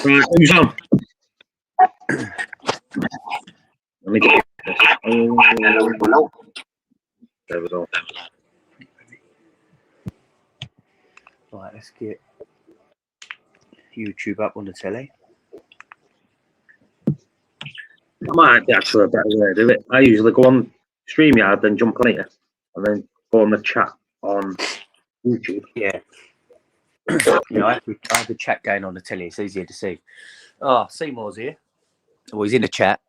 Right, who's on? Let me get this. Oh, there we go. Right, let's get YouTube up on the telly. I might be actually a better way to do it. I usually go on StreamYard, then jump on here, and then go on the chat on YouTube. Yeah. I have the chat going on the telly. It's easier to see. Oh, Seymour's here. Oh, he's in the chat.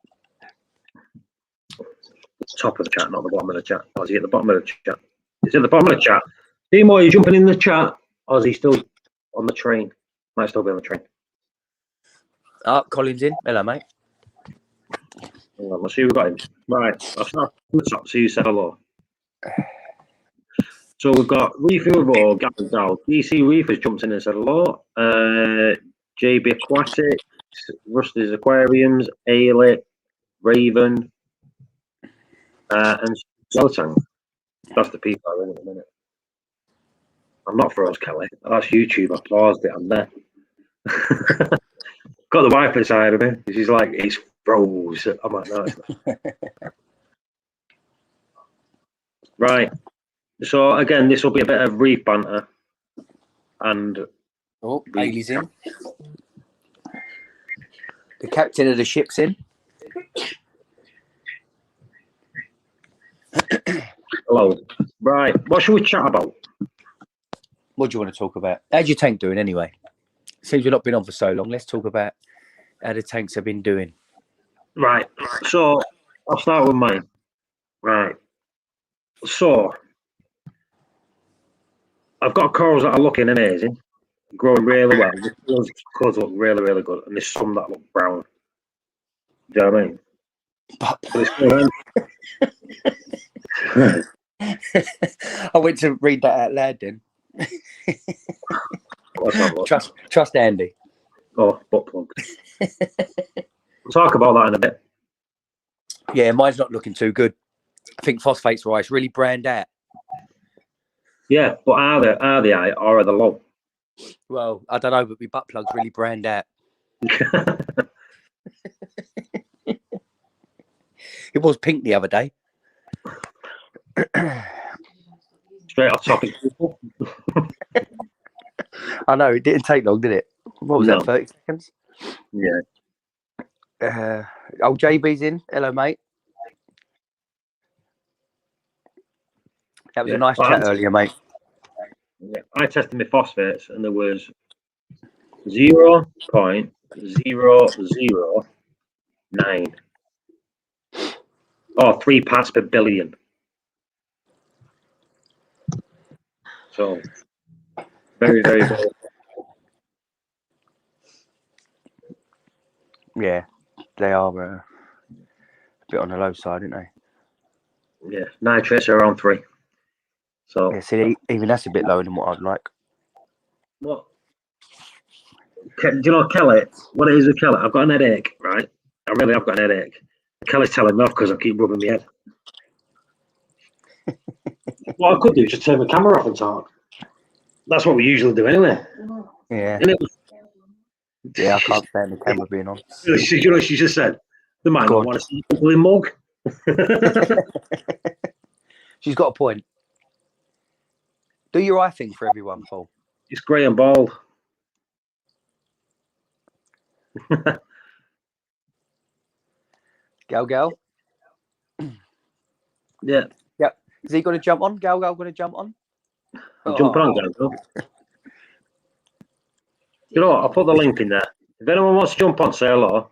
Top of the chat, not the bottom of the chat. Or is he at the bottom of the chat? He's at the bottom of the chat. Seymour, are you jumping in the chat? Or is he still on the train? Might still be on the train. Oh, Colin's in. Hello, mate. Hang on, let's see who got him. Right, I'll start from the top. See who said hello. So we've got Reefing with all, Gavin Dow, DC Reef has jumped in and said hello. JB Aquatics, Rusty's Aquariums, Ailey, Raven, and Zoltang. That's the people I'm in at the minute. I'm not froze, Kelly. That's YouTube. I paused it. I'm there. Got the wife inside of me. She's like, it's froze. I'm like, no, it's not. Right. So again, this will be a bit of reef banter. And oh, Bailey's in. The captain of the ship's in. Hello. Right. What should we chat about? What do you want to talk about? How's your tank doing anyway? Seems we've not been on for so long. Let's talk about how the tanks have been doing. Right. So I'll start with mine. Right. So I've got corals that are looking amazing, growing really well. The colours look really, really good, and there's some that look brown. Do you know what I mean? I went to read that out loud then. Trust Andy. Oh, butt plug. We'll talk about that in a bit. Yeah, mine's not looking too good. I think phosphate's right. It's really brand out. Yeah, but are they high or are they low? Well, I don't know, but my butt plug's really brand out. It was pink the other day. Straight off topic. I know, it didn't take long, did it? What was that, 30 seconds? Yeah. JB's in. Hello, mate. That was a nice chat earlier, mate. Yeah, I tested my phosphates and there was 0.009. Oh, 3 parts per billion. So, very, very, very. Yeah, they are a bit on the low side, aren't they? Yeah, nitrates are around 3. So, yeah, see, even that's a bit lower than what I'd like. What? Do you know, Kelly, what it is with Kelly? I've got an headache, right? I really have got an headache. Kelly's telling me off because I keep rubbing my head. What I could do is just turn the camera off and talk. That's what we usually do anyway. Yeah. Yeah, I can't stand the camera being on. You know what she just said? They might not want to see people in mug. She's got a point. Do your eye thing for everyone, Paul. It's grey and bald. Gal. Yeah. Yep. Is he going to jump on? Gal going to jump on? I'm jumping on, Gal. You know what? I'll put the link in there. If anyone wants to jump on, say hello.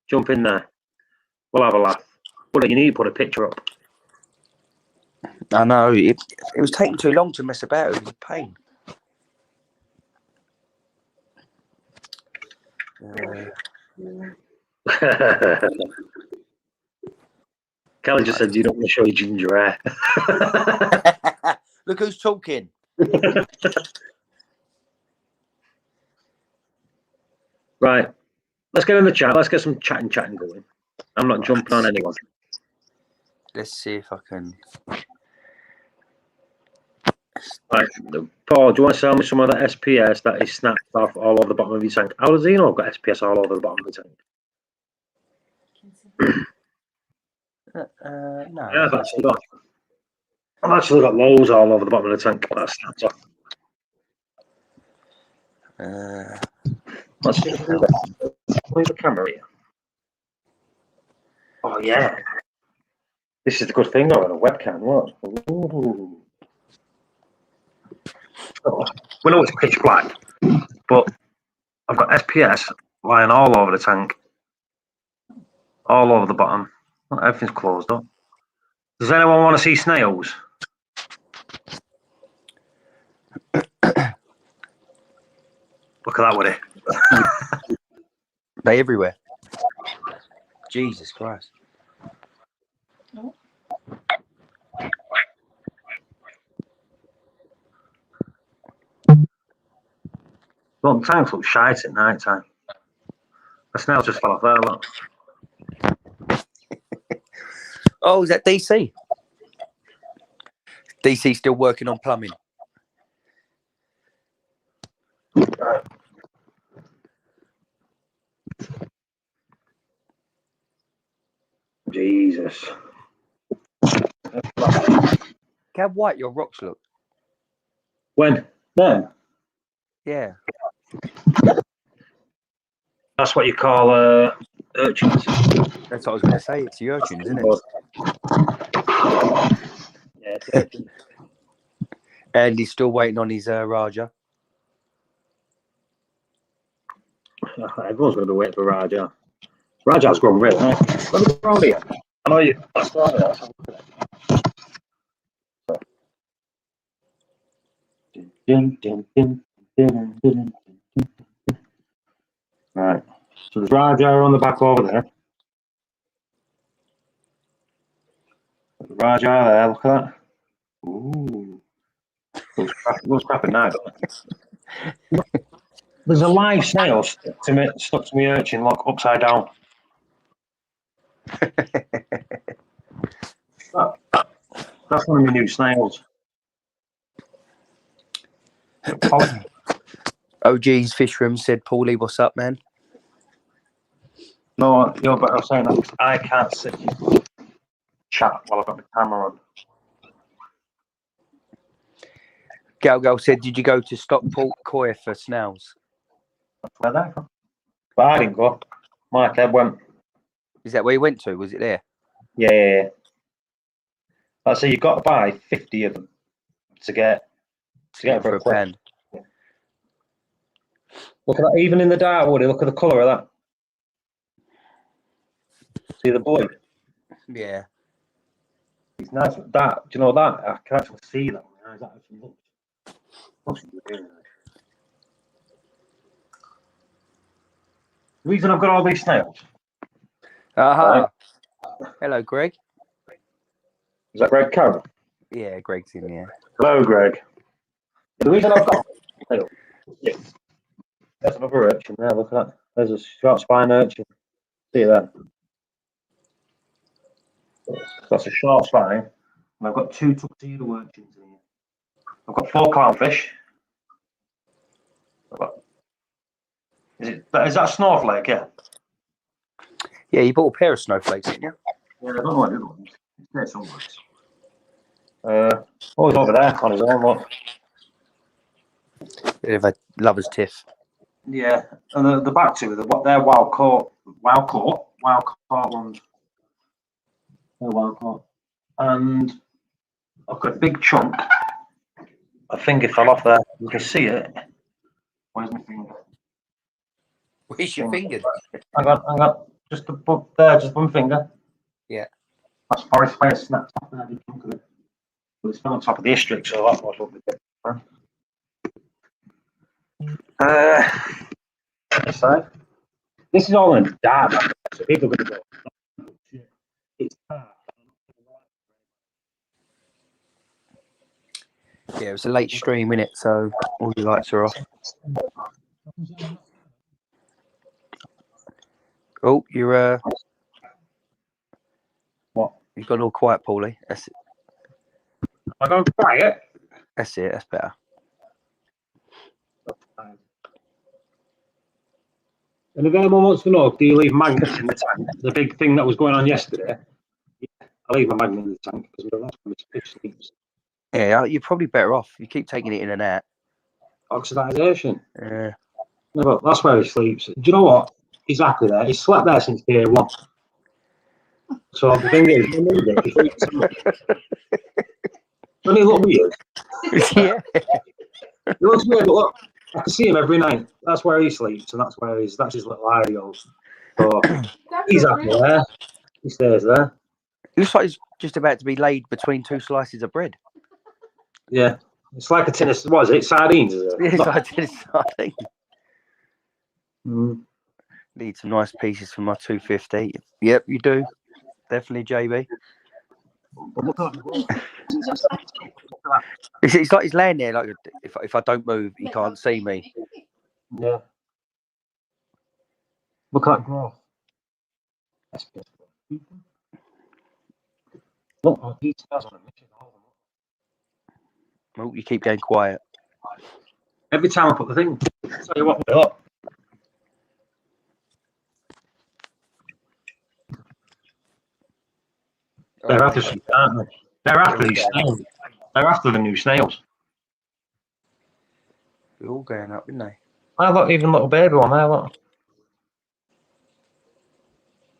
Jump in there. We'll have a laugh. But you need to put a picture up. I know. It was taking too long to mess about. It was a pain. Kelly just said you don't want to show your ginger hair. Look who's talking. Right. Let's get in the chat. Let's get some chatting going. I'm not jumping on anyone. Let's see if I can. Right, Paul, do you want to sell me some of that SPS that is snapped off all over the bottom of your tank? How does he know I've got SPS all over the bottom of the tank? No. Yeah, I've actually got loads all over the bottom of the tank that snapped off. Let's see if we can do that. Leave the camera here. Oh, yeah. This is the good thing, though, on a webcam. Look. Ooh. Oh, we know it's pitch black, but I've got SPS lying all over the tank, all over the bottom. Everything's closed up. Does anyone want to see snails? Look at that, Woody. They everywhere. Jesus Christ. Look, the tanks look shite at night time. The snail just fell off there, look. Oh, is that DC? DC still working on plumbing. Right. Jesus. How white your rocks look. When? Then? Yeah. That's what you call urchins. That's what I was going to say. It's the urchins, isn't it? Yeah, it's urchins. And he's still waiting on his Raja. Everyone's going to be waiting for Raja. Raja's grown real nice. Let me go around here. I know you. That's right. Right. So there's Raja on the back over there. Raja there, look at that. Ooh. Looks crap at night, doesn't it? There's a live snail stuck to me urchin, look, upside down. That's one of my new snails. OG's Fish Room said, Paulie, what's up, man? No, you're better saying that because I can't sit and chat while I've got the camera on. Gal said, did you go to Stockport Coy for snails? That's where they're from. But I didn't go. Mike Ed went. Is that where you went to? Was it there? Yeah. Like I say, you've got to buy 50 of them to get for a pound. Look at that, even in the dark, Woody, look at the colour of that. See the blue? Yeah. It's nice. That, do you know that? I can actually see that. That actually looks really nice. The reason I've got all these snails. Aha. Right. Hello, Greg. Is that Greg Carroll? Yeah, Greg's in here. Hello, Greg. The reason I've got snails. Yeah. There's another urchin there, look at that. There's a short spine urchin. See that? That's a short spine. And I've got 2 tuxedo urchins in here. I've got 4 clownfish. Is that a snowflake? Yeah. Yeah, you bought a pair of snowflakes, didn't you? Yeah, I don't know what the other ones. It's there somewhere. Oh, he's over there on his own. Look. Bit of a lover's tiff. Yeah, and the back two, they're wild caught ones. They're wild caught, and I've got a big chunk. My finger fell off there. You can see it. Where's my finger? Where's your finger? Hang on. Just above there, just one finger. Yeah. That's forest fire snapped off there, big chunk of it. But it's been on top of the district, so that was what we did. So this is all in the dark, so people are going to go, shit, it's dark. Yeah, it was a late stream, innit? So all your lights are off. Oh, you're What? You've gone all quiet, Paulie. That's it. I go quiet. That's it. That's better. And if anyone wants to know, do you leave magnets in the tank? The big thing that was going on yesterday. Yeah, I leave my magnet in the tank because that's where my fish sleeps. Yeah, you're probably better off. You keep taking it in and out. Oxidisation. Yeah. No, but that's where he sleeps. Do you know what? He's happy there. He's slept there since day one. So the thing is, he sleeps. Doesn't he look weird? Yeah. He looks weird, but look, I can see him every night. That's where he sleeps, and that's his little ideal. So he's happy there. He stays there. It looks like he's just about to be laid between two slices of bread. Yeah. It's like a tin of, what is it, sardines, is it? Yeah, it's like a sardine. Mm. Need some nice pieces for my 250. Yep, you do. Definitely, JB. It's like he's laying there. Like if I don't move, he can't see me. Yeah. Look at that growth. Look, oh, details on it. Oh, you keep going quiet. Every time I put the thing, I'll tell you what, look. They're after something, aren't they? They're after these snails. They're after the new snails. They're all going up, isn't they? I look, even little baby one there, look.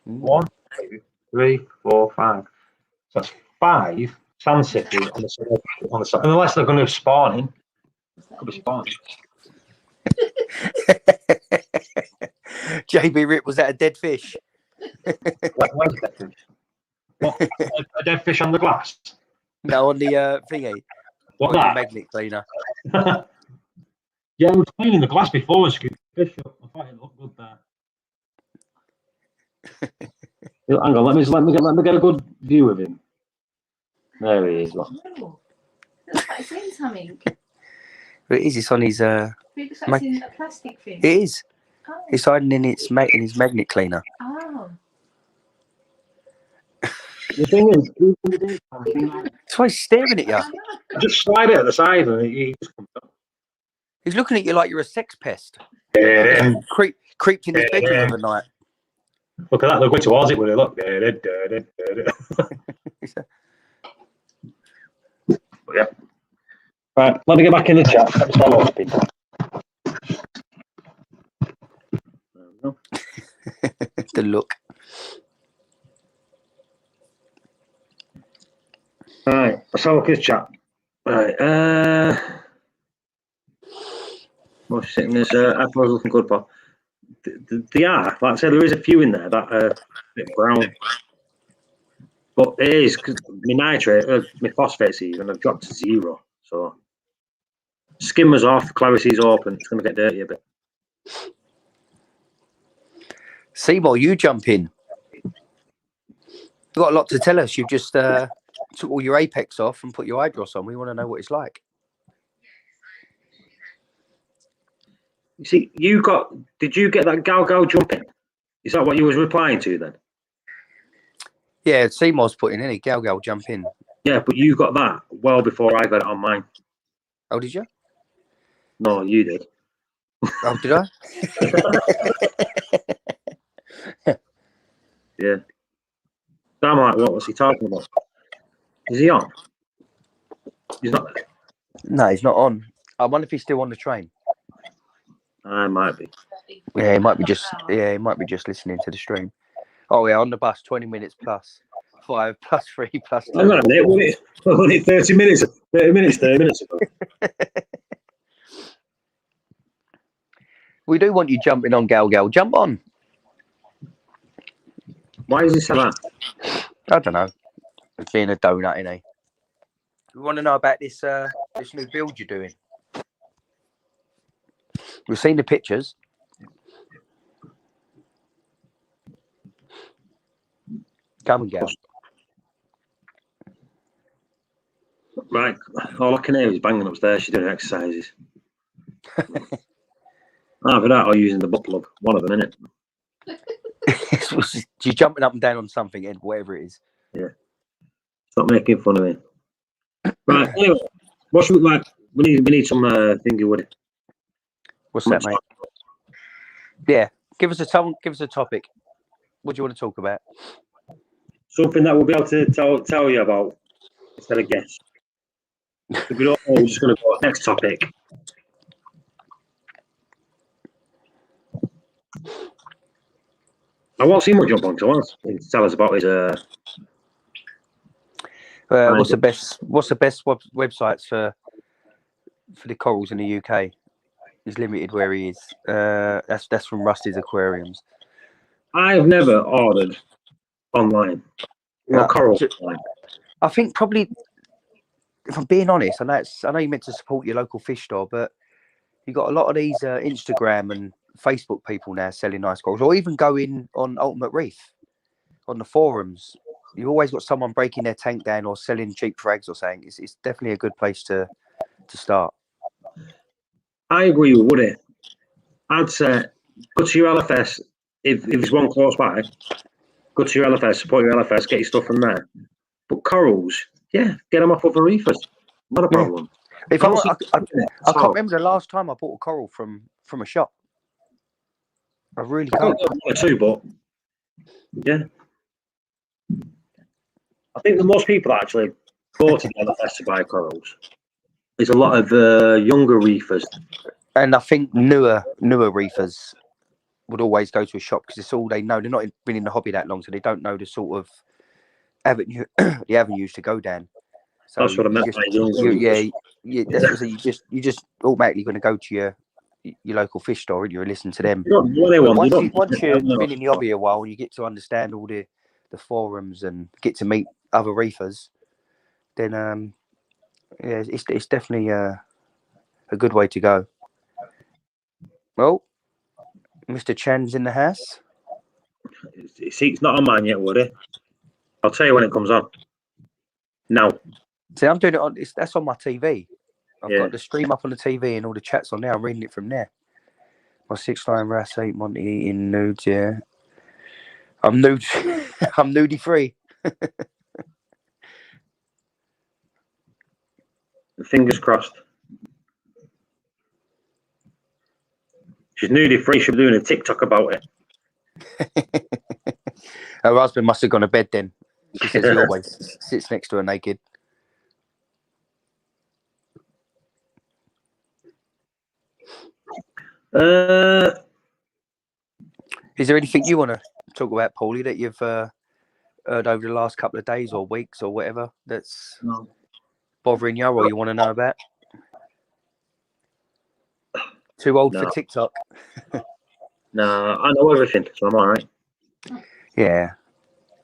1, 2, 3, 4, 5. So that's 5 sand sippers on the side. Unless they're going to spawn in. Could be spawning. JB Rip, was that a dead fish? Where's a dead fish? What? A dead fish on the glass? No, on the thingy. What, The that? magnet cleaner. Yeah, I was cleaning the glass before and scooped fish up. I thought it looked good there. Hang on, let me get a good view of him. There he is. Look. No. Looks like it's in something. It is. It's on his. It looks like it's in a plastic thing. It is. Oh. It's hiding in his magnet cleaner. Oh. The thing is, That's why he's staring at you. just slide it at the side and he just comes up. He's looking at you like you're a sex pest. Yeah. Creeped in his bedroom overnight. Look at that, they're going towards it with it. Look. Yeah. Right, let me get back in the chat. Let's follow up, people. The look. Right, let's have a look at the chat. Right, most sickness, apples looking good, Bob. They are, like I said, there is a few in there that are a bit brown. But it is, because my nitrate, my phosphates even, have dropped to 0. So, skimmer's off, clarity's open, it's going to get dirty a bit. Seymour, you jump in. You've got a lot to tell us. You've just took all your Apex off and put your Hydros on. We want to know what it's like. You see, did you get that Gal jumping? Is that what you was replying to then? Yeah, Seymour's putting in. Gal jump in. Yeah, but you got that well before I got it on mine. Oh, did you? No, you did. Oh, did I? Yeah. I'm like, what was he talking about? Is he on? He's not there. No, he's not on. I wonder if he's still on the train. I might be. Yeah, he might be just. Yeah, he might be just listening to the stream. Oh yeah, on the bus, 20 minutes plus 5 plus 3 plus 2. Hang on a minute, wasn't it 30 minutes? 30 minutes ago. We do want you jumping on Gal. Jump on. Why is he saying that? I don't know. Being a donut, innit? We want to know about this this new build you're doing. We've seen the pictures. Come and go. Right, all I can hear is banging upstairs. She's doing exercises. Either that or using the butt plug. One of them, innit? She's jumping up and down on something, and whatever it is. Yeah. Stop making fun of me. Right, anyway, What should we like? We need some thingy with it. What's that, mate? Yeah, give us a topic. What do you want to talk about? Something that we'll be able to tell you about instead of guess. If we don't know, we're just going to go next topic. I want Seymour jump on to tell us about his. What's the best websites for the corals in the UK? He's limited where he is. That's from Rusty's Aquariums. I've never ordered online. Coral. I think probably, if I'm being honest, I know you meant to support your local fish store, but you got a lot of these Instagram and Facebook people now selling nice corals, or even going on Ultimate Reef on the forums. You've always got someone breaking their tank down or selling cheap frags or something. It's definitely a good place to start. I agree with Woody. I'd say go to your LFS if there's one close by. Go to your LFS, support your LFS, get your stuff from there. But corals, yeah, get them off other reefers. Not a problem. If I can't remember the last time I bought a coral from a shop. I really can't. One or two, but yeah. I think the most people that actually go to the LFS to buy corals is a lot of younger reefers. And I think newer reefers would always go to a shop because it's all they know. They're not been in the hobby that long, so they don't know the sort of avenues to go down. So that's what I meant by younger. Yeah. That's what you just automatically going to go to your local fish store and you listen to them. Once you've been in the hobby a while, and you get to understand all the forums and get to meet other reefers, then it's definitely a good way to go. Well, Mr. Chan's in the house. See, it's not on mine yet, Woody. I'll tell you when it comes on. Now. See, I'm doing it on. That's on my TV. I've got the stream up on the TV and all the chats on there. I'm reading it from there. My 6-line Ras 8 Monty eating nudes. Yeah, I'm nude. I'm nudie free. Fingers crossed. She's nudie free. She'll be doing a TikTok about it. Her husband must have gone to bed then. She says he always sits next to her naked. Is there anything you want to talk about, Paulie, that you've heard over the last couple of days or weeks or whatever that's bothering you or you want to know about? Too old for TikTok. No, I know everything, so I'm all right. Yeah.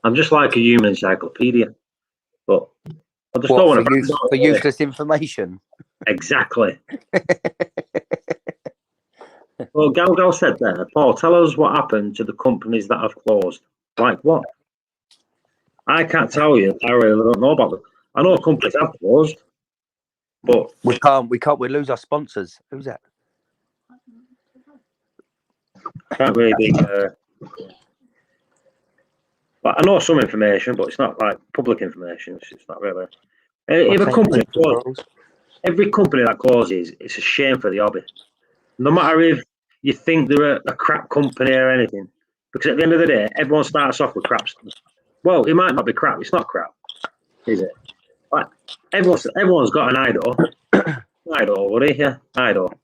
I'm just like a human encyclopedia, but I just don't want to for useless information. Exactly. Well, Gal said there, Paul, tell us what happened to the companies that have closed. Like what? I can't tell you. I really don't know about them. I know companies have closed, but we can't. We lose our sponsors. Who's that? Can't really be. But I know some information, but it's not like public information. It's not really. If a company closes, every company that closes, it's a shame for the hobby. No matter if you think they're a crap company or anything, because at the end of the day, everyone starts off with crap stuff. Well, it might not be crap. It's not crap, is it? Like everyone's got an idol. Idol, Woody, yeah, idol. I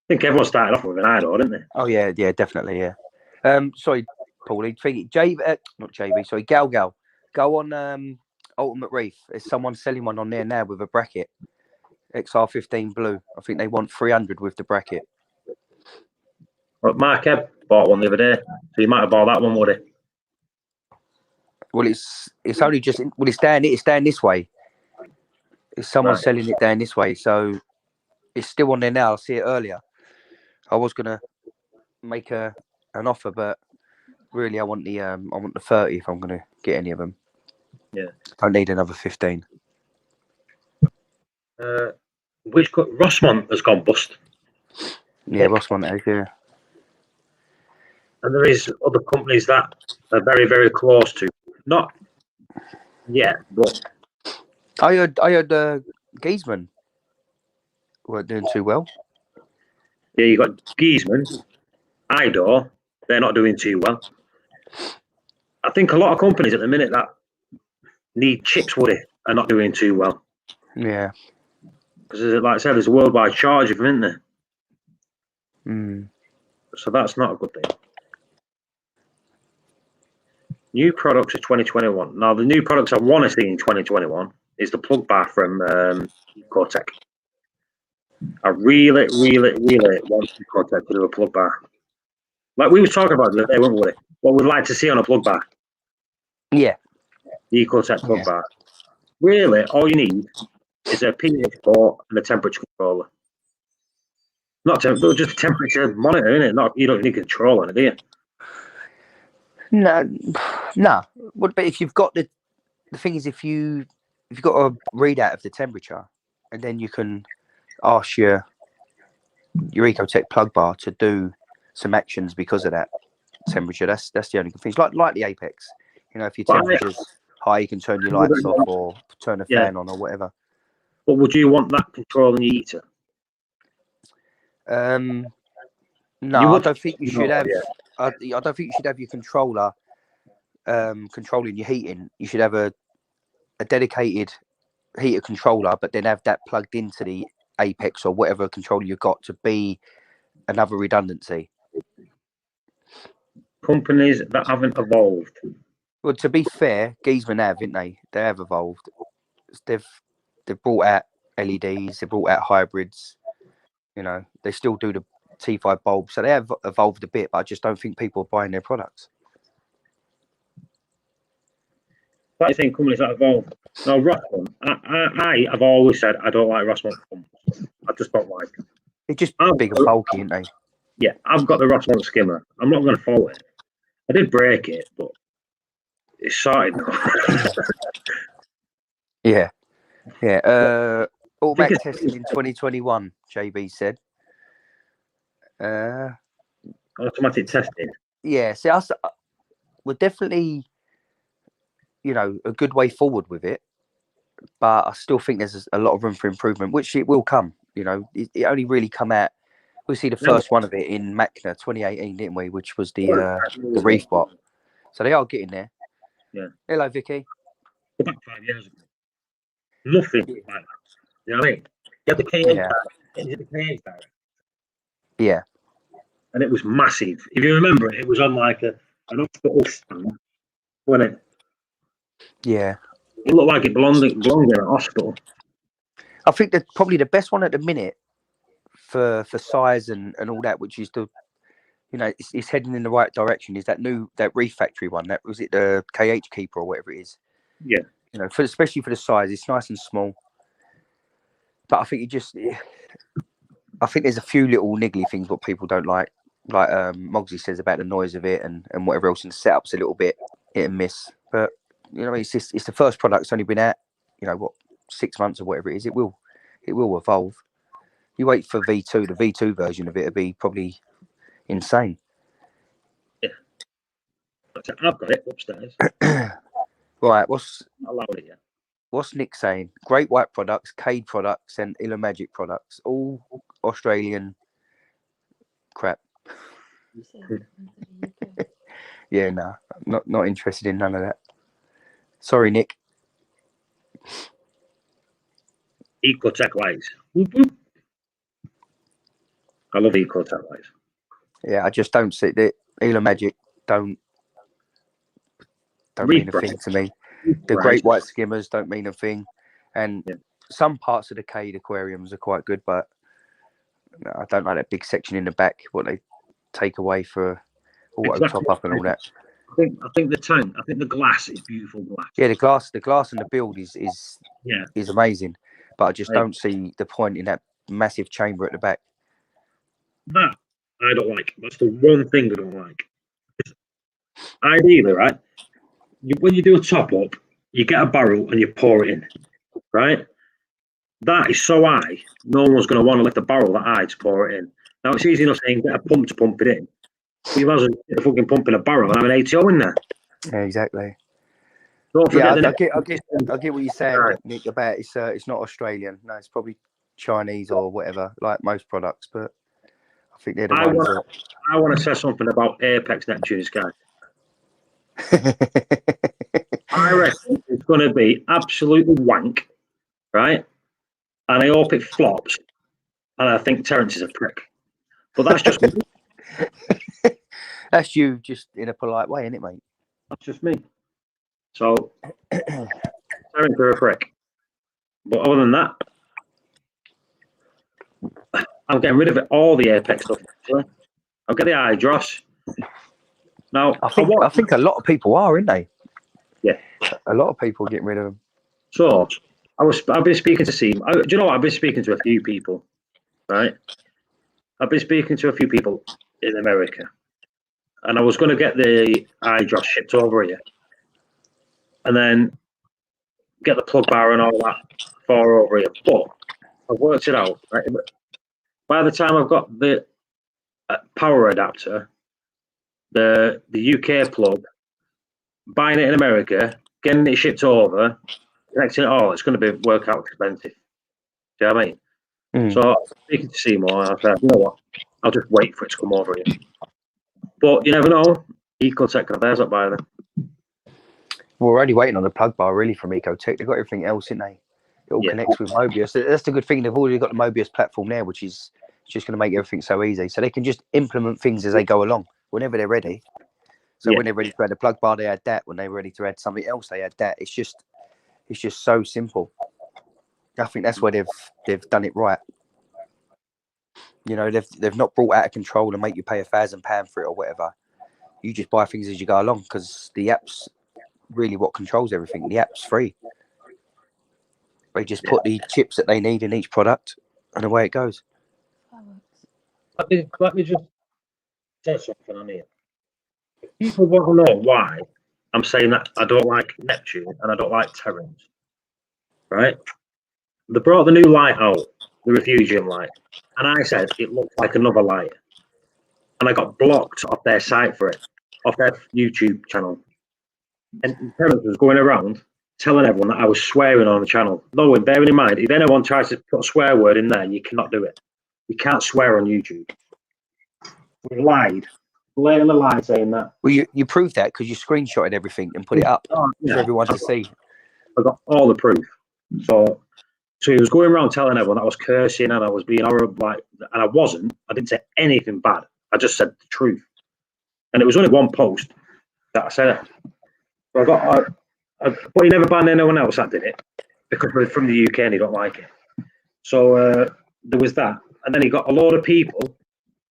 think everyone started off with an idol, didn't they? Oh yeah, definitely, yeah. Sorry, Paulie. Not JB. Sorry, Gal. Go on Ultimate Reef. There's someone selling one on there now with a bracket. XR15 blue. I think they want 300 with the bracket. Well, Mark Ebb bought one the other day, so you might have bought that one, Woody. Well, it's only just it's down this way. It's someone selling it down this way, so it's still on there now. I see it earlier. I was gonna make an offer, but really, I want the 30 if I'm gonna get any of them. Yeah, I need another 15. Rossmont has gone bust. Yeah, Rossmont has, yeah. And there is other companies that are very, very close to. Not yet, but I heard Giesman weren't doing too well. Yeah, you got Giesman, Idor. They're not doing too well. I think a lot of companies at the minute that need chips, Woody, are not doing too well. Yeah. Because, like I said, there's a worldwide shortage of them, isn't there? Mm. So that's not a good thing. New products of 2021. Now, the new products I want to see in 2021 is the plug bar from Ecotech. I really, really, really want Ecotech to do a plug bar. Like we were talking about the other day, weren't we? What we'd like to see on a plug bar. Yeah. The Ecotech plug bar. Really, all you need is a pH port and a temperature controller. Not just a temperature monitor, innit? Not you don't need control on it, do you? No. But if you've got the thing is, if you've got a readout of the temperature, and then you can ask your Ecotech plug bar to do some actions because of that temperature. That's the only good thing. It's like the Apex. You know, if your temperature's high, you can turn your lights off or turn the fan on or whatever. But would you want that control in your heater? No, I don't think you should have. I don't think you should have your controller controlling your heating. You should have a dedicated heater controller, but then have that plugged into the Apex or whatever controller you've got to be another redundancy. Companies that haven't evolved. Well, to be fair, Giesman have, haven't they? They have evolved. They've brought out LEDs. They brought out hybrids. You know, they still do the T5 bulb, so they have evolved a bit. But I just don't think people are buying their products. What do you think companies that evolved? Now, Rossmann, I have always said I don't like Rossmann pumps. I just don't like them. They're just big and bulky, aren't they? Yeah, I've got the Rossmann skimmer. I'm not going to fault it. I did break it, but it's sorted now. Yeah. Automatic testing in 2021, JB said. Automatic testing. Yeah, see, we're definitely, a good way forward with it, but I still think there's a lot of room for improvement, which it will come. It only really come out. We see the first one of it in Macna 2018, didn't we? Which was the Reef bot. So they are getting there. Yeah. Hello, Vicky. About 5 years ago. Nothing like that. You know what I mean? You had the KH direct. Yeah. And it was massive. If you remember it, it was on like an hospital stand, wasn't it? Yeah. It looked like it belonged in a hospital. I think that probably the best one at the minute for size and all that, which is it's heading in the right direction, is that Reef Factory one. That was it, the KH Keeper or whatever it is. Yeah. Especially for the size, it's nice and small. But I think I think there's a few little niggly things what people don't like Mogsy says about the noise of it and whatever else, and the setup's a little bit hit and miss. But it's the first product. It's only been out 6 months or whatever it is. It will evolve. You wait for V2, the V2 version of it will be probably insane. Yeah, I've got it upstairs. Right, what's Nick saying? Great White products, Cade products, and Ilomagic products, all Australian crap. Yeah, no, not interested in none of that. Sorry, Nick. Ecotech lights. I love Ecotech lights. Yeah, I just don't see that. Ilomagic don't mean a thing to me. The Great White skimmers don't mean a thing, and some parts of the Cade aquariums are quite good, but I don't like that big section in the back what they take away for auto top up and all that. I think the tank. I think the glass is beautiful glass. Yeah, the glass and the build is amazing, but I just don't see the point in that massive chamber at the back. That I don't like. That's the one thing I don't like. Ideally, right? When you do a top up, you get a barrel and you pour it in, right? That is so high, no one's going to want to lift a barrel that high to pour it in. Now, it's easy enough saying get a pump to pump it in. But you might as well get a fucking pump in a barrel and have an ATO in there. Yeah, exactly. I get what you're saying, Nick, about it's not Australian. No, it's probably Chinese or whatever, like most products. But I think they're the I ones want to say something about Apex Neptune's guy. I reckon it's going to be absolutely wank, right? And I hope it flops. And I think Terence is a prick. But that's just me. That's you, just in a polite way, isn't it, mate? That's just me. So, Terence, you're a prick. But other than that, I'm getting rid of it, all the Apex stuff. Actually. I'll get the Hydros. Now, I think a lot of people are, aren't they? Yeah. A lot of people are getting rid of them. So, I've been speaking to Seam. Do you know what? I've been speaking to a few people, right? I've been speaking to a few people in America. And I was going to get the Hydros shipped over here. And then get the plug bar and all that for over here. But I've worked it out. Right? By the time I've got the power adapter, the UK plug, buying it in America, getting it shipped over, connecting it all, it's going to work out expensive. Do you know what I mean? Mm. So speaking to Seymour, I said, you know what? I'll just wait for it to come over here. But you never know. Ecotech got theirs up by then. Well, we're only waiting on the plug bar really from Ecotech. They've got everything else, didn't they? It all connects with Mobius. That's the good thing. They've already got the Mobius platform there, which is just going to make everything so easy. So they can just implement things as they go along whenever they're ready. So when they're ready to add a plug bar, they add that. When they're ready to add something else, they add that. It's just so simple. I think that's where they've done it right. You know, they've not brought out of control and make you pay £1,000 for it or whatever. You just buy things as you go along because the app's really what controls everything. The app's free. They just put the chips that they need in each product, and away it goes. Let me just say something on here. If people want to know why I'm saying that I don't like Neptune and I don't like Terrans, right? They brought the new light out, the Refugium light, and I said it looked like another light. And I got blocked off their site for it, off their YouTube channel. And Terrence was going around telling everyone that I was swearing on the channel. No, bearing in mind, if anyone tries to put a swear word in there, you cannot do it. You can't swear on YouTube. We lied. Blatantly lied saying that. Well, you proved that because you screenshotted everything and put it up for everyone to see. I got all the proof. So he was going around telling everyone that I was cursing and I was being horrible, and I wasn't. I didn't say anything bad. I just said the truth. And it was only one post that I said it. So I got, but he never banned anyone else that did it because we're from the UK and he don't like it. So there was that, and then he got a lot of people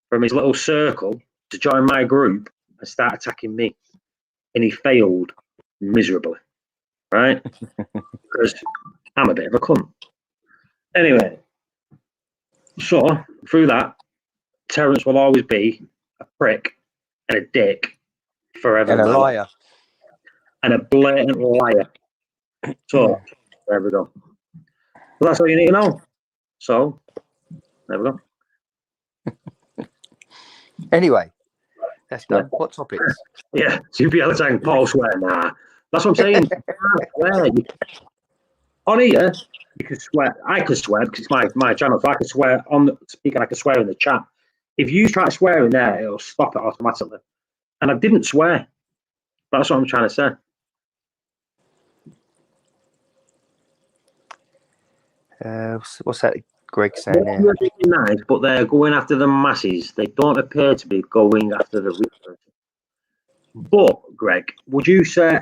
from his little circle to join my group and start attacking me, and he failed miserably, right? Because I'm a bit of a cunt. Anyway, so through that, Terrence will always be a prick and a dick forever. And a liar. And a blatant liar. So, there we go. Well, that's all you need to know. So, there we go. Anyway, that's done. What topics? Yeah, so you'd be able to say Paul swear. Nah, that's what I'm saying. Swear. On here, you can swear. I can swear because it's my channel, so I can swear on the speaker. I can swear in the chat. If you try to swear in there, it'll stop it automatically. And I didn't swear. That's what I'm trying to say. What's that Greg saying there? They're nice, but they're going after the masses. They don't appear to be going after the rich. But, Greg, would you say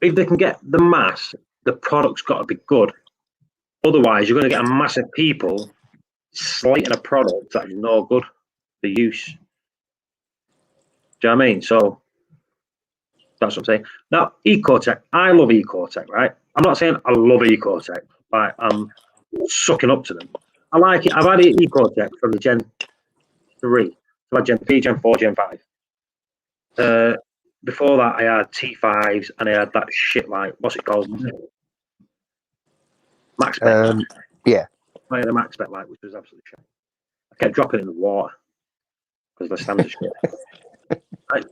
if they can get the mass, the product's got to be good? Otherwise, you're going to get a mass of people slating a product that is no good for use. Do you know what I mean? So, that's what I'm saying. Now, Ecotech, I love Ecotech, right? I'm not saying I love Ecotech. Like, I'm sucking up to them. I like it. I've had Ecotech from the Gen 3. So I had Gen 3, Gen 4, Gen 5. Before that, I had T5s and I had that shit like, what's it called? Max Spec. Yeah. I had a Max Spec light, which was absolutely shit. I kept dropping it in the water because the standard shit. Right.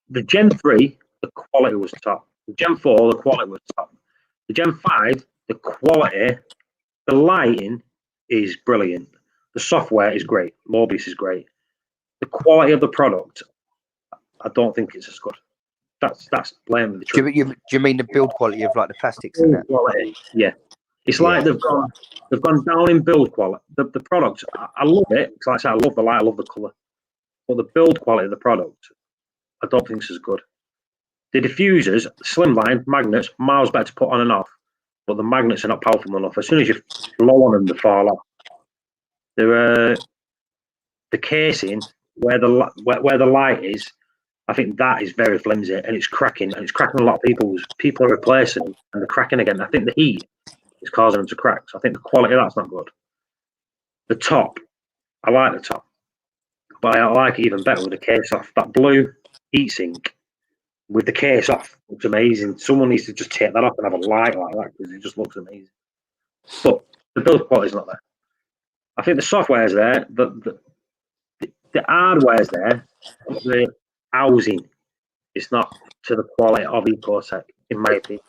The Gen 3, the quality was top. The Gen 4, the quality was top. The Gen 5, The quality, the lighting is brilliant. The software is great. Morbius is great. The quality of the product, I don't think it's as good. That's plain the truth. Do you mean the build quality of like the plastics and that? Quality, yeah. It's like they've gone down in build quality. The product, I love it. Like I said, I love the light, I love the colour. But the build quality of the product, I don't think it's as good. The diffusers, slimline, magnets, miles better to put on and off. But the magnets are not powerful enough. As soon as you blow on them, they fall off. The casing where the light is, I think that is very flimsy and it's cracking a lot of people are replacing them and they're cracking again. I think the heat is causing them to crack. So I think the quality of that's not good. The top, I like the top, but I like it even better with the case off. That blue heatsink with the case off looks amazing. Someone needs to just take that off and have a light like that because it just looks amazing. But the build quality is not there. I think the software's there, the hardware's there, but the housing is not to the quality of EcoTech, in my opinion.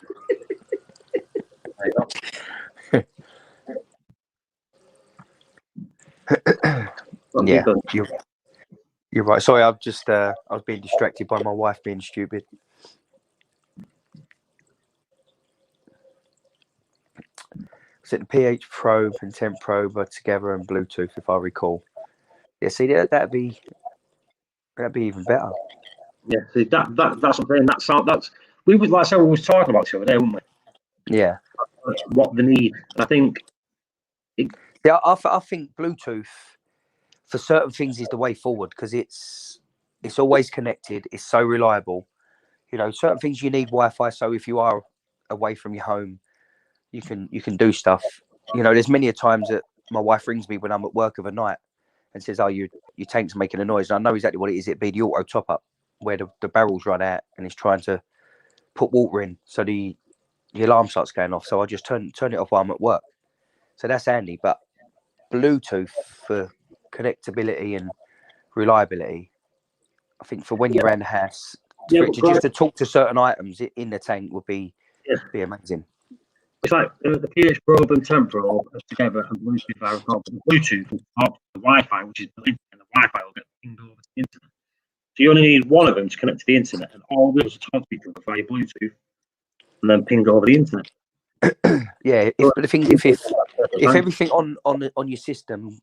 Yeah, you're right. Sorry, I was being distracted by my wife being stupid. So the pH probe and temp probe are together and Bluetooth, if I recall. Yeah, see, that'd be even better. Yeah, see that's something that's we was like I said we was talking about this the other day, weren't we? Yeah. What they need, and I think. I think Bluetooth for certain things is the way forward because it's always connected. It's so reliable. You know, certain things you need Wi-Fi. So if you are away from your home, you can do stuff. You know, there's many a times that my wife rings me when I'm at work of a night and says, "Oh, your tank's making a noise." And I know exactly what it is. It'd be the auto top up where the barrels run out and it's trying to put water in, so the alarm starts going off. So I just turn it off while I'm at work. So that's handy. But Bluetooth for connectability and reliability, I think for when you're around the house, just to talk to certain items in the tank would be amazing. It's like the pH probe and temp probe together and Bluetooth. I recall, but the Bluetooth will talk to the Wi-Fi, which is the link, and the Wi-Fi will get pinged over to the internet. So you only need one of them to connect to the internet, and all the others to talk to each other via Bluetooth, and then ping over the internet. Yeah, but the thing is, if everything on your system,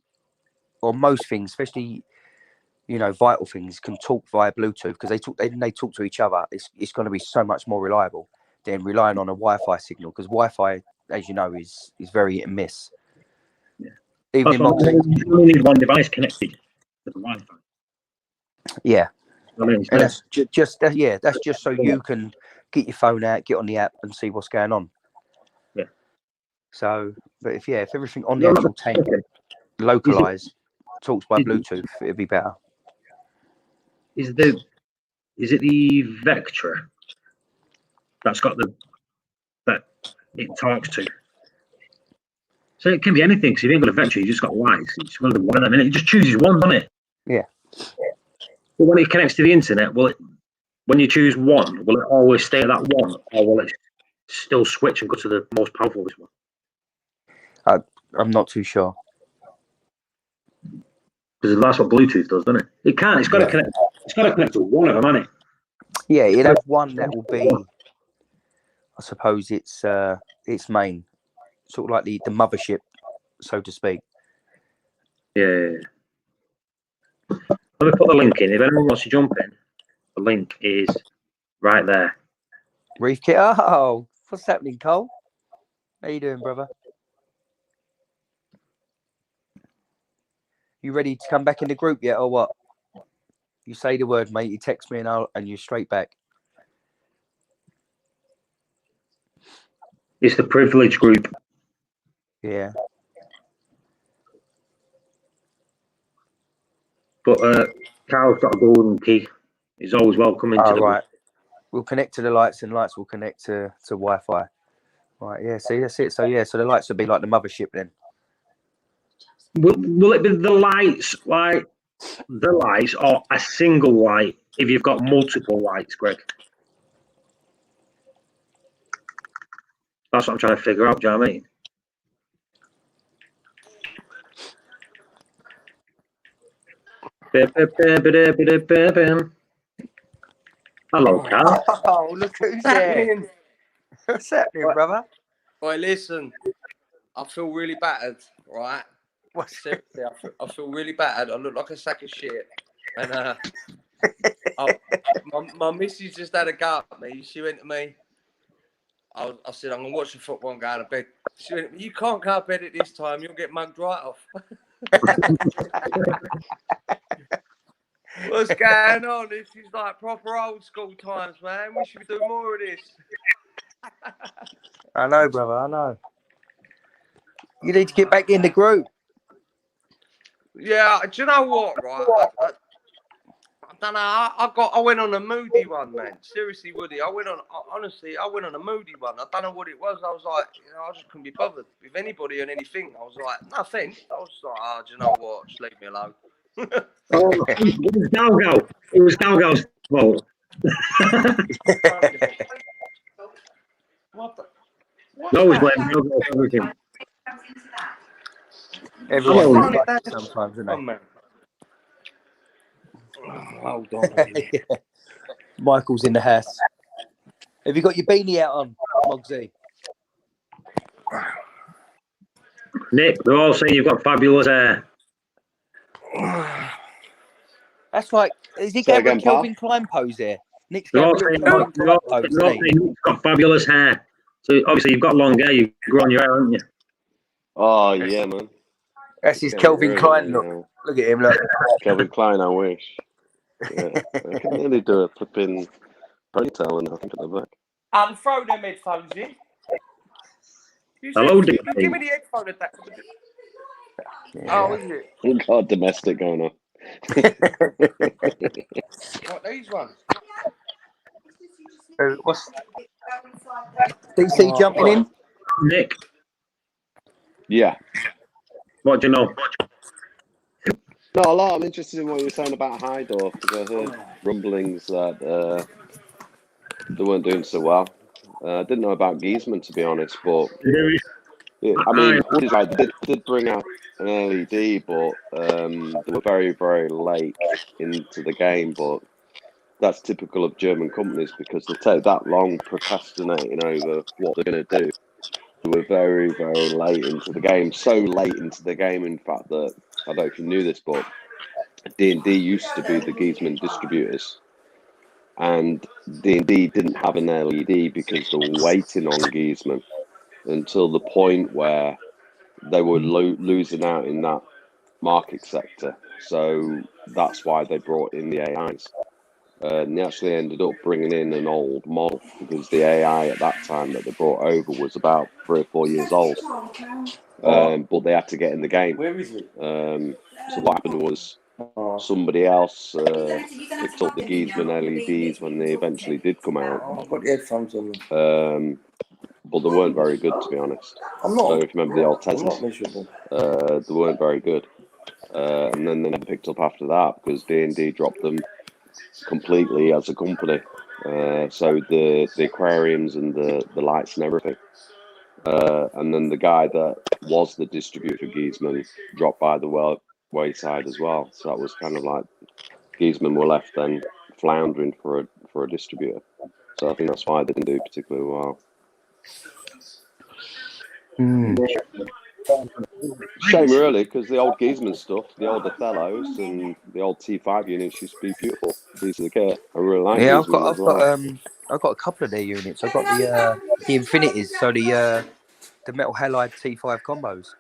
or most things, especially vital things, can talk via Bluetooth because they talk to each other, it's going to be so much more reliable than relying on a Wi-Fi signal because Wi-Fi, as you know, is very hit and miss. Yeah. Even in you only need one device connected to the Wi-Fi. Yeah. And that's just so you can get your phone out, get on the app, and see what's going on. Yeah. So, but if everything on the actual tank localized talks by Bluetooth, it'd be better. Is it the Vectra that's got that it talks to? So it can be anything. Because if you ain't got a Vectra, you just got lights. It's one of them, and it just chooses one, doesn't it? Yeah. But when it connects to the internet, when you choose one, will it always stay at that one, or will it still switch and go to the most powerful one? I'm not too sure. Because that's what Bluetooth does, doesn't it? It can't. It's got to connect. It's got to connect to one of them, hasn't it? Yeah, it'll have one that will be. I suppose it's main, sort of like the mothership, so to speak. Yeah. Let me put the link in. If anyone wants to jump in, the link is right there. Reef Kit. Oh, what's happening, Cole? How you doing, brother? You ready to come back in the group yet, or what? You say the word, mate. You text me and you're straight back. It's the privileged group. Yeah. But Carl's got a golden key. He's always welcome into the right. We'll connect to the lights, and lights will connect to Wi-Fi. Right. Yeah. See, that's it. So so the lights will be like the mothership then. Will it be the lights, like the lights, or a single light if you've got multiple lights, Greg? That's what I'm trying to figure out. Do you know what I mean? Hello, Carl. Oh, look who's there. What's happening, brother? Right, listen. I feel really battered, right? What's Seriously, I feel really battered. I look like a sack of shit. And my missus just had a go at me. She went to me. I said, I'm going to watch the football and go to bed. She went, you can't go to bed at this time. You'll get mugged right off. What's going on? This is like proper old school times, man. We should do more of this. I know, brother. I know. You need to get back in the group. Yeah, do you know what, right? I don't know. I went on a moody one, man. Seriously, Woody. Honestly, I went on a moody one. I don't know what it was. I was like, I just couldn't be bothered with anybody and anything. I was like, nothing. I was like, do you know what? Just leave me alone. It was Galgo. It was Galgo's fault. No, always blame Galgo for everything. Everyone like that sometimes, isn't they? Man. Hold on. Yeah. Michael's in the house. Have you got your beanie out on, Mogsy? Nick, they're all saying you've got fabulous hair. That's like, is he going for a Kelvin Klein pose there? Nick's They're going all for a saying Kelvin Klein pose, isn't he? you've got fabulous hair. So obviously you've got long hair. You've grown your hair, haven't you? Oh, yeah, man. That's his Yeah, Kelvin really, Klein yeah. look. Look at him, look. Kelvin Klein, I wish. Yeah, I can nearly do a flipping ponytail and I think at the back. Throw them headphones in. Hello, Give Dave. me the headphone at that. Oh, is it? We've got domestic going on. What, these ones? What's DC jumping in? Nick, Yeah. what do you know? Not a lot. I'm interested in what you're saying about Hydorf because I heard rumblings that they weren't doing so well. I didn't know about Giesman, to be honest, but I mean, Woody's right. They did bring out an LED, but they were very, very late into the game. But that's typical of German companies because they take that long procrastinating over what they're going to do. They were very, very late into the game. So late into the game, in fact, that I don't know if you knew this, but D&D used to be the Giesman distributors. And D&D didn't have an LED because they were waiting on Giesman until the point where they were losing out in that market sector. So that's why they brought in the AIs. And they actually ended up bringing in an old model because the AI at that time that they brought over was about 3 or 4 years old. But they had to get in the game. Where is it? So what happened was somebody else picked up the Giesman LEDs when they eventually did come out. I've got the headphones on. But they weren't very good, to be honest. I'm not. I don't know if you remember the old I'm not Teslas. miserable. They weren't very good. And then they never picked up after that because D&D dropped them completely as a company. So the aquariums and the lights and everything. And then the guy that was the distributor for Giesman dropped by the wayside as well. So that was kind of like Giesman were left then floundering for a distributor. So I think that's why they didn't do particularly well. Shame really, because the old Giesman stuff, the old Othellos and the old T5 units used to be beautiful piece of the kit. I really like. Yeah, Giesman I've got a couple of their units. I've got the Infinities, so the metal halide T5 combos.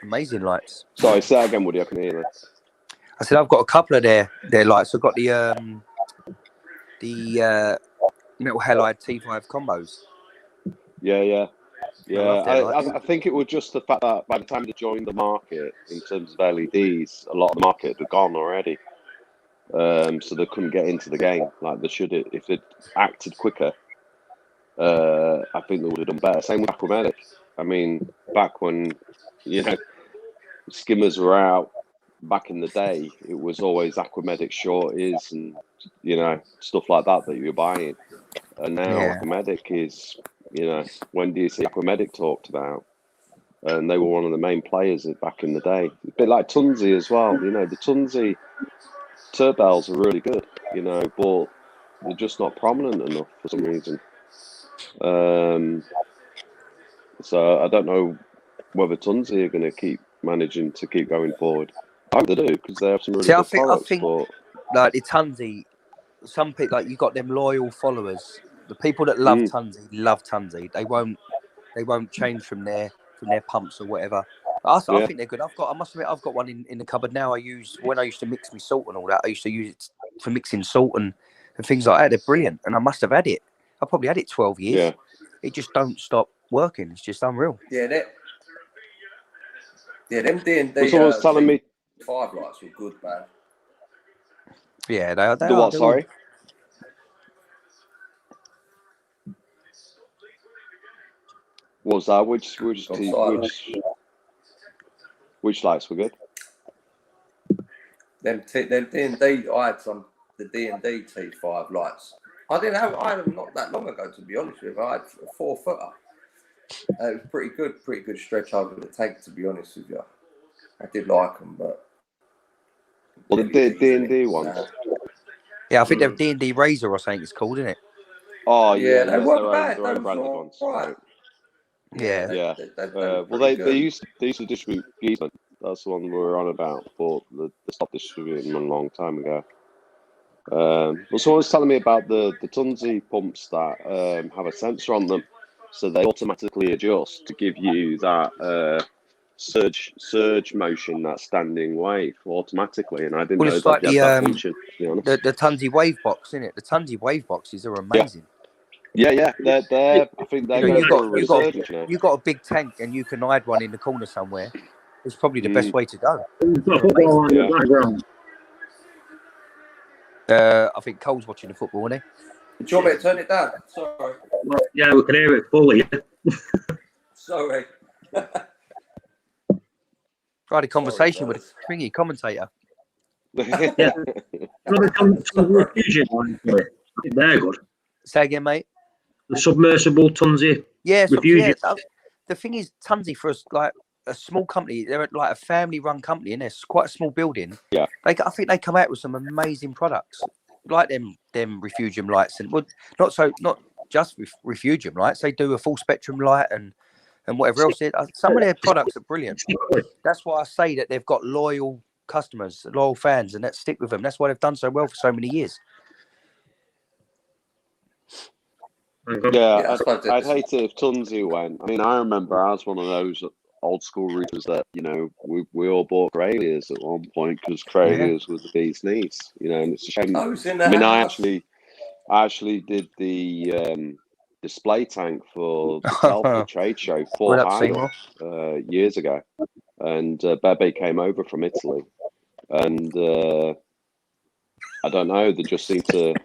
Amazing lights. Sorry, say that again, Woody. I can hear you. I said I've got a couple of their lights. I've got the metal halide T5 combos. Yeah. I I think it was just the fact that by the time they joined the market in terms of LEDs, a lot of the market had gone already. So they couldn't get into the game like they should. If they'd acted quicker, I think they would have done better. Same with Aquamatic. I mean, back when skimmers were out back in the day, it was always Aquamatic shorties and stuff like that you were buying. And now Aquamatic is you know, when DC Aquamedic talked about, and they were one of the main players back in the day. A bit like Tunzi as well. You know, the Tunzi turbels are really good, you know, but they're just not prominent enough for some reason. So I don't know whether Tunzi are going to keep managing to keep going forward. I hope they do, because they have some really good products. I think like it's Tunzi. Some people, like, you got them loyal followers. The people that love Tunzi love Tunzi. They won't change from their pumps or whatever. I think they're good. I must admit, I've got one in the cupboard now. When I used to mix my salt and all that, I used to use it for mixing salt and things like that. They're brilliant, and I must have had it. I probably had it 12 years. Yeah. It just don't stop working. It's just unreal. Yeah, them D&D. Someone's telling me 5 lights were good, man. Yeah, they are. The what? Sorry. What was that? Which lights were good? Them D&D. I had the D&D T5 lights. I had them not that long ago, to be honest with you. I had a 4-footer. It was pretty good stretch over the tank, to be honest with you. I did like them, but the D&D ones. Yeah, I think they're D&D Razor or something it's called, isn't it? Oh yeah, they weren't bad. Their own branded ones. Right. Yeah. Well, they used to distribute Giesman. That's the one we were on about, but they stopped distributing them a long time ago. But someone was telling me about the Tunzi pumps that have a sensor on them, so they automatically adjust to give you that surge motion, that standing wave automatically. And I didn't know that you had that function, to be honest. The Tunzi wave box, isn't it? The Tunzi wave boxes are amazing. Yeah. They're I think they're you've got a big tank and you can hide one in the corner somewhere. It's probably the best way to go. I think Cole's watching the football, isn't he? Do you want me to turn it down? Sorry. Yeah, we can hear it fully. Sorry. I had a conversation with a thingy commentator. Yeah. They're good. Say again, mate. The submersible Tunzi. Yeah, Refusion. The thing is, Tunzi, for us, like a small company, they're like a family-run company, and it's quite a small building. Yeah, I think they come out with some amazing products, like them Refugium lights, and not just Refugium lights. They do a full spectrum light and whatever else. Some of their products are brilliant. That's why I say that they've got loyal customers, loyal fans, and that stick with them. That's why they've done so well for so many years. Yeah, I'd hate it if Tunzi went. I mean, I remember I was one of those old school readers that, you know, we all bought Cralias at one point because Cralias was the bee's knees, you know, and it's a shame. I actually did the display tank for the Telford trade show years ago, and Bebe came over from Italy, and I don't know, they just seem to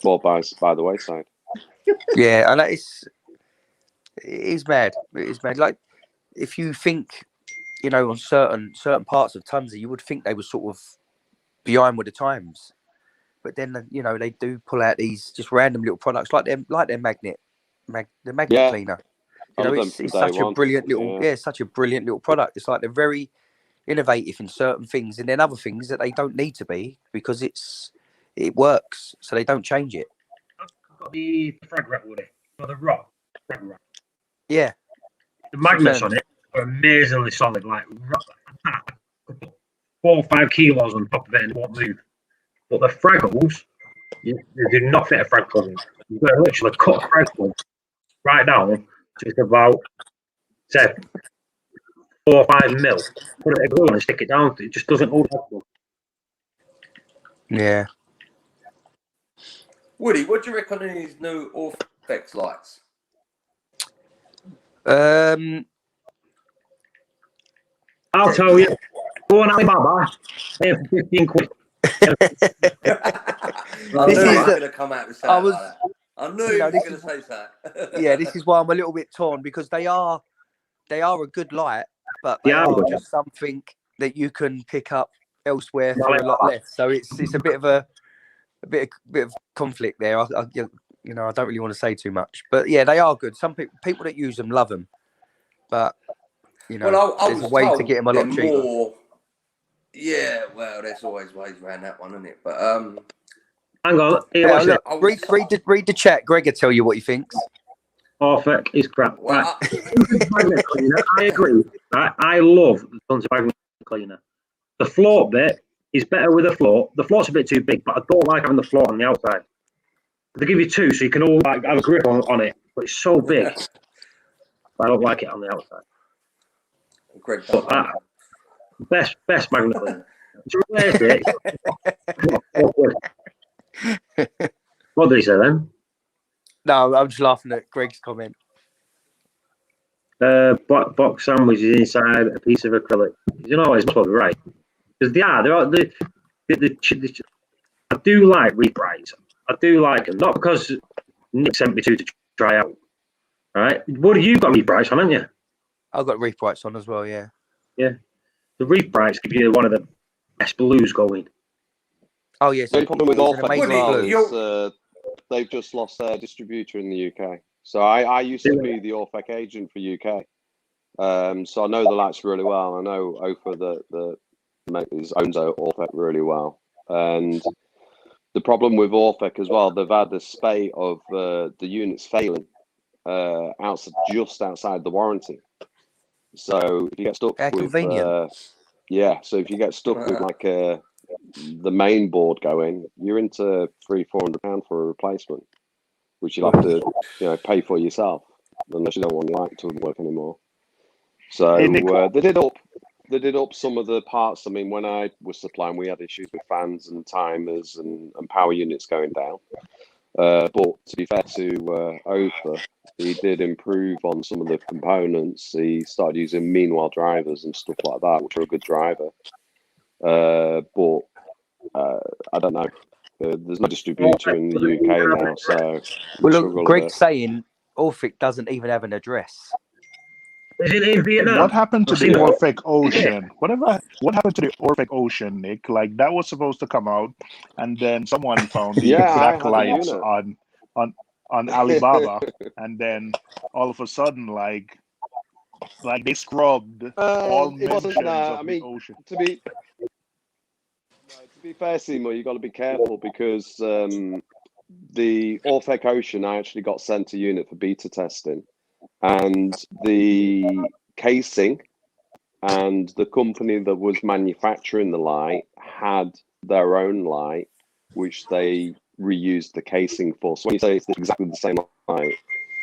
fall by the wayside. Yeah, and it is mad. It is mad. Like, if you think, you know, on certain parts of Tunzi, you would think they were sort of behind with the times, but then, you know, they do pull out these just random little products like their magnet cleaner. You know, it's such a brilliant little product. It's like they're very innovative in certain things, and then other things that they don't need to be because it works, so they don't change it. Got the frag rack, Woody, or the rock frag rack. Yeah, the magnets on it are amazingly solid. Like 4 or 5 kilos on top of it and it won't move. But the fraggles, they do not fit a frag plug. You've got to literally cut a frag plug right down to just about, say, 4 or 5 mil. Put it in glue and stick it down. It just doesn't hold up. Yeah. Woody, what do you reckon on these new Orfex lights? I'll tell you. Go on Alibaba. Pay for 15 quid. I knew you were going to come out with something like that. I knew you were going to say that. Yeah, this is why I'm a little bit torn, because they are a good light, but they are just something that you can pick up elsewhere for a lot less. So it's a bit of conflict there. you know, I don't really want to say too much, but yeah, they are good. Some people that use them love them, but you know, well, I there's a was way to told get them a lot they're cheaper. more. Yeah, well, there's always ways around that one, isn't it? But hang on. Here, Yeah, watch look, it. read the chat. Greg will tell you what he thinks. Orphic is crap. well, Magnet cleaner, I agree. I love the Tons of Magnet cleaner. The float bit is better with a float. The float's a bit too big, but I don't like having the float on the outside. They give you two, so you can all like have a grip on it, but it's so big. I don't like it on the outside. Greg, But best magnet cleaner. To replace it. What did he say then? No, I'm just laughing at Greg's comment. Box sandwich is inside a piece of acrylic. You know, it's probably right because I do like Reef Brights. I do like them, not because Nick sent me to try out. Right? What have you got Reef Brights on, haven't you? I've got Reef Brights on as well. Yeah. Yeah. The Reef Brights give you one of the best blues going. Oh yes. The problem with Orphic blue. is they've just lost their distributor in the UK. So I used to be the Orphic agent for UK. So I know the lights really well. I know Ofer that owns Orphic really well. And the problem with Orphic as well, they've had a spate of the units failing just outside the warranty. So if you get stuck with so if you get stuck with like the main board going, you're into £300-400 for a replacement, which you'll have to pay for yourself unless you don't want your light to work anymore. So they did up some of the parts. I mean, when I was supplying, we had issues with fans and timers and power units going down. But to be fair to Ofer, he did improve on some of the components. He started using meanwhile drivers and stuff like that, which are a good driver. But I don't know. There's no distributor in the UK now, so well, look, Greg's saying Orphic doesn't even have an address. Is it in Vietnam? What happened to the Orphic Ocean? What happened to the Orphic Ocean, Nick? Like that was supposed to come out, and then someone found the exact lights on Alibaba, and then all of a sudden, like they scrubbed all mentions of the ocean. To be fair, Seymour, you got to be careful because the Orphic Ocean, I actually got sent a unit for beta testing, and the casing and the company that was manufacturing the light had their own light, which they reused the casing for. So when you say it's exactly the same light,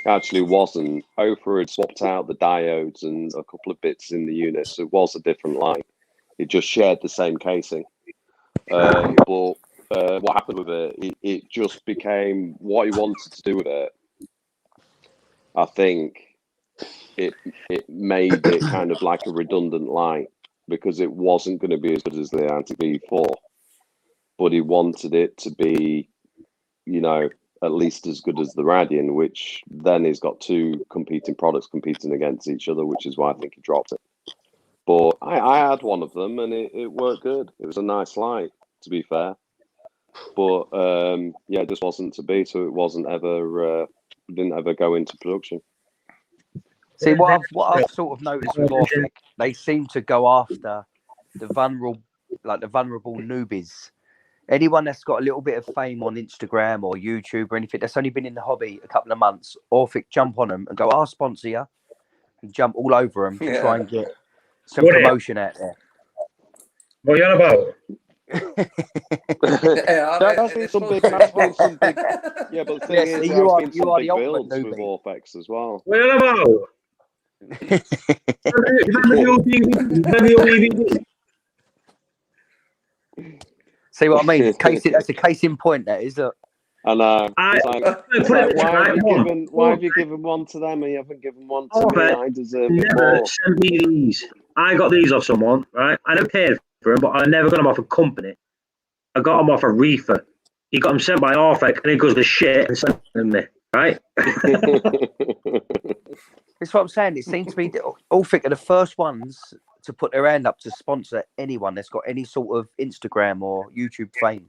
it actually wasn't. Ofer had swapped out the diodes and a couple of bits in the unit, so it was a different light. It just shared the same casing. But what happened with it just became what he wanted to do with it. I think it made it kind of like a redundant light because it wasn't going to be as good as the Anti-V4, but he wanted it to be, at least as good as the Radian, which then he's got two competing products competing against each other, which is why I think he dropped it. But I had one of them and it worked good. It was a nice light, to be fair. But it just wasn't to be, so it wasn't ever didn't ever go into production. See, what I've sort of noticed with Orphic, they seem to go after the vulnerable newbies. Anyone that's got a little bit of fame on Instagram or YouTube or anything that's only been in the hobby a couple of months, Orphic jump on them and go, I'll sponsor you, and jump all over them to try and get some promotion out there. What are you on about? That's been some big. Yeah, but the thing is, you are the big ultimate builds newbie with Orphics as well. What are you on about? Remember the old DVD? See what I mean? That's a case in point, that is it? I know. It's like, why have you given one to them and you haven't given one to me? I deserve it more. Send me these. I got these off someone, right? I never paid for them, but I never got them off a company. I got them off a reefer. He got them sent by Orphic, and he goes the shit and sent them me, right? That's what I'm saying. It seems to be Orphic are the first ones to put their hand up to sponsor anyone that's got any sort of Instagram or YouTube fame.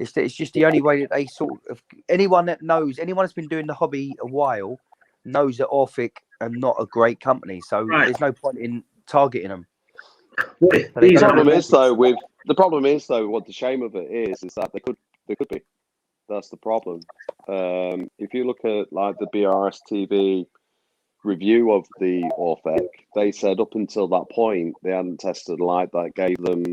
It's just the only way that they sort of, anyone that's been doing the hobby a while knows that Orphic are not a great company. So there's no point in targeting them. The problem is though, what the shame of it is that they could be. That's the problem. If you look at like the BRS TV review of the Orphic, they said up until that point they hadn't tested a light that gave them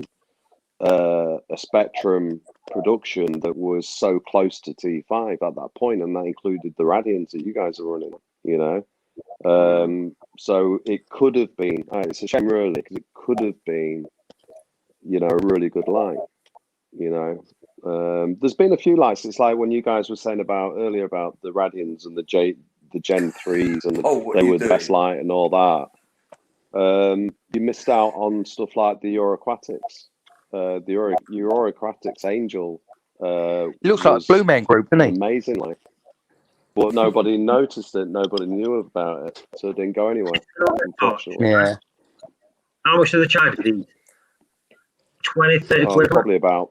a spectrum production that was so close to T5 at that point, and that included the radians that you guys are running, you know. So it could have been, it's a shame really, because it could have been, you know, a really good light, you know. There's been a few lights. It's like when you guys were saying earlier about the radians and the Gen 3s and they were the best light and all that. You missed out on stuff like the Euroquatics. The Euroquatics Angel. It looks like Blue Man Group, doesn't it? Amazingly. But nobody noticed it. Nobody knew about it. So it didn't go anywhere, unfortunately. Yeah. How much do they charge for these? 20, 30 quid? Probably about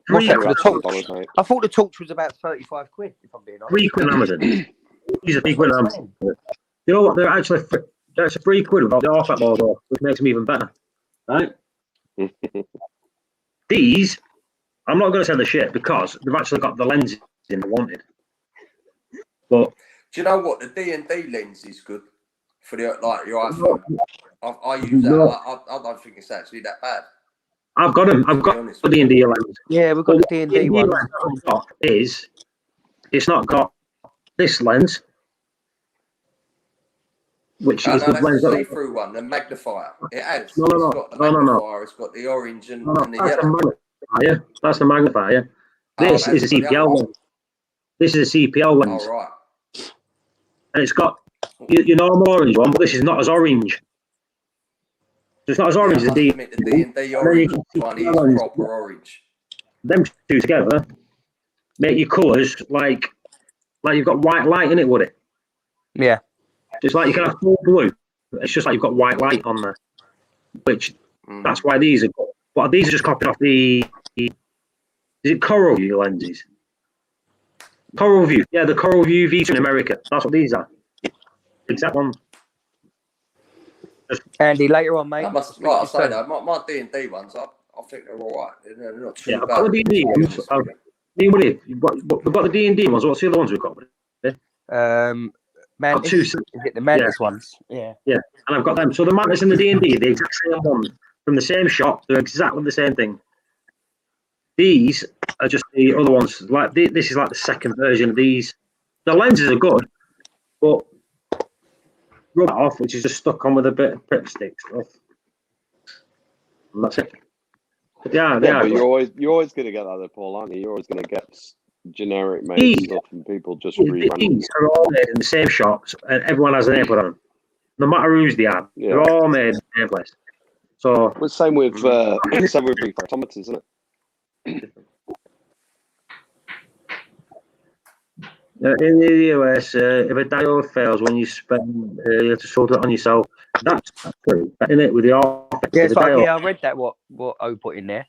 What's that for the torch? $3, mate. I thought the torch was about 35 quid, if I'm being honest. 3 quid on Amazon. These are 3 quid on Amazon. You know what? They're actually that's a 3 quid without the Orphic logo, which makes them even better. Right? These, I'm not going to say the shit because they've actually got the lenses in the wanted. But do you know what? The D&D lens is good for your iPhone. I use that. I don't think it's actually that bad. I've got them. I've got the D&D lens. Yeah, we've got the D&D one. It's not got this lens, which is the lens that see-through one, the magnifier. It has. No. It's got the magnifier. It's got the orange and the yellow. That's the magnifier. This is a CPL lens. This is a CPL lens. Oh, right. And it's got your normal orange one, but this is not as orange. It's not as orange as the D&D orange one is proper orange. Them two together make your colours like you've got white light in it, would it? Yeah. It's like you can have full blue. It's just like you've got white light on there. Which that's why these are good. But these are just copied off the is it Coral View lenses? Coral View. Yeah, the Coral View V2 in America. That's what these are. Exact one. Andy, later on, mate. Like I say, though, my D&D ones, I think they're all right. They're not too bad. I've got the D&D ones. We've got the D&D ones. What's the other ones we've got? Mantis. Is it the Mantis ones? Yeah. Yeah, and I've got them. So the Mantis and the D&D are the exact same ones from the same shop. They're exactly the same thing. These are just the other ones. Like this is like the second version of these. The lenses are good, but rub it off, which is just stuck on with a bit of Prip Stick stuff. And that's it. But but you're always going to get that, Paul, aren't you? You're always going to get generic made stuff and people just rebrand. These are all made in the same shops, and everyone has a name put on them. No matter whose they are, they're all made in the same place. So well, same with refractometers, isn't it? In the US, if a diode fails when you spend, you have to solder it on yourself. That's true, isn't it? With the I read that. What O put in there.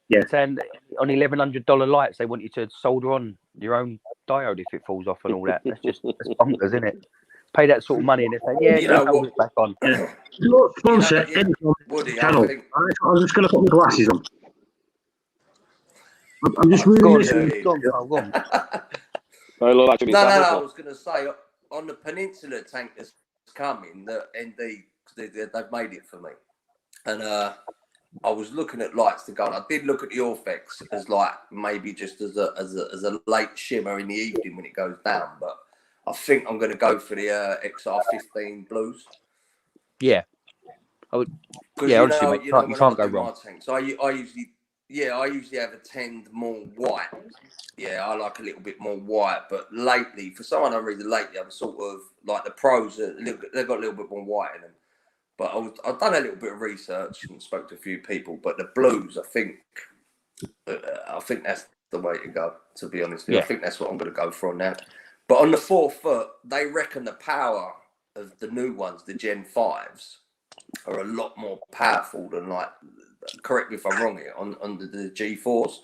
Yeah, saying on $1,100 lights, they want you to solder on your own diode if it falls off and all that. That's bonkers, isn't it? Pay that sort of money and they say, hold it back on. Look, sponsor any channel. I'm just going to put my glasses on. I'm just really listening. Go on. No, I was going to say, on the Peninsula tank that's coming, the ND, they've made it for me. And I was looking at lights to go, and I did look at the Orphics as like maybe just as a late shimmer in the evening when it goes down. But I think I'm going to go for the XR15 blues. Yeah. Honestly, mate, you can't go wrong. So I usually have a tend more white. Yeah, I like a little bit more white. But lately, for some unknown reason, I'm sort of like the pros. They've got a little bit more white in them. But I've done a little bit of research and spoke to a few people. But the blues, I think that's the way to go. To be honest, I think that's what I'm going to go for now. But on the 4 foot, they reckon the power of the new ones, the Gen 5s, are a lot more powerful than correct me if I'm wrong here, on the G4s.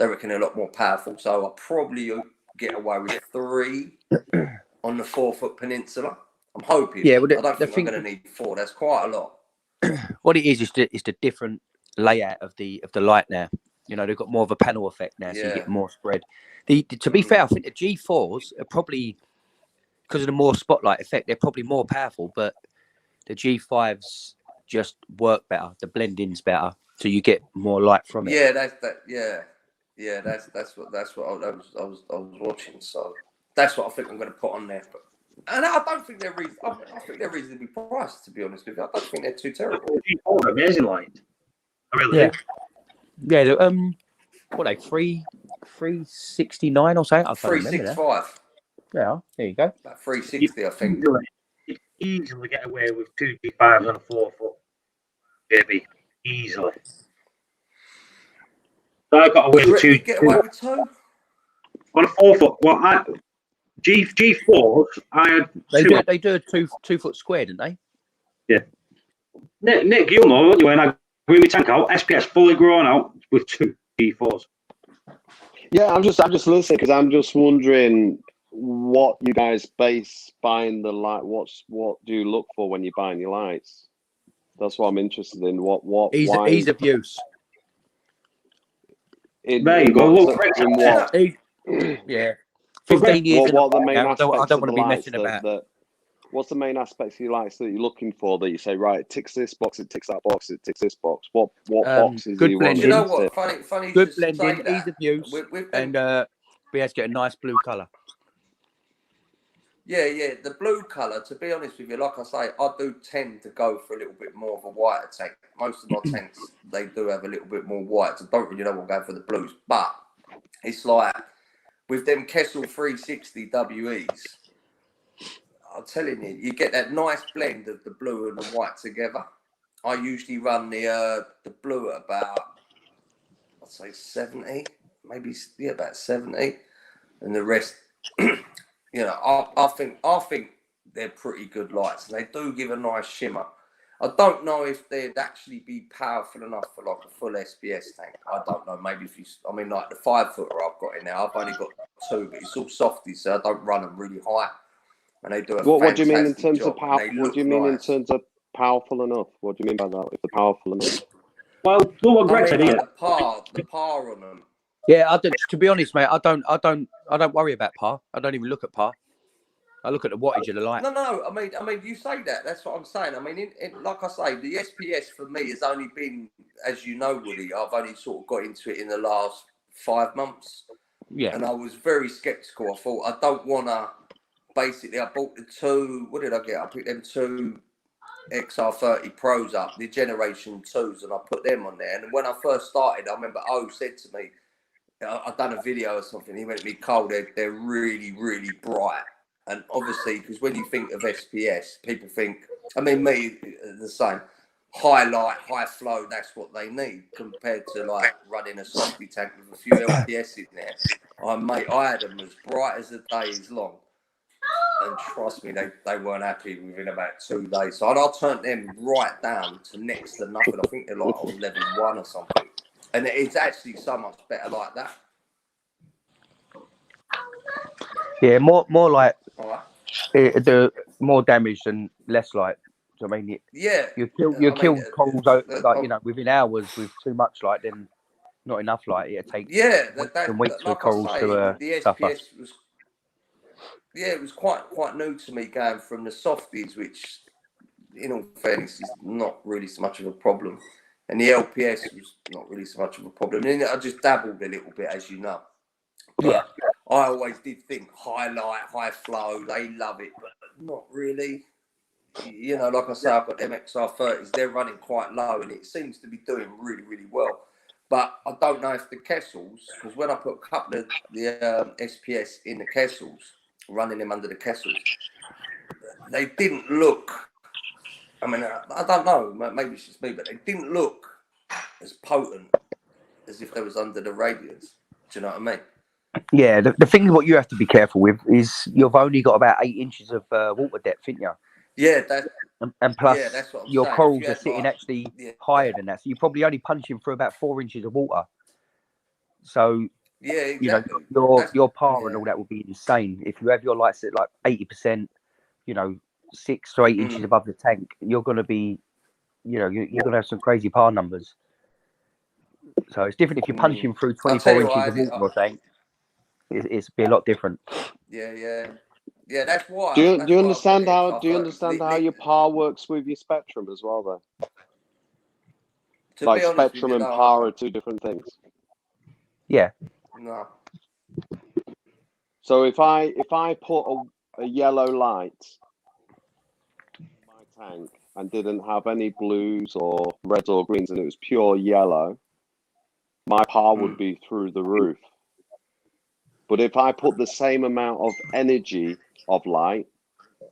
they reckon they're a lot more powerful. So I'll probably get away with 3 on the 4-foot peninsula. I'm hoping. Yeah, well, I don't think I'm going to need 4. That's quite a lot. What it is the different layout of the light now. You know, they've got more of a panel effect now, so you get more spread. To be fair, I think the G4s are probably, because of the more spotlight effect, they're probably more powerful, but the G5s just work better. The blending's better, so you get more light from it. Yeah, that's what I was watching. So that's what I think I'm going to put on there. And I don't think they're I think they're reasonably priced, to be honest with you. I don't think they're too terrible. G4 are amazing light. I really do. Yeah, what are they, 369 or something? I can't remember that. 365. Yeah, there you go. About 360, I think. You easily get away with 2 G5s on a 4-foot, baby. Easily. So I got away with 2. Get away with 2 on a 4-foot. Well, G4s. I had. They do a 2-foot square, didn't they? Yeah. Nick, you'll know, won't you? When I bring my tank out, SPS fully grown out with 2 G4s. Yeah, I'm just listening because I'm just wondering what you guys base buying the light. What do you look for when you're buying your lights? That's what I'm interested in. Ease of use. There you go. Look, in what? Yeah. 15 years. What are the main aspects I don't of want to the be lights messing about. What's the main aspects of your lights that you're looking for that you say, right, it ticks this box, it ticks that box, it ticks this box? What boxes do you want? You know what? Funny. Good blending, ease of use, and be able to get a nice blue colour. Yeah. The blue colour, to be honest with you, like I say, I do tend to go for a little bit more of a whiter tank. Most of my tanks, they do have a little bit more white. So I don't really know what I'm going for the blues. But it's like, with them Kessel 360 WEs, I'm telling you, you get that nice blend of the blue and the white together. I usually run the blue at about, I'd say 70, maybe about 70, and the rest, I think they're pretty good lights, and they do give a nice shimmer. I don't know if they'd actually be powerful enough for like a full SPS tank. I don't know. Maybe like the 5-footer I've got in there, I've only got 2, but it's all softy, so I don't run them really high. And they do a what do you mean in terms job, of power? What do you mean in terms of powerful enough? What do you mean by that? If they're powerful enough? Well, look what Greg said here. The par on them. Yeah, to be honest, mate, I don't worry about par. I don't even look at par. I look at the wattage of the light. No. I mean, you say that. That's what I'm saying. I mean, like I say, the SPS for me has only been, as you know, Woody, I've only sort of got into it in the last 5 months. Yeah. And I was very sceptical. I thought, I don't want to. Basically, I bought the 2. What did I get? I picked them 2 XR30 Pros up, the Generation 2s, and I put them on there. And when I first started, I remember said to me, I've done a video or something. He went to me, Cole, they're really, really bright. And obviously, because when you think of SPS, people think, me, the same. High light, high flow, that's what they need compared to like running a softy tank with a few LPS in there. I had them as bright as the day is long. And trust me, they weren't happy within about 2 days. So I turned them right down to next to nothing. I think they're like on level 1 or something. And it's actually so much better like that. Yeah, more like the more damage and less light. So, I mean, you kill corals within hours with too much light, then not enough light. It takes some weeks for corals to suffer. It was quite new to me going from the softies, which, in all fairness, is not really so much of a problem, and the LPS was not really so much of a problem. And I just dabbled a little bit, as you know. But I always did think high light, high flow, they love it, but not really. Like I say, I've got them XR30s, they're running quite low, and it seems to be doing really, really well. But I don't know if the Kessels, because when I put a couple of the SPS in the Kessels, running them under the Kessels, they didn't look, I don't know, maybe it's just me, but they didn't look as potent as if they was under the radiators. Do you know what I mean? Yeah, the thing what you have to be careful with is you've only got about 8 inches of water depth, haven't you? Yeah, and plus that's what I'm your saying. corals are sitting actually higher than that, so you're probably only punching through about 4 inches of water. So yeah, exactly. Your PAR and all that will be insane. If you have your lights at like 80%, 6 to 8 inches above the tank, you're going to be, you're going to have some crazy PAR numbers. So it's different if you're punching through 24 inches of water or tank. It's be a lot different. Yeah. That's why. Do you understand how your PAR works with your spectrum as well, though? Like spectrum and PAR are two different things. Yeah. No. So if I put a yellow light in my tank and didn't have any blues or reds or greens and it was pure yellow, my PAR would be through the roof. But if I put the same amount of energy of light,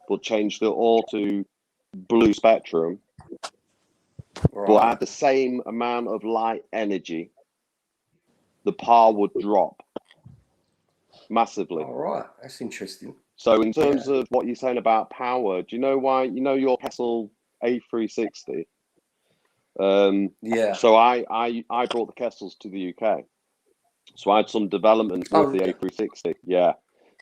but changed it all to blue spectrum, but at the same amount of light energy, the PAR would drop massively. All right, that's interesting. So in terms of what you're saying about power, do you know why? You know your Kessel A360? Yeah. So I brought the Kessels to the UK. So I had some development with the A360. Yeah.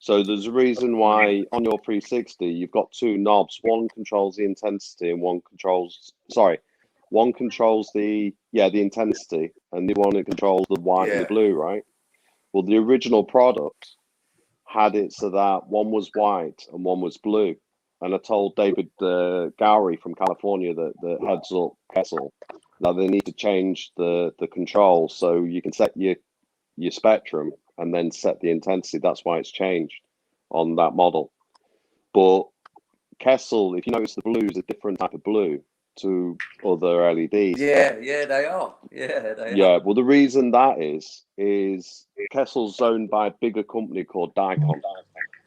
So there's a reason why on your 360 you've got two knobs. One controls the intensity and one controls the intensity, and the one that controls the white and the blue, right? Well, the original product had it so that one was white and one was blue. And I told David Gowrie from California that heads up Kessel that they need to change the control so you can set your spectrum and then set the intensity. That's why it's changed on that model. But Kessel, if you notice, the blue is a different type of blue to other LEDs. Yeah, they are. Yeah. Well, the reason that is Kessel's owned by a bigger company called Dicon.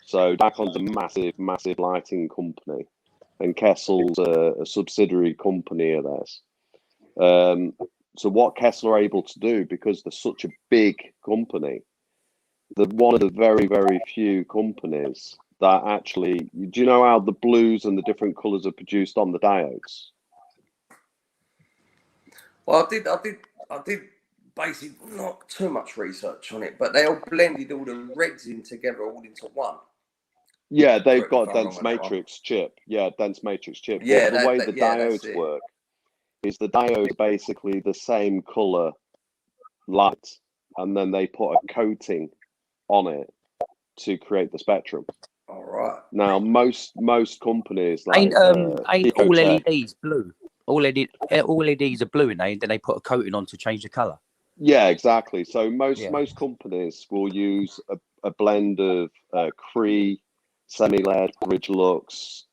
So Dicon's a massive lighting company, and Kessel's a subsidiary company of theirs. So what Kessel are able to do, because they're such a big company, they're one of the very, very few companies that actually, do you know how the blues and the different colours are produced on the diodes? Well, I did basically not too much research on it, but they all blended all the reds in together, all into one. Yeah, they've got a dense matrix chip. Yeah, dense matrix chip. Yeah, the way the diodes work is the diode basically the same color light, and then they put a coating on it to create the spectrum. All right. Now, most companies like ain't all LEDs blue. All LEDs are blue, and then they put a coating on to change the color. Yeah, exactly. So most companies will use a blend of Cree, semi-LED, Bridgelux,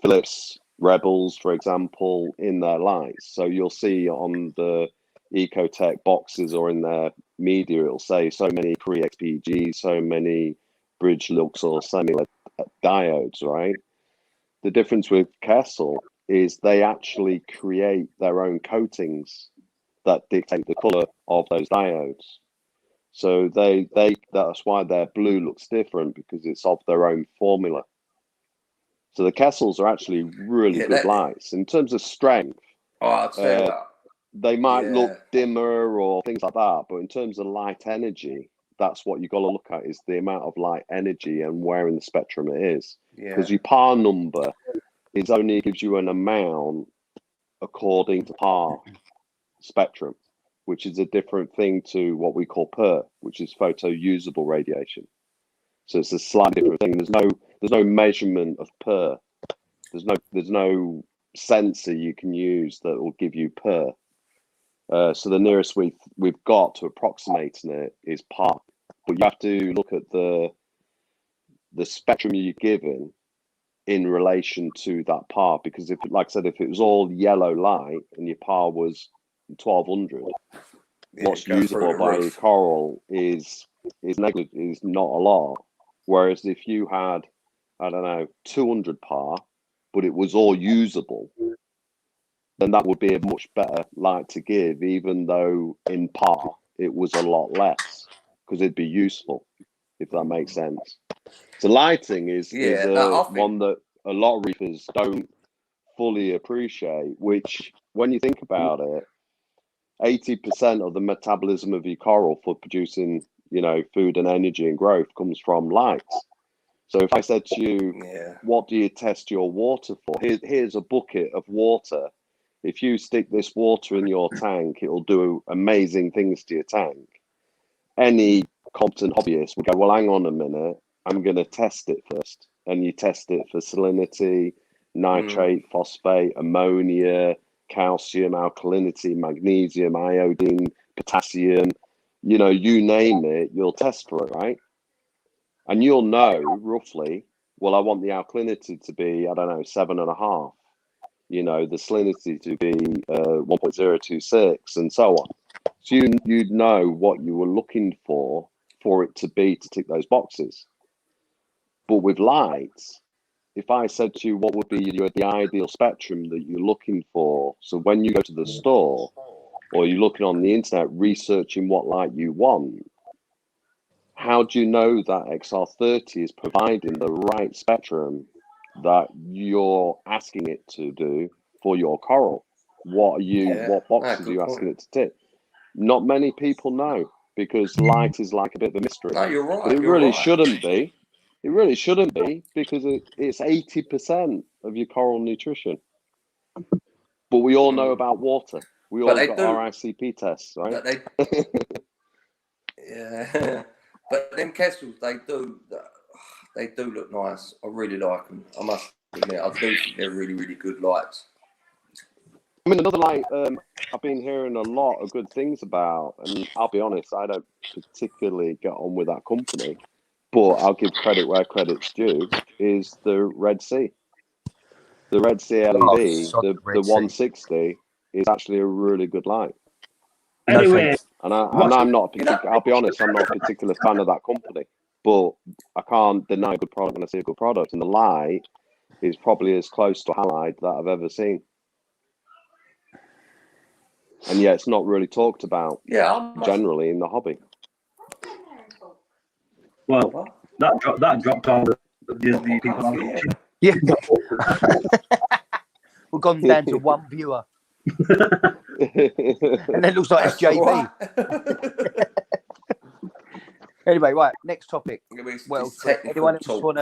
Philips Rebels, for example, in their lights. So you'll see on the Ecotech boxes or in their media, it'll say so many Cree XPG, so many Bridgelux or semi-LED diodes, right? The difference with Kessel is they actually create their own coatings that dictate the color of those diodes. So that's why their blue looks different, because it's of their own formula. So the Kessels are actually really good lights. In terms of strength, I'd say that. They might look dimmer or things like that, but in terms of light energy, that's what you've got to look at, is the amount of light energy and where in the spectrum it is. Because your PAR number only gives you an amount according to PAR spectrum, which is a different thing to what we call PER, which is photo usable radiation. So it's a slightly different thing. There's no measurement of PER. There's no sensor you can use that will give you PER. So the nearest we've got to approximating it is PAR. But you have to look at the spectrum you're given in relation to that PAR, because if it was all yellow light and your PAR was 1200, what's usable by coral is not a lot. Whereas if you had, I don't know, 200 PAR, but it was all usable, then that would be a much better light to give, even though in PAR it was a lot less, because it'd be useful, if that makes sense. So lighting is one that a lot of reefers don't fully appreciate, which when you think about it, 80% of the metabolism of your coral for producing, you know, food and energy and growth comes from light. So if I said to you, what do you test your water for? Here's a bucket of water. If you stick this water in your tank, it'll do amazing things to your tank. Any competent hobbyist would go, well, hang on a minute, I'm going to test it first. And you test it for salinity, nitrate, phosphate, ammonia, calcium, alkalinity, magnesium, iodine, potassium, you know, you name it, you'll test for it, right? And you'll know roughly, well, I want the alkalinity to be, I don't know, 7.5, you know, the salinity to be 1.026 and so on. So you'd know what you were looking for it to be to tick those boxes. But with lights, if I said to you, what would be the ideal spectrum that you're looking for? So when you go to the store or you're looking on the internet, researching what light you want, how do you know that XR30 is providing the right spectrum that you're asking it to do for your coral? What boxes are you asking it to tick? Not many people know, because light is like a bit of a mystery. No, you're right. But it really shouldn't be. It really shouldn't be, because it's 80% of your coral nutrition. But we all know about water. We all got our ICP tests, right? Yeah. But them Kessels, they do look nice. I really like them. I must admit, I do think they're really, really good lights. I mean, another light I've been hearing a lot of good things about, and I'll be honest, I don't particularly get on with that company, but I'll give credit where credit's due, is the Red Sea. The Red Sea LED, the 160, is actually a really good light. Anyway, and I'm not I'll be honest, I'm not a particular fan of that company, but I can't deny a good product when I see a good product, and the light is probably as close to a halide that I've ever seen. And yeah, it's not really talked about generally in the hobby. Well, that dropped all the people on watching. Yeah. We've gone down to one viewer. And it looks like it's JB. Anyway, right, next topic. Well, anyone else want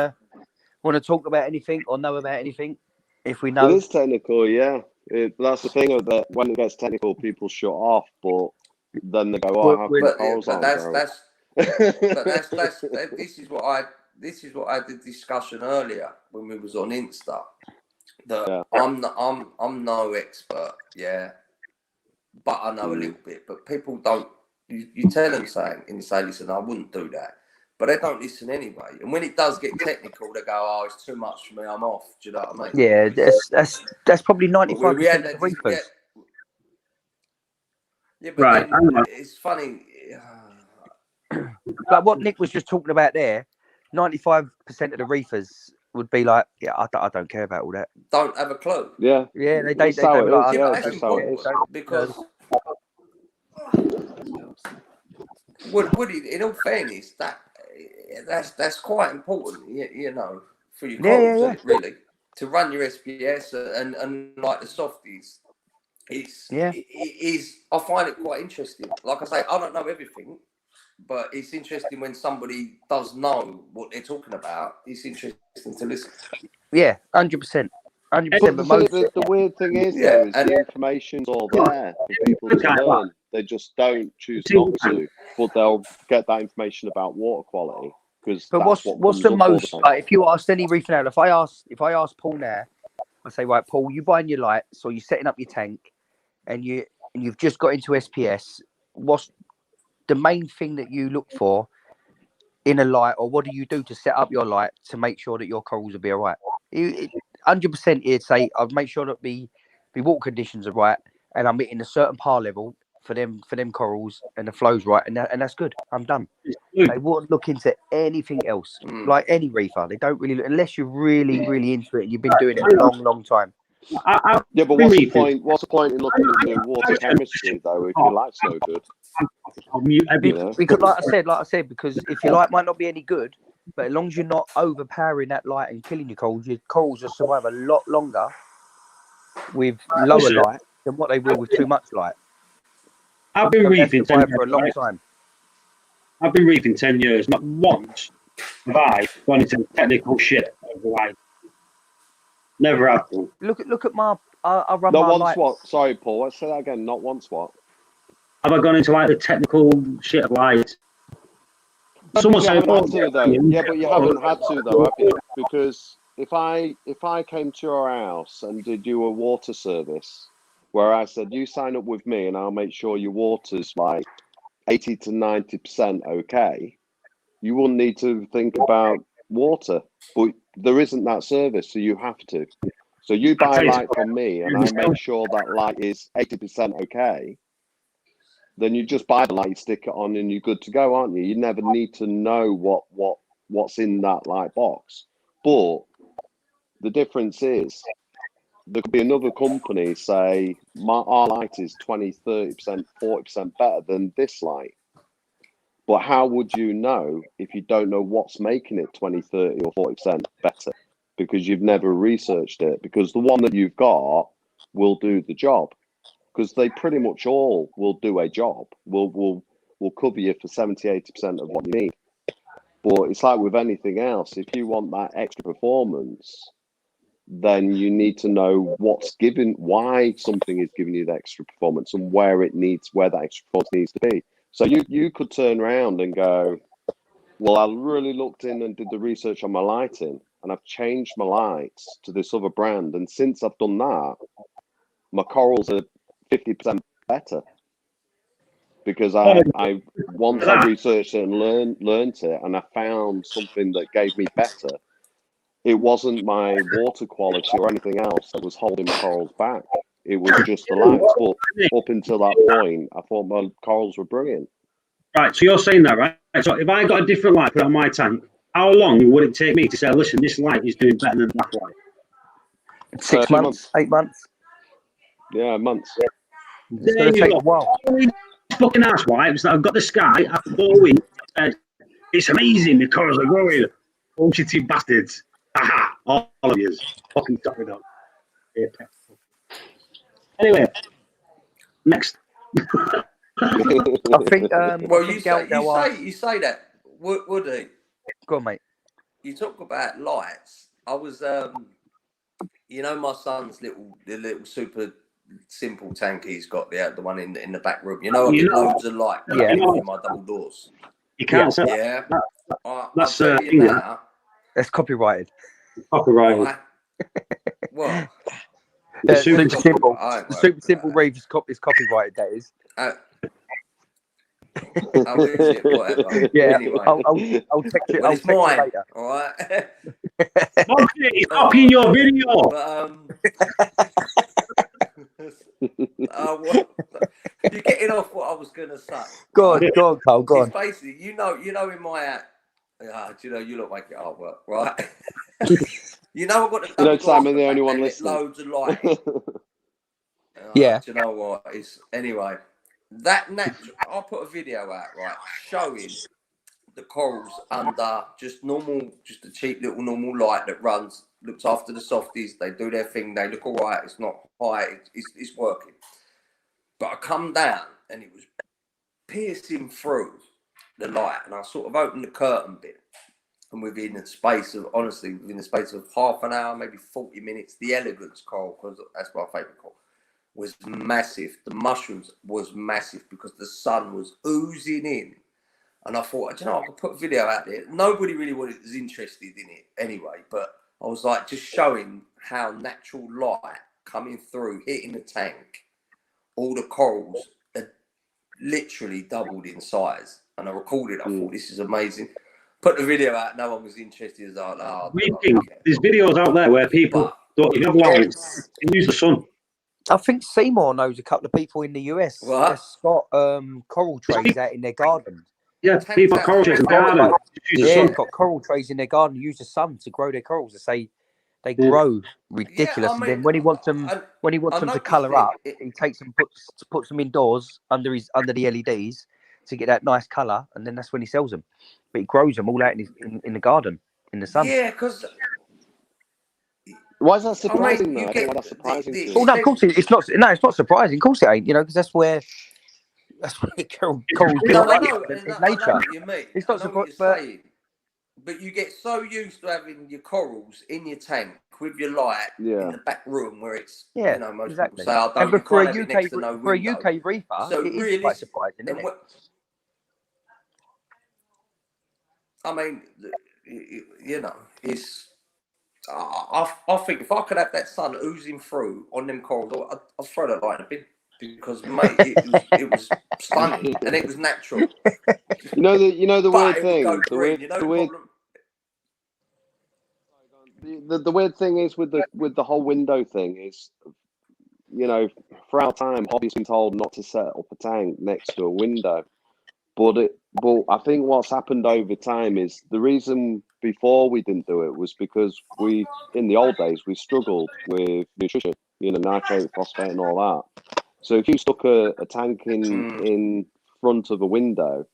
to talk about anything or know about anything? If we know, it is technical, yeah. That's the thing of that. When it gets technical, people shut off, but then they go, "Oh, how come corals aren't growing?" This is what I did discussion earlier when we was on Insta. That I'm no expert, but I know a little bit. But people don't. You tell them something and you say, "Listen, I wouldn't do that." But they don't listen anyway. And when it does get technical, they go, "Oh, it's too much for me. I'm off." Do you know what I mean? Yeah, that's probably 95% of the reefers. Yeah, but right. Then it's funny. Like what Nick was just talking about there, 95% of the reefers would be like, "Yeah, I don't care about all that." Don't have a clue. Yeah, they don't like. Because Woody, in all fairness, that's quite important, you know, for your corals, really, to run your SPS and like the softies. It is. I find it quite interesting. Like I say, I don't know everything, but it's interesting when somebody does know what they're talking about. It's interesting to listen. Yeah, 100%. 100%. The weird thing is, though, is the information's all there for people to learn. They just don't choose not to, but they'll get that information about water quality. But what's the most? Like, if you asked any reefing out, if I ask Paul now, I say, right, Paul, you buying your lights, or you're setting up your tank, and you've just got into SPS. What's the main thing that you look for in a light, or what do you do to set up your light to make sure that your corals will be all right? 100% he'd say I'd make sure that the water conditions are right, and I'm hitting a certain par level for them corals, and the flow's right, and that's good. I'm done. They won't look into anything else. Like any reefer, they don't really look, unless you're really, really into it and you've been doing it a long, long time. Yeah, but what's the point? What's the point in looking into water chemistry though if your light's no good? Because, like I said, because if your light might not be any good, but as long as you're not overpowering that light and killing your corals will survive a lot longer with lower light than what they will with too much light. I've been reefing 10 years for a long time. I've been reefing 10 years. Not once have I gone into the technical shit of life. Never have done. Look at my. I run Not my once lights. what? Sorry, Paul. Let's say that again. Not once what? Have I gone into like the technical shit of light? Someone said, yeah, but you haven't had to though, have you? Because if I came to your house and did you a water service, where I said you sign up with me and I'll make sure your water's like 80 to 90% okay, you wouldn't need to think about water. But there isn't that service, so you have to. So you buy light from me and I make sure that light is 80% okay. Then you just buy the light, stick it on, and you're good to go, aren't you? You never need to know what's in that light box. But the difference is there could be another company say our light is 20, 30%, 40% better than this light. But how would you know if you don't know what's making it 20, 30 or 40% better? Because you've never researched it. Because the one that you've got will do the job. Because they pretty much all will do a job. Will cover you for 70, 80% of what you need. But it's like with anything else, if you want that extra performance, then you need to know why something is giving you the extra performance and where that extra performance needs to be. So you could turn around and go, well, I really looked in and did the research on my lighting, and I've changed my lights to this other brand. And since I've done that, my corals are 50% better. Because I researched it and learned it, and I found something that gave me better. It wasn't my water quality or anything else that was holding my corals back. It was just the lights. But up until that point, I thought my corals were brilliant. Right, so you're saying that, right? So if I got a different light put on my tank, how long would it take me to say, listen, this light is doing better than that light? 6 months, 8 months. Yeah, months. It's going to take a while. Fucking ass wipes that I've got the sky at 4 weeks. It's amazing, the corals are growing. Bullshitty bastards. Aha, all of you. Fucking top it up. Anyway, next. I think. Well, you say that, Woody. Go on, mate. You talk about lights. I was, my son's the little super simple tank he's got there, the one in the back room. I get loads of light in my double doors. You can't say that. That's that's copyrighted. Copyrighted. Well, super simple. Super simple rave is copyrighted. That is. I'll use it, whatever. Yeah. Anyway. I'll text you. I'll text you later. All right. He's copying your video. You're getting off what I was going to say. Go on, Carl. Go on. Basically, in my hat. You look like it artwork, right? I've got the. Simon, the only one listening. Loads of light. Yeah. Do you know what? Anyway. That natural, I'll put a video out, right, showing the corals under just a cheap little normal light that looks after the softies. They do their thing. They look all right. It's not high. It's working. But I come down and it was piercing through the light, and I sort of opened the curtain bit, and within the space of half an hour, maybe 40 minutes, the elegance coral, because that's my favourite coral, was massive. The mushrooms was massive because the sun was oozing in. And I thought, I could put a video out there. Nobody really was interested in it anyway, but I was like just showing how natural light coming through, hitting the tank, all the corals had literally doubled in size. And I recorded, I thought, this is amazing. Put the video out, no one was interested. There's videos out there where people don't have lights, they use the sun. I think Seymour knows a couple of people in the US that's got coral trays out in their garden. Yeah, people got coral trays in their garden. They've got coral trays in their garden, use the sun to grow their corals. They say they grow ridiculous. And then when he wants them to colour up, he takes them, puts them indoors under the LEDs to get that nice colour, and then that's when he sells them. But he grows them all out in the garden in the sun. Yeah, because. Why is that surprising? Though? I don't know why that's surprising. Well, no, of course it's not. No, it's not surprising. Of course it ain't. Because that's where That's what coral No, do I in know nature. what you mean. It's I not know what you're saying. But you get so used to having your corals in your tank with your light in the back room where it's, you know, most people say, "Oh, don't, you can't have it next to no window." For a UK reefer, so it really, is quite surprising, isn't it? I mean, you know, it's. I think if I could have that sun oozing through on them corals, I'd throw that light in a bin because, mate, it was stunning and it was natural. You know the but weird it thing. would go green. You know the problem. The weird thing is with the whole window thing is, you know, for our time, hobby's been told not to set up a tank next to a window. But I think what's happened over time is the reason before we didn't do it was because in the old days, we struggled with nutrition, you know, nitrate, phosphate and all that. So if you stuck a tank in front of a window,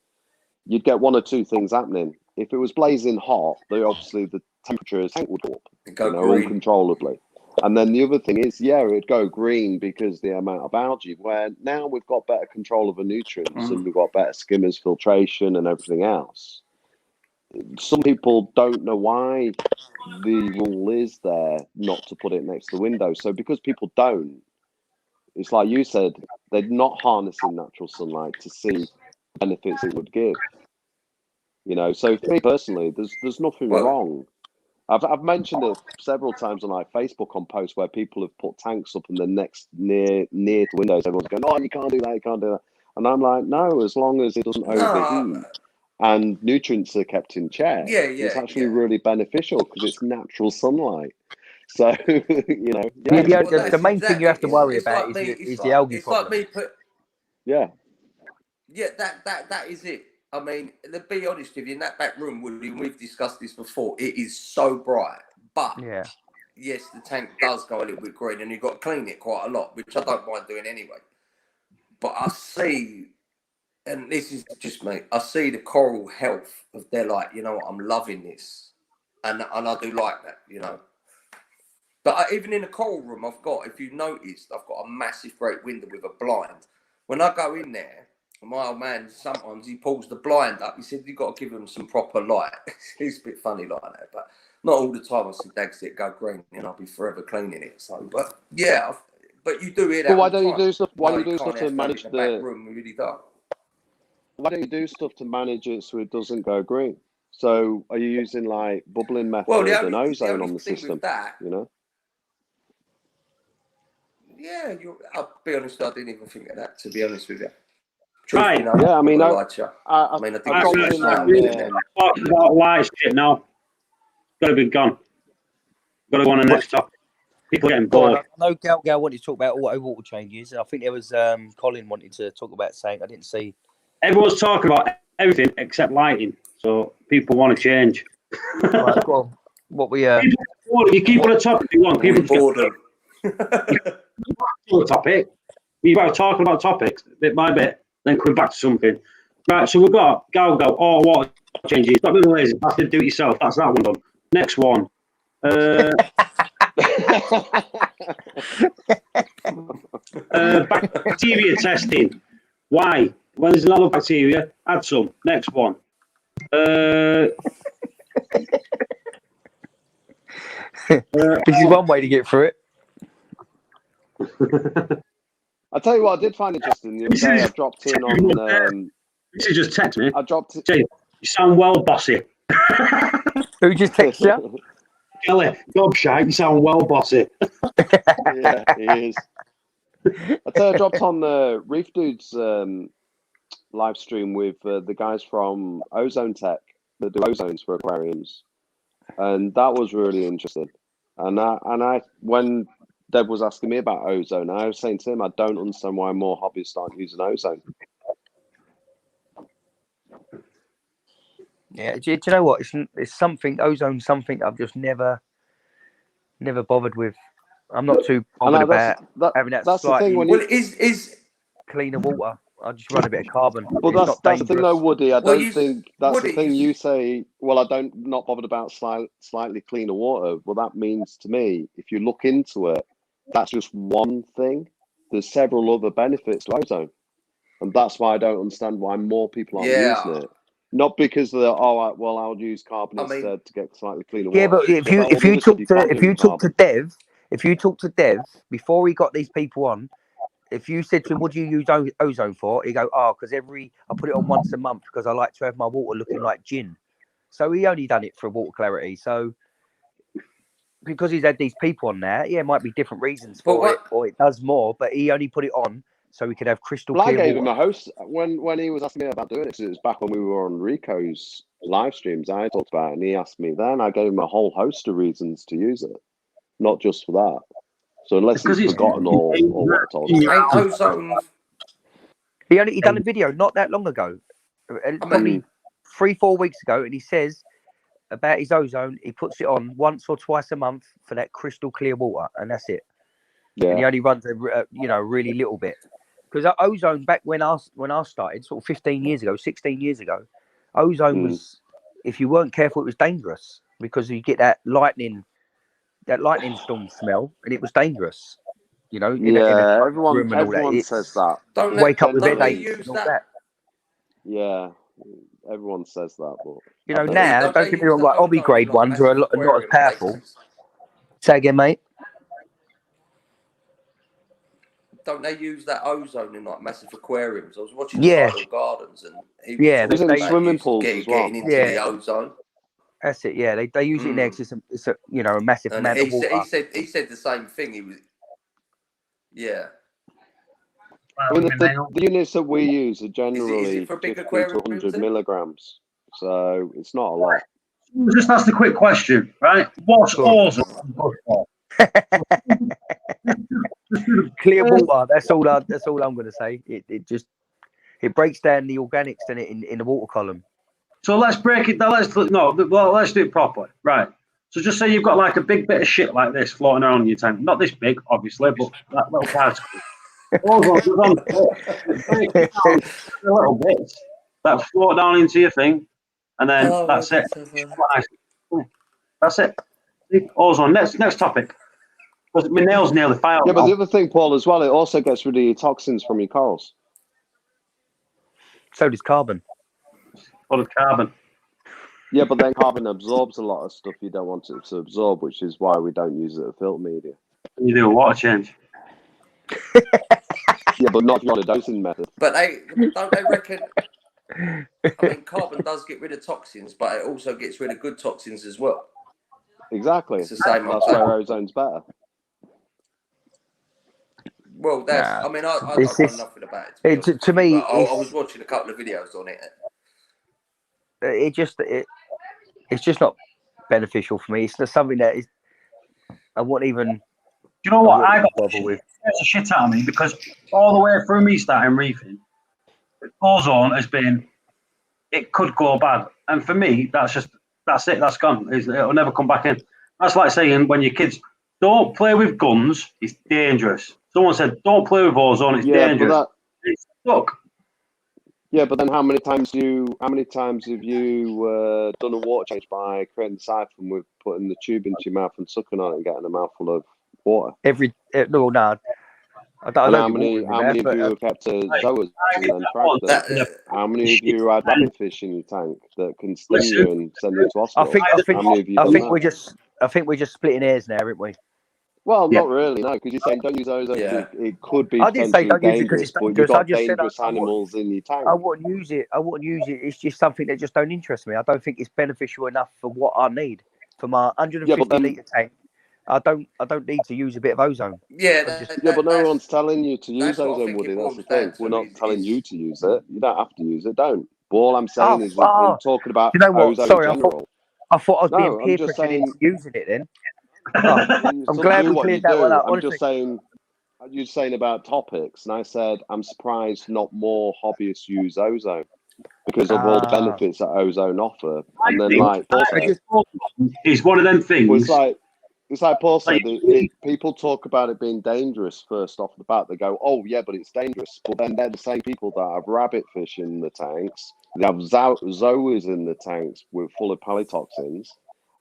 you'd get one or two things happening. If it was blazing hot, obviously the temperature of the tank would go up, you know, uncontrollably. And then the other thing is, it'd go green because the amount of algae, where now we've got better control of the nutrients and we've got better skimmers, filtration and everything else. Some people don't know why the rule is there not to put it next to the window. So because people don't, it's like you said, they're not harnessing natural sunlight to see benefits it would give. You know, so for me personally, there's nothing wrong. I've mentioned it several times on like Facebook on posts where people have put tanks up and then near to windows, everyone's going, "Oh, you can't do that, you can't do that," and I'm like, no, as long as it doesn't overheat and nutrients are kept in check, it's actually really beneficial because it's natural sunlight. So you know, the main thing you have to worry about is the algae problem. Yeah, that is it. I mean, to be honest with you, in that back room, we've discussed this before, it is so bright. But, yes, the tank does go a little bit green and you've got to clean it quite a lot, which I don't mind doing anyway. But I see, and this is just me, I see the coral health of they're like, you know what, I'm loving this. And I do like that, you know. But even in the coral room, if you've noticed, I've got a massive great window with a blind. When I go in there, my old man, sometimes he pulls the blind up. He said, you've got to give him some proper light. He's a bit funny like that, but not all the time. I said, Dad, it go green and I'll be forever cleaning it. So, but yeah, but you do hear that. But why don't you do stuff? Why don't you do stuff to manage the back room? Really dark. Why don't you do stuff to manage it so it doesn't go green? So, are you using like bubbling method and ozone on the system? You know. Yeah, I'll be honest. I didn't even think of that. To be honest with you. Right. You know, yeah, I mean, I think about light shit now. Got to be gone. Got to go on the next topic. People getting bored. I know Gal wanted to talk about auto water changes. I think there was Colin wanted to talk about something. I didn't see. Everyone's talking about everything except lighting, so people want to change. Right, go on. What we you keep on a topic you want. People bored of a topic. You've got to talk about topics bit by bit, then come back to something. Right, so we've got Gal, water changes. Stop being lazy. That's to do it yourself. That's that one done. Next one. Bacteria testing. Why? When there's a lot of bacteria, add some. Next one. This is one way to get through it. I'll tell you what, I did find interesting the other day. I dropped in on. This is just text me. I dropped. You sound well, bossy. Who just texted you? Kelly, gobshite, you sound well, bossy. Yeah, he is. I tell you, I dropped on the Reef Dudes live stream with the guys from Ozone Tech that do ozones for aquariums, and that was really interesting. And I when Deb was asking me about ozone, I was saying to him, I don't understand why more hobbyists aren't using ozone. Yeah, do you know what? It's something, ozone, something I've just never bothered with. I'm not too bothered about having that slightly is cleaner water. I just run a bit of carbon. But that's the thing though, Woody. I don't think that's the thing you say. Well, I not bothered about slightly cleaner water. Well, that means to me, if you look into it, that's just one thing. There's several other benefits to ozone. And that's why I don't understand why more people aren't using it. Not because they're I'll use carbon instead to get slightly cleaner water. Yeah, but if you talk to Dev before he got these people on, if you said to him, "What do you use ozone for?" He go, because I put it on once a month because I like to have my water looking like gin. So he only done it for water clarity. So because he's had these people on there, it might be different reasons for it, or it does more. But he only put it on so we could have crystal clear water. I gave him a host when he was asking me about doing it, because it was back when we were on Rico's live streams. I talked about it, and he asked me then. I gave him a whole host of reasons to use it, not just for that. So unless he's forgotten or what I told him. He done a video not that long ago, probably 3-4 weeks ago, and he says about his ozone. He puts it on once or twice a month for that crystal clear water, and that's it. Yeah. And he only runs a really little bit. Because ozone back when I started, sort of 16 years ago, ozone was, if you weren't careful, it was dangerous because you get that lightning storm smell, and it was dangerous. Everyone says that. Don't wake up with headaches and all that. Yeah, everyone says that. But now, don't get me wrong, like hobby grade ones are not as powerful. Say again, mate. Don't they use that ozone in like massive aquariums? I was watching Tidal Gardens, and he was in swimming pools as well. Getting into the ozone. That's it. Yeah, they use it in there because it's a massive amount of water. He said the same thing. He was. Yeah. The units that we use are generally 50 to 100 milligrams, so it's not a lot. Just ask a quick question, right? What's ozone? Clear water. That's all I'm going to say. It breaks down the organics in the water column. So let's break it down. Let's do it properly, right? So just say you've got like a big bit of shit like this floating around in your tank. Not this big, obviously, but that little particle. Ozone goes on a little bit that float down into your thing, and then that's it. That's it. Ozone. Next topic. Because my nails nearly filed. Yeah, but the other thing, Paul, as well, it also gets rid of your toxins from your corals. So does carbon. Yeah, but then carbon absorbs a lot of stuff you don't want it to absorb, which is why we don't use it as filter media. You do a water change. Yeah, but not if you're on a dosing method. But don't they reckon? I mean, carbon does get rid of toxins, but it also gets rid of good toxins as well. Exactly. It's the same. That's where ozone's better. Well, I mean, I don't know nothing about it. To me, I was watching a couple of videos on it. It's just not beneficial for me. It's not something that is. I won't even. You know what? I got the shit out of me because all the way through me starting reefing, ozone has been. It could go bad, and for me, that's it. That's gone. It'll never come back in. That's like saying when your kids don't play with guns, it's dangerous. Someone said, "Don't play with ozone; it's dangerous." It's stuck. Yeah, but then how many times have you done a water change by creating the siphon with putting the tube into your mouth and sucking on it and getting a mouthful of water? I don't how many of you have kept zoas and then fragged them? How many of you had rabbit fish in your tank that can sting you and send you to hospital? I think we're just splitting hairs now, aren't we? Well, not really, no, because you're saying don't use ozone. Yeah. It could be potentially dangerous, but you've got dangerous animals in your tank. I wouldn't use it. It's just something that just don't interest me. I don't think it's beneficial enough for what I need for my 150 litre tank. I don't need to use a bit of ozone. But no one's telling you to use ozone, Woody. That's the thing. We're not telling you to use it. You don't have to use it. Don't. But all I'm saying is we're talking about ozone in general. I thought I was being peer pressured into using it then. I'm glad we cleared that one up. I'm just saying, you're saying about topics, and I said I'm surprised not more hobbyists use ozone because of all the benefits that ozone offer. And then, like, it's one of them things. It's like Paul said. People talk about it being dangerous first off the bat. They go, "Oh yeah, but it's dangerous." But then they're the same people that have rabbit fish in the tanks. They have zoas in the tanks full of polytoxins.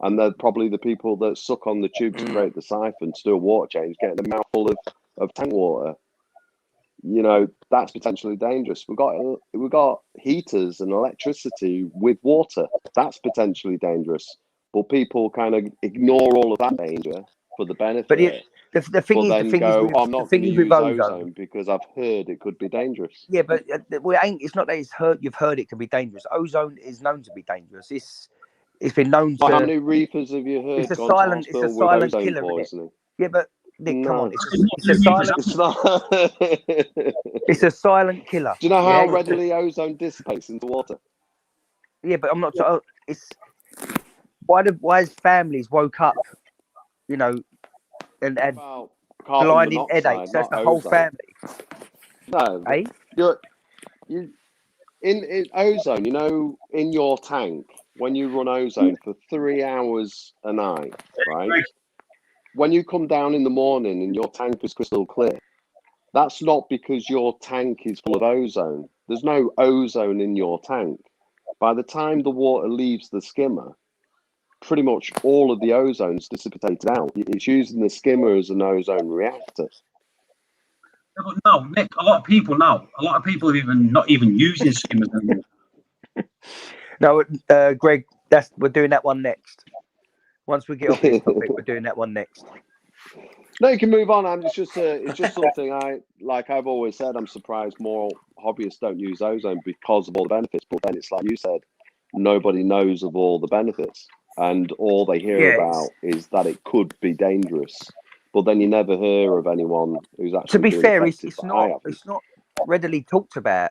And they're probably the people that suck on the tube to create the siphon to do a water change, getting a mouthful of tank water. you know, that's potentially dangerous. We've got heaters and electricity with water. That's potentially dangerous. But people kind of ignore all of that danger for the benefit. But the thing is, I'm not going to use ozone because I've heard it could be dangerous. Yeah, but it's not that you've heard it can be dangerous. Ozone is known to be dangerous. It's been known to. How many reefers have you heard? It's a silent killer, poisoning? Yeah, but Nick, No. come on, it's a silent. It's not. It's a silent killer. Do you know how readily ozone dissipates into water? Yeah, but I'm not. It's why has families woke up, you know, and had blinding headaches? That's the whole family. No, you in ozone. You know, in your tank, when you run ozone for 3 hours a night, right? When you come down in the morning and your tank is crystal clear, that's not because your tank is full of ozone. There's no ozone in your tank. By the time the water leaves the skimmer, pretty much all of the ozone's dissipated out. It's using the skimmer as an ozone reactor. But no, Nick, a lot of people are not even using skimmers anymore. No, Greg, we're doing that one next. Once we get off this topic, we're doing that one next. No, you can move on. It's just something I've always said. I'm surprised more hobbyists don't use ozone because of all the benefits. But then it's like you said, nobody knows of all the benefits, and all they hear about is that it could be dangerous. But then you never hear of anyone who's actually. To be fair, it's not readily talked about.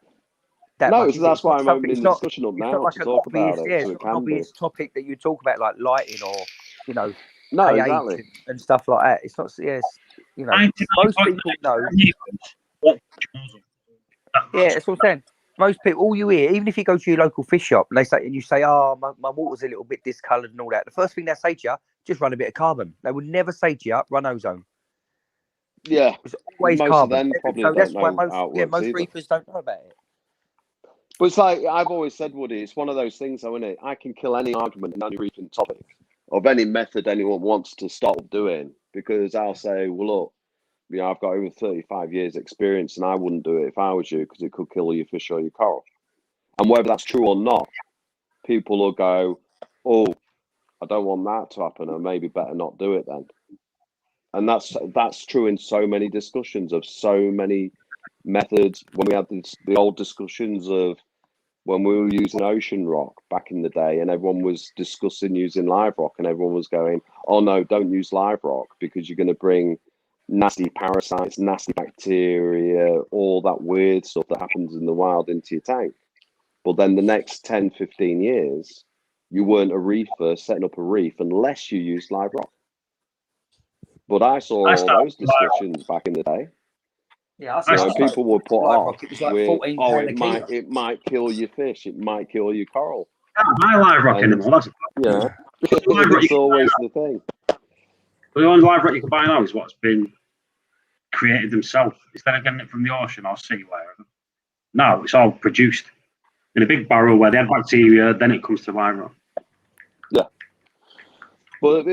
So that's why I'm opening the discussion up now to talk about it. Yeah, it's not an obvious topic that you talk about, like lighting or, you know, no, exactly, and stuff like that. It's not. Yes, you know, most people know. Yeah, that's what I'm saying. Most people, all you hear, even if you go to your local fish shop and you say, "Oh, my water's a little bit discoloured and all that," the first thing they say to you, just run a bit of carbon. They would never say to you, run ozone. Yeah, it's always most carbon. Of them probably don't that's know why most reefers don't know about it. But it's like I've always said, Woody, it's one of those things, though, isn't it? I can kill any argument in any reefing topic of any method anyone wants to stop doing, because I'll say, well, look, you know, I've got over 35 years experience and I wouldn't do it if I was you because it could kill your fish or your coral. And whether that's true or not, people will go, oh, I don't want that to happen, or maybe better not do it then. And that's true in so many discussions of so many methods. When we had the old discussions of when we were using ocean rock back in the day, and everyone was discussing using live rock, and everyone was going, oh no, don't use live rock because you're going to bring nasty parasites, nasty bacteria, all that weird stuff that happens in the wild into your tank. But then the next 10, 15 years, you weren't a reefer setting up a reef unless you used live rock. But I saw all those discussions back in the day. Yeah, people would put off it was like £14 it might kill your fish, it might kill your coral. Can't buy live rock anymore. That's it's always the thing. The only live rock you can buy now is what's been created themselves instead of getting it from the ocean or sea, wherever. Now it's all produced in a big barrel where they have bacteria. Then it comes to live rock. Yeah. Well, I've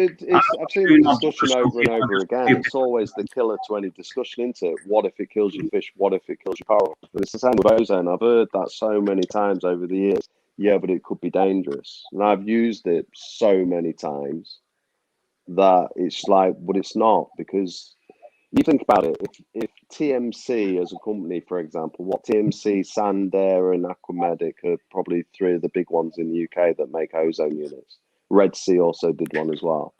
seen the discussion over and over again. It's always the killer to any discussion, isn't it? What if it kills your fish? What if it kills your coral? But it's the same with ozone. I've heard that so many times over the years. Yeah, but it could be dangerous. And I've used it so many times that it's like, but it's not, because you think about it. If TMC as a company, for example, what TMC, Sandair and Aquamedic are probably three of the big ones in the UK that make ozone units. Red Sea also did one as well.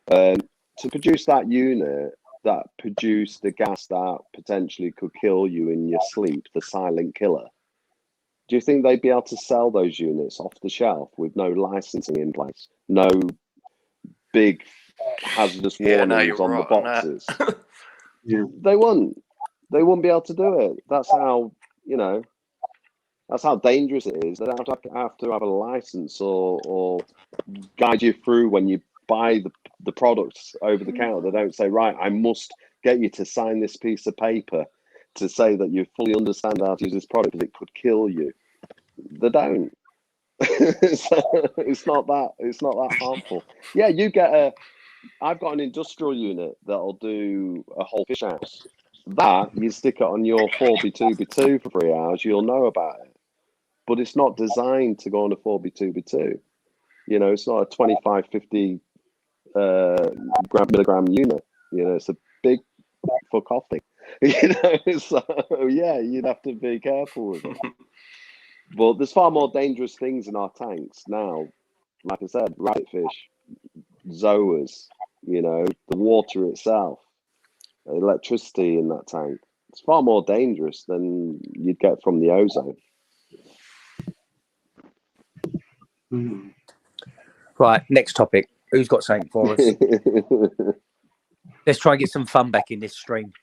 To produce that unit that produced the gas that potentially could kill you in your sleep, the silent killer, do you think they'd be able to sell those units off the shelf with no licensing in place, no big hazardous warnings on the boxes? They wouldn't. They wouldn't be able to do it. That's how, that's how dangerous it is. They don't have to have a license or guide you through when you buy the products over the counter. They don't say, right, I must get you to sign this piece of paper to say that you fully understand how to use this product because it could kill you. They don't. It's not that harmful. Yeah, I've got an industrial unit that'll do a whole fish house. that, you stick it on your 4B2B2 for 3 hours, you'll know about it. But it's not designed to go on a 4B2B2. You know, it's not a 25, 50 milligram unit. You know, it's a big fuck off thing. You know, so yeah, you'd have to be careful with it. But there's far more dangerous things in our tanks now. Like I said, ratfish, zoas, you know, the water itself, the electricity in that tank. It's far more dangerous than you'd get from the ozone. Right, next topic. Who's got something for us? Let's try and get some fun back in this stream.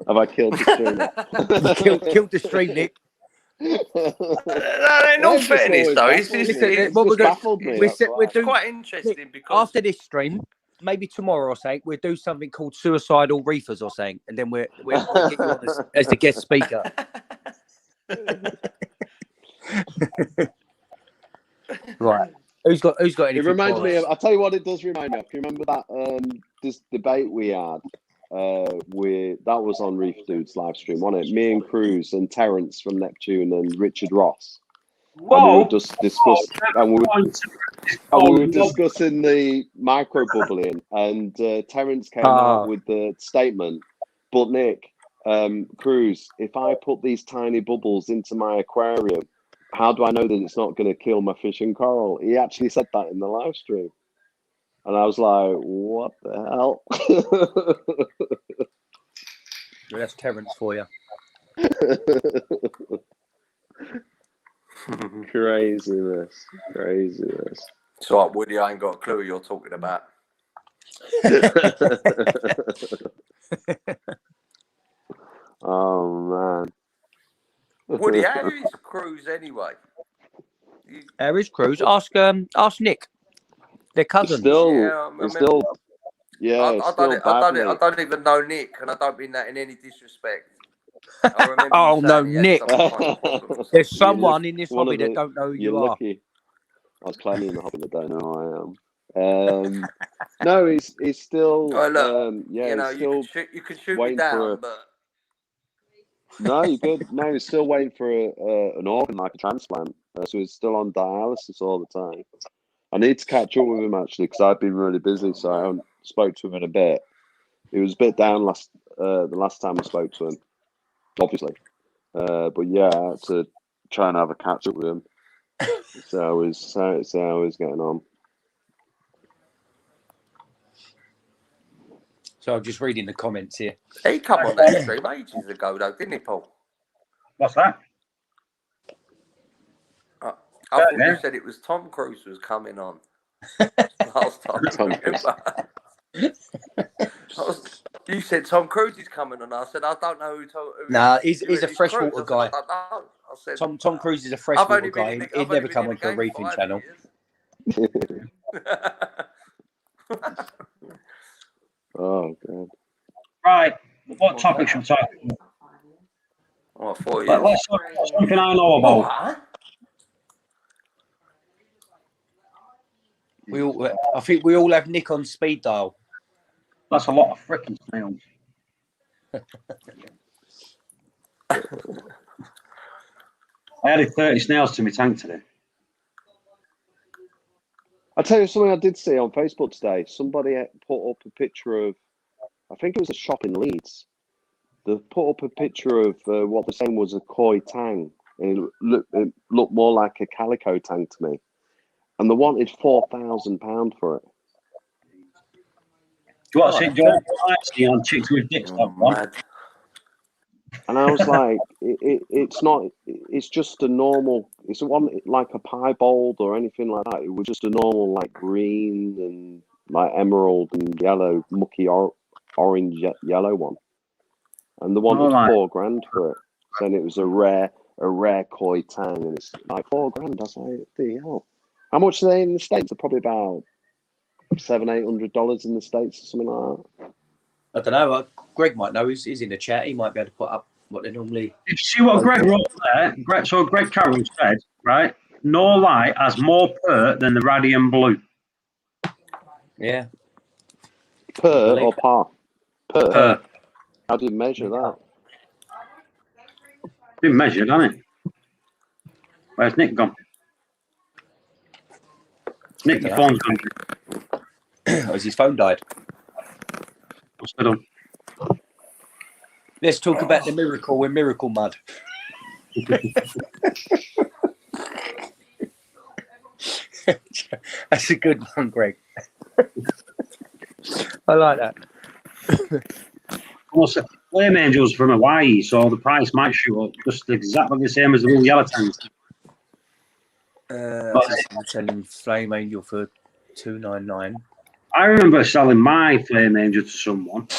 Have I killed the stream? killed the stream, Nick. In all fairness, though, it's quite interesting because after this stream, maybe tomorrow or something, we'll do something called Suicidal Reefers or something, and then we'll get you on as the guest speaker. Right. Who's got anything? It reminds me of, I'll tell you what it does remind me of. You remember that this debate we had? That was on Reef Dude's live stream, wasn't it? Me and Cruz and Terence from Neptune and Richard Ross. And we were just discussing, and we were discussing the micro bubbling, and Terence came out with the statement, but Nick, Cruz, if I put these tiny bubbles into my aquarium, how do I know that it's not going to kill my fish and coral? He actually said that in the live stream. And I was like, what the hell? That's Terence for you. Craziness. It's all right, Woody, I ain't got a clue what you're talking about. Oh, man. Woody, how is Cruz anyway? How is Cruz? Ask Nick. They're cousins. I don't even know Nick, and I don't mean that in any disrespect. I remember oh no, Nick. There's someone look, in this hobby that don't know who you are. Lucky. I was playing in the hobby that don't know who I am. No, he's still. Oh, look, yeah, you know, you can shoot me down, but. No, you're good. No, he's still waiting for an organ, like a transplant. So he's still on dialysis all the time. I need to catch up with him actually because I've been really busy, so I haven't spoke to him in a bit. He was a bit down the last time I spoke to him, obviously. But yeah, I had to try and have a catch up with him. So how he's getting on. So I'm just reading the comments here. He come on that stream ages ago, though, didn't he, Paul? What's that? I thought you said it was Tom Cruise was coming on last time. You said Tom Cruise is coming on. I said I don't know who. Nah, he's a freshwater guy. I said, Tom Cruise is a freshwater guy. He'd never come onto a reefing channel. Oh god. Right. What topic should we talk about? Oh, I thought let's talk about something I know about. I think we all have Nick on speed dial. That's a lot of freaking snails. I added 30 snails to my tank today. I'll tell you something I did see on Facebook today. Somebody put up a picture of, I think it was a shop in Leeds. They put up a picture of what they're saying was a koi tang. And it looked more like a calico tang to me. And they wanted £4,000 for it. Do you want to see on Chicks with Dicks? And I was like, it's not, it's just a normal, it's one like a piebald or anything like that. It was just a normal like green and like emerald and yellow, mucky orange yellow one. And the one was $4,000 for it. Saying it was a rare koi tang, and it's like $4,000. I was like, the hell. How much are they in the States? They're probably about $700-800 in the States or something like that. I don't know. Greg might know. He's in the chat. He might be able to put up what they normally. Did you see what Greg wrote there? Greg Carroll said, right? No light has more pert than the radium blue. Yeah. Per or par? Per. How do you measure that? Been measured, hasn't it? Where's Nick gone? Nick, your phone's gone. Has his phone died? What's that on? Let's talk about the miracle in Miracle Mud. That's a good one, Greg. I like that. Also, Flame Angels from Hawaii, so the price might shoot up just exactly the same as the real yellow tangs. I'm selling Flame Angel for $2.99. I remember selling my Flame Angel to someone. I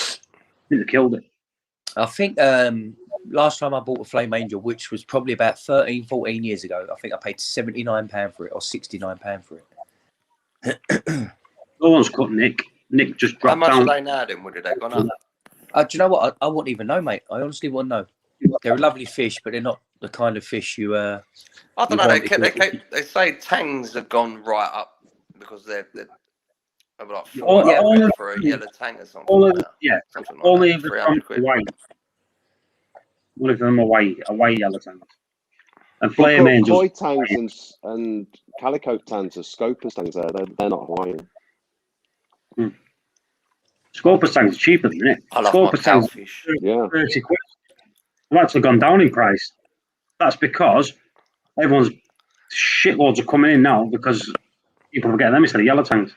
think they killed it. I think last time I bought a Flame Angel, which was probably about 13, 14 years ago, I think I paid £79 for it or £69 for it. No one's cut Nick. Nick just dropped down. How much are they now then? Would they gone up? Do you know what? I wouldn't even know, mate. I honestly wouldn't know. They're a lovely fish, but they're not the kind of fish you. I don't know. They say tangs have gone right up because they're like for a yellow tang or something. Only if they're from Hawaii. Only if they're from Hawaii yellow tangs. And Flame Angels. Koi tangs and calico tangs are Scopus tangs. They're not Hawaiian. Scopus tangs are cheaper than it. I love Scopus tangs, 30 quid. They've actually gone down in price. That's because everyone's shitloads are coming in now because people are getting them instead of yellow tangs.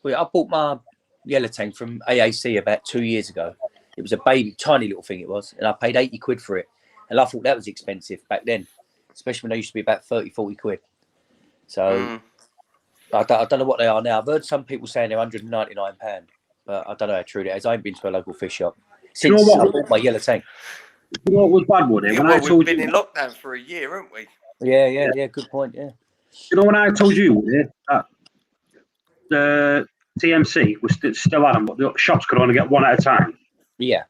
Well, I bought my yellow tang from AAC about 2 years ago. It was a baby, tiny little thing it was, and I paid 80 quid for it. And I thought that was expensive back then, especially when they used to be about 30, 40 quid. So I don't know what they are now. I've heard some people saying they're £199, but I don't know how true that is. I haven't been to a local fish shop since I bought my yellow tang. You know what was bad, Woody? We've been in lockdown for a year, haven't we? Yeah. Good point. Yeah. You know when I told you, Woody, that the TMC was still at them, but the shops could only get one at a time. Yeah.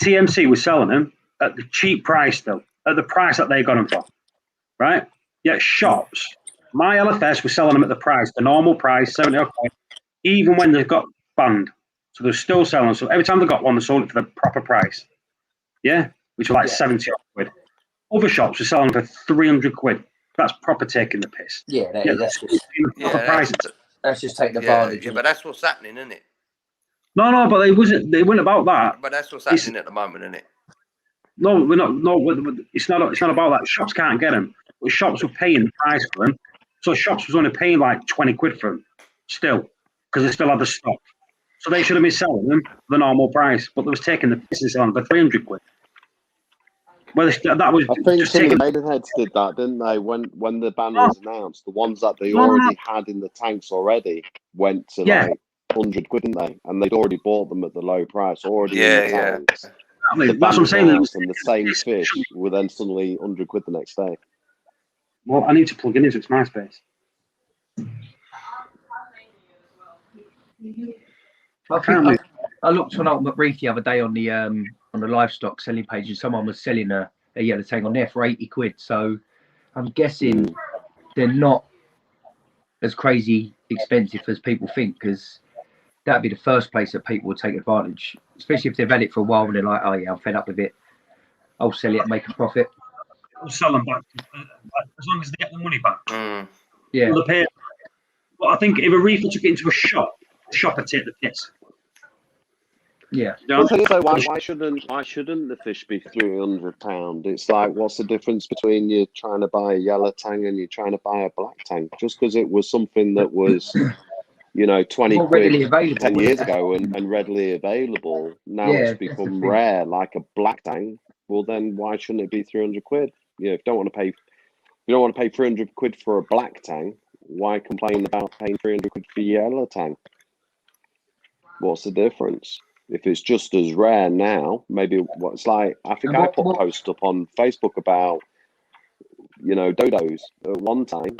TMC was selling them at the cheap price, though, at the price that they got them for, right? Yet shops, my LFS was selling them at the price, the normal price, 70 quid, even when they got banned. So they're still selling. So every time they got one, they sold it for the proper price. Yeah, which was like 70 quid. Other shops were selling for 300 quid. That's proper taking the piss. That's just taking advantage. Yeah, but that's what's happening, isn't it? No, but they weren't about that. But that's what's happening at the moment, isn't it? No, we're not. No, it's not about that. Shops can't get them. But shops were paying the price for them. So shops was only paying like 20 quid for them, still, because they still had the stock. So they should have been selling them for the normal price, but they was taking the piss and selling for 300 quid. Well, that was. I think some of the Maidenheads did that, didn't they? When the ban was announced, the ones that they already had in the tanks already went to like 100 quid, didn't they? And they'd already bought them at the low price, already in the tanks. Exactly. That's what I'm saying. And the same fish were then suddenly 100 quid the next day. Well, I need to plug in into MySpace. I looked on Ultimate Reef the other day on the livestock selling page, and someone was selling a yellow tang on there for 80 quid. So I'm guessing they're not as crazy expensive as people think, because that'd be the first place that people would take advantage, especially if they've had it for a while and they're like, oh yeah, I'm fed up with it, I'll sell it and make a profit. I'll sell them back as long as they get the money back. Yeah. But I think if a reefer took it into a shop, the shop would take the piss. Yeah. So why shouldn't the fish be £300? It's like, what's the difference between you trying to buy a yellow tang and you're trying to buy a black tang? Just because it was something that was, 20 quid 10 years ago and readily available, now it's become rare, like a black tang. Well, then why shouldn't it be 300 quid? If you don't want to pay 300 quid for a black tang, why complain about paying 300 quid for yellow tang? What's the difference? If it's just as rare now, maybe what's like, I think I put a post up on Facebook about, dodos. At one time,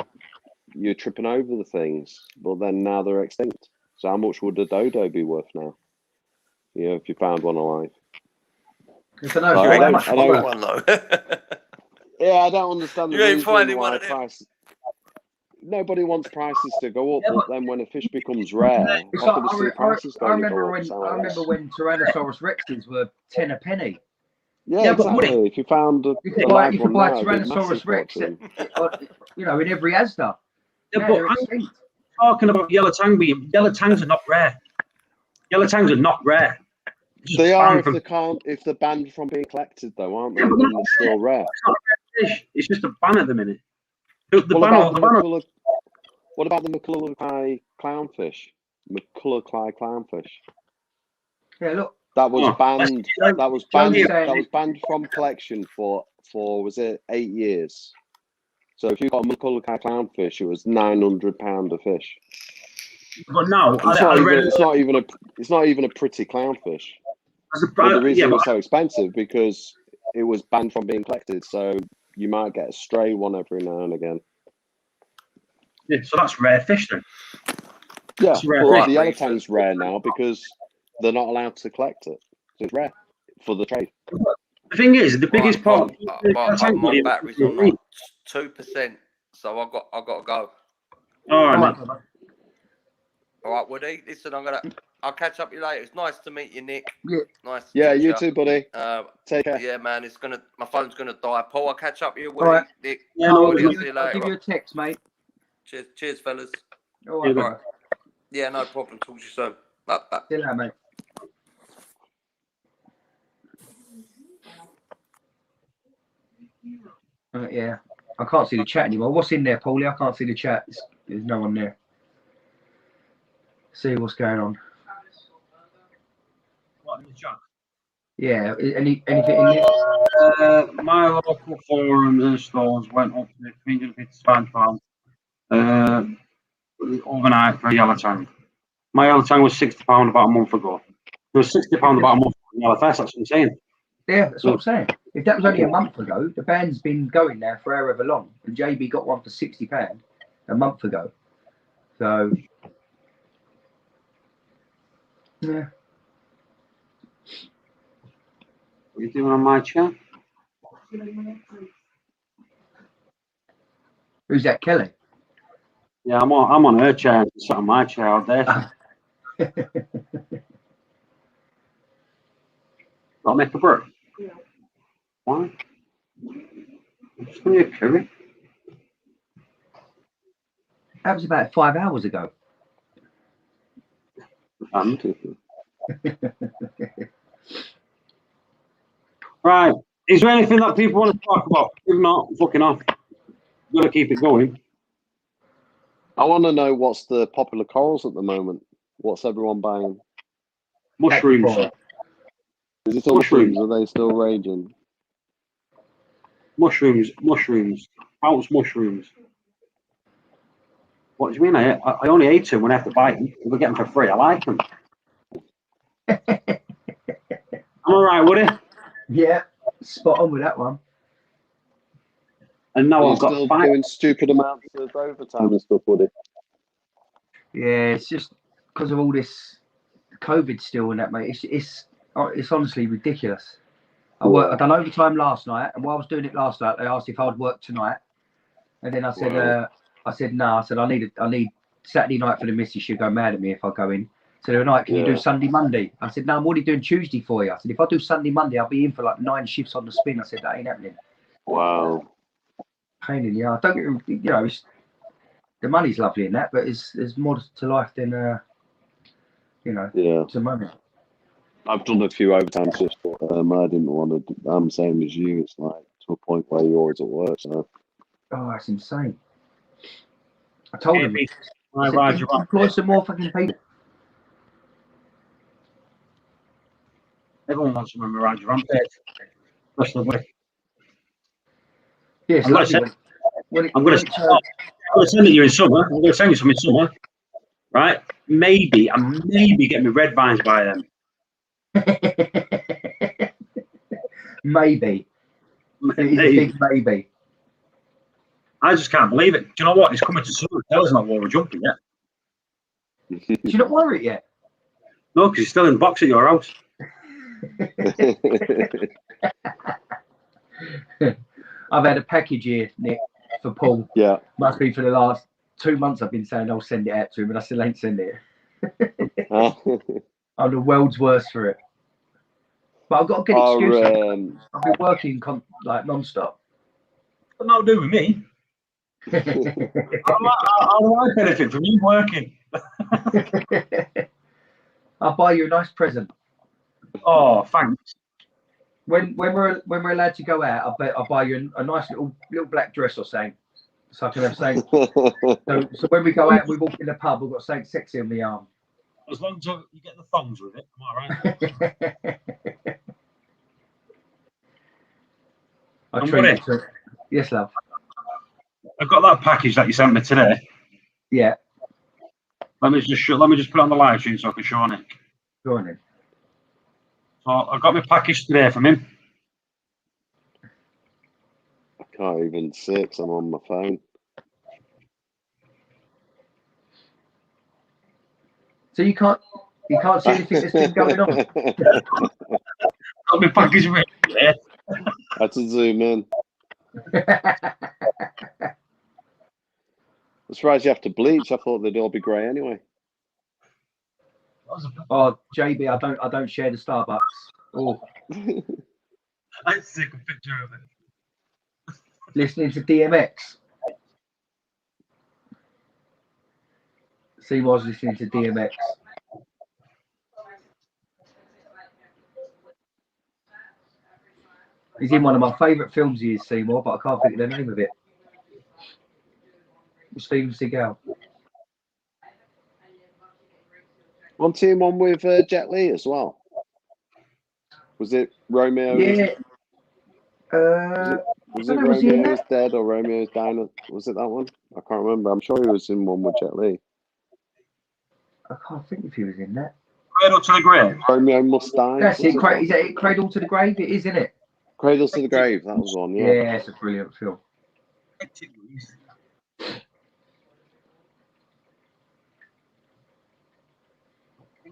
you're tripping over the things, but then now they're extinct. So how much would a dodo be worth now? If you found one alive. I don't Yeah, I don't understand the you ain't reason finding why one of them. price. nobody wants prices to go up, but then when a fish becomes rare, obviously prices don't go up. I remember when Tyrannosaurus Rexes were 10 a penny. Yeah, exactly. If you found you could buy Tyrannosaurus Rex, in every Asda. Yeah, but I'm talking about yellow tang. Yellow tangs are not rare. Yellow tangs are not rare. They are if they're banned from being collected, though, aren't they? They're still rare. It's not a rare fish. It's just a ban at the minute. What about the McCulloch clownfish? McCulloch clownfish. Yeah, look. That was banned. That was banned from collection for was it 8 years? So if you got a McCulloch clownfish, it was £900 a fish. But now it's not even a pretty clownfish. But the reason it was so expensive because it was banned from being collected. So you might get a stray one every now and again. Yeah, so that's rare fish then. Yeah, well, the yellow tang's rare now because they're not allowed to collect it. So it's rare for the trade. The thing is, the biggest part. My battery's on like 2%, so I've got to go. All right. All right, Woody. Listen, I'll catch up with you later. It's nice to meet you, Nick. Yeah. Nice. You too, buddy. Take care. Yeah, man. My phone's gonna die. Paul, I'll catch up with you, Woody. All right. Nick. Yeah, Woody, I'll see you later. I'll give you a text, mate. Cheers, fellas. All right, bro. Yeah, no problem. Talk to you soon. Bye. See you later, mate. Yeah, I can't see the chat anymore. What's in there, Paulie? I can't see the chat. There's no one there. See what's going on. What in the chat? Yeah, anything in there? My local forums and stores went up to £350 overnight for a yellow tang. My yellow tang was £60 about a month ago. It was £60 about a month ago in Yellow Fest, that's what I'm saying. Yeah, that's what I'm saying. If that was only a month ago, the band's been going now for however long. And JB got one for £60 a month ago. So, yeah. What are you doing on my chair? Who's that, Kelly? Yeah, I'm on her chair. She's sat on my chair out there. I'll make a break. Yeah. Why? I'm just going to get a curry. That was about 5 hours ago. Right. Is there anything that people want to talk about? If not, fucking off. You've got to keep it going. I want to know what's the popular corals at the moment. What's everyone buying? Mushrooms. Is it still mushrooms? Are they still raging? Mushrooms. House mushrooms. What do you mean? I only ate them when I have to buy them. If I get them for free, I like them. I'm all right, Woody? Yeah, spot on with that one. And now I've got still doing stupid amounts of overtime and stuff, Woody. Yeah, it's just because of all this COVID still and that, mate. It's honestly ridiculous. I done overtime last night, and while I was doing it last night, they asked if I'd work tonight, and then I said, no. I said I need Saturday night for the missus. She'll go mad at me if I go in. So they're like, can you do Sunday, Monday? I said, no, I'm already doing Tuesday for you. I said, if I do Sunday, Monday, I'll be in for like 9 shifts on the spin. I said, that ain't happening. Wow. Pain in the ass. Don't get the money's lovely in that, but there's more to life than to money. I've done a few overtime shifts, but I didn't want to. I'm the same as you. It's like to a point where you're always at work. So. Oh, that's insane. I told him. Employ some more fucking people. Everyone wants to remember around your rampage. Rest of the week. Yes, I'm going to send it you in summer. I'm going to send you some in summer. Right? Maybe get me red vines by them. Maybe. Maybe. I just can't believe it. Do you know what? It's coming to summer. Taylor's not wore a jumper yet. Did you not wear it yet? No, because he's still in the box at your house. I've had a package here, Nick, for Paul. Yeah. Must be for the last 2 months I've been saying I'll send it out to him, and I still ain't sent it. I'm the world's worst for it. But I've got a good excuse. I've been working like non-stop. But not do with me. How do I benefit from you working? I'll buy you a nice present. Oh, thanks. When we're allowed to go out, I'll buy you a nice little black dress or something, so I can have something. So when we go out, we walk in the pub, we've got something sexy on the arm. As long as you get the thongs with it, am I right? I treat you to. Yes, love. I've got that package that you sent me today. Yeah. Let me just put it on the live stream so I can show Nick. Go on then. So I got my package today from him. I can't even see it 'cause I'm on my phone. So you can't see anything that's been going on. Got my package with it. I had to zoom in. I'm surprised you have to bleach. I thought they'd all be grey anyway. Oh, JB, I don't share the Starbucks. Oh. I'd take a picture of it. Listening to DMX. Seymour's listening to DMX. He's in one of my favourite films. He is, Seymour, but I can't think of the name of it. Steven Seagal. Wasn't he in one with Jet Li as well? Was it Romeo? Yeah. Was it Romeo's Dead or Romeo's Diner? Was it that one? I can't remember. I'm sure he was in one with Jet Li. I can't think if he was in that. Cradle to the Grave. Romeo Must Die. That's it. Is it Cradle to the Grave? It is, isn't it? Cradle to the Grave. That was one. Yeah. Yeah, it's a brilliant film.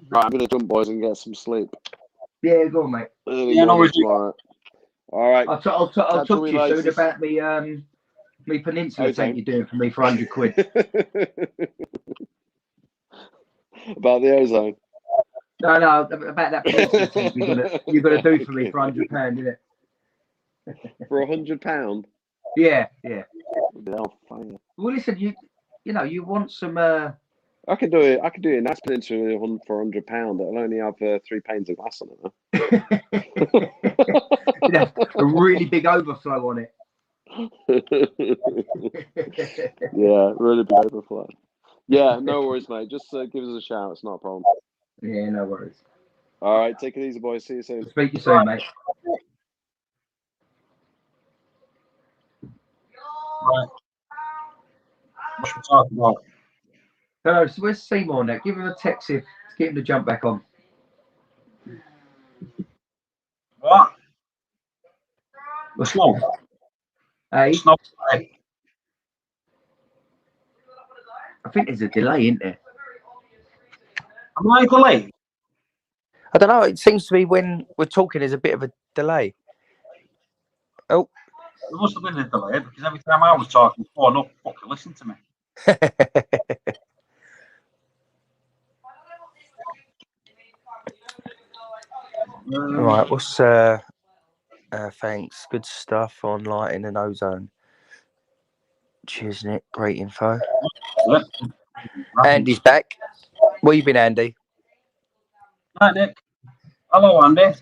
Right, I'm gonna jump, boys, and get some sleep. Yeah, go on, mate. Early morning tomorrow. All right. I'll talk to you soon about me peninsula tank you're doing for me for 100 quid. About the ozone. No, about that peninsula tank you're gonna do for me for £100, isn't it? For £100? Yeah. Oh, fine. Well, listen, you want some. I could do it. I could do it in that peninsula for £100. It'll only have 3 panes of glass on it. You'd have a really big overflow on it. Yeah, really big overflow. Yeah, no worries, mate. Just give us a shout. It's not a problem. Yeah, no worries. All right, take it easy, boys. See you soon. Speak to you soon, mate. Right. What should we talk about? Hello, so where's Seymour now? Give him a text to get him to jump back on. What? The snow. Hey? Snow. I think there's a delay, isn't there? Am I delayed? I don't know. It seems to be when we're talking, there's a bit of a delay. Oh. There must have been a delay because every time I was talking before, no fucker listened to me. Right, what's thanks. Good stuff on lighting and ozone. Cheers, Nick. Great info. Andy's back. Where you been, Andy? Hi, Nick. Hello, Andy.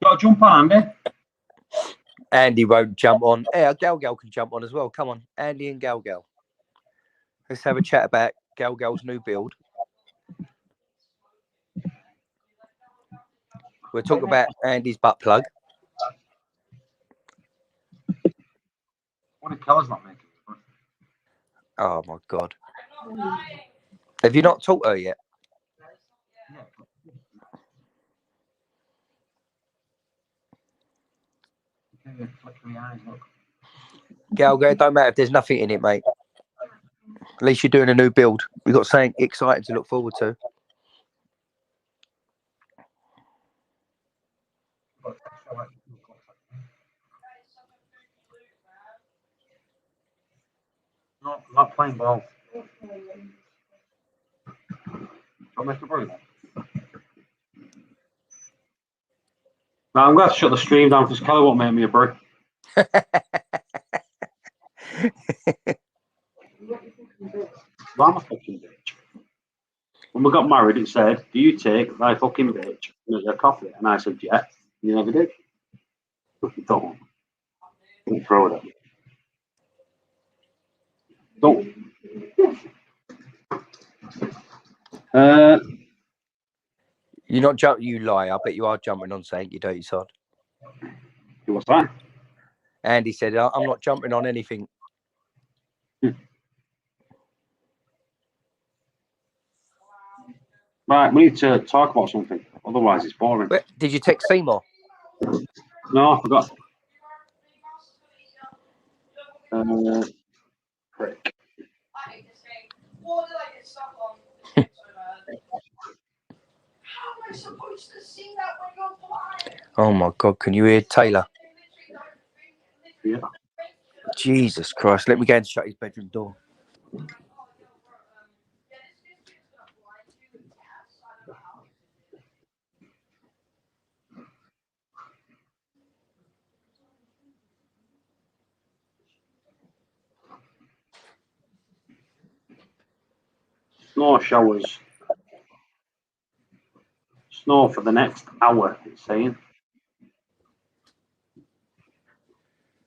Got to jump on, Andy. Andy won't jump on. Yeah, Gal can jump on as well. Come on, Andy and Gal. Let's have a chat about Gal's new build. We'll talk about Andy's butt plug. What the colour's not making? Oh my God! Have you not taught her yet? Gal, it don't matter if there's nothing in it, mate. At least you're doing a new build. We've got something exciting to look forward to. No, I'm not playing ball. I'll make a break. No, I'm going to shut the stream down because Kelly won't make me a break. Well, I'm a fucking bitch. When we got married, it said, "Do you take thy fucking bitch and a coffee?" And I said, "Yeah." You never did. Don't throw it at me. Don't. You're not jumping. You lie. I bet you are jumping on saying you dirty sod. What's that? Andy said, "I'm not jumping on anything." Right, we need to talk about something. Otherwise, it's boring. Wait, did you text Seymour? No, I forgot. Prick. Oh my God! Can you hear Taylor? Yeah. Jesus Christ! Let me go and shut his bedroom door. Snow showers. Snow for the next hour, it's saying.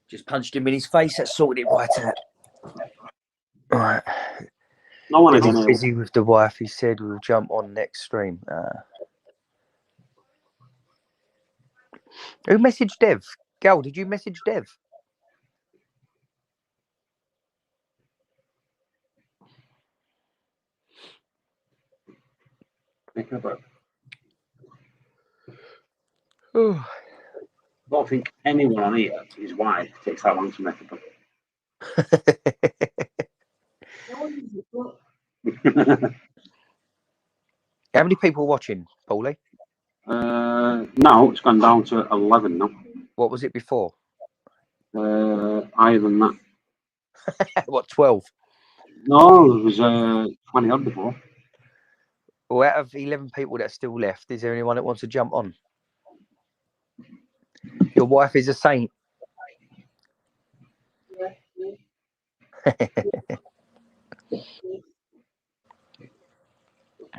Just punched him in his face. That sorted it right out. All right. No one Debbie's busy with the wife. He said we'll jump on next stream. Who messaged Dev? Gal, did you message Dev? I don't think anyone on here, his wife, takes that long to make a How many people are watching, Paulie? Now it's gone down to 11 now. What was it before? Higher than that. What, 12? No, it was 20 odd before. Well, out of 11 people that are still left, is there anyone that wants to jump on? Your wife is a saint.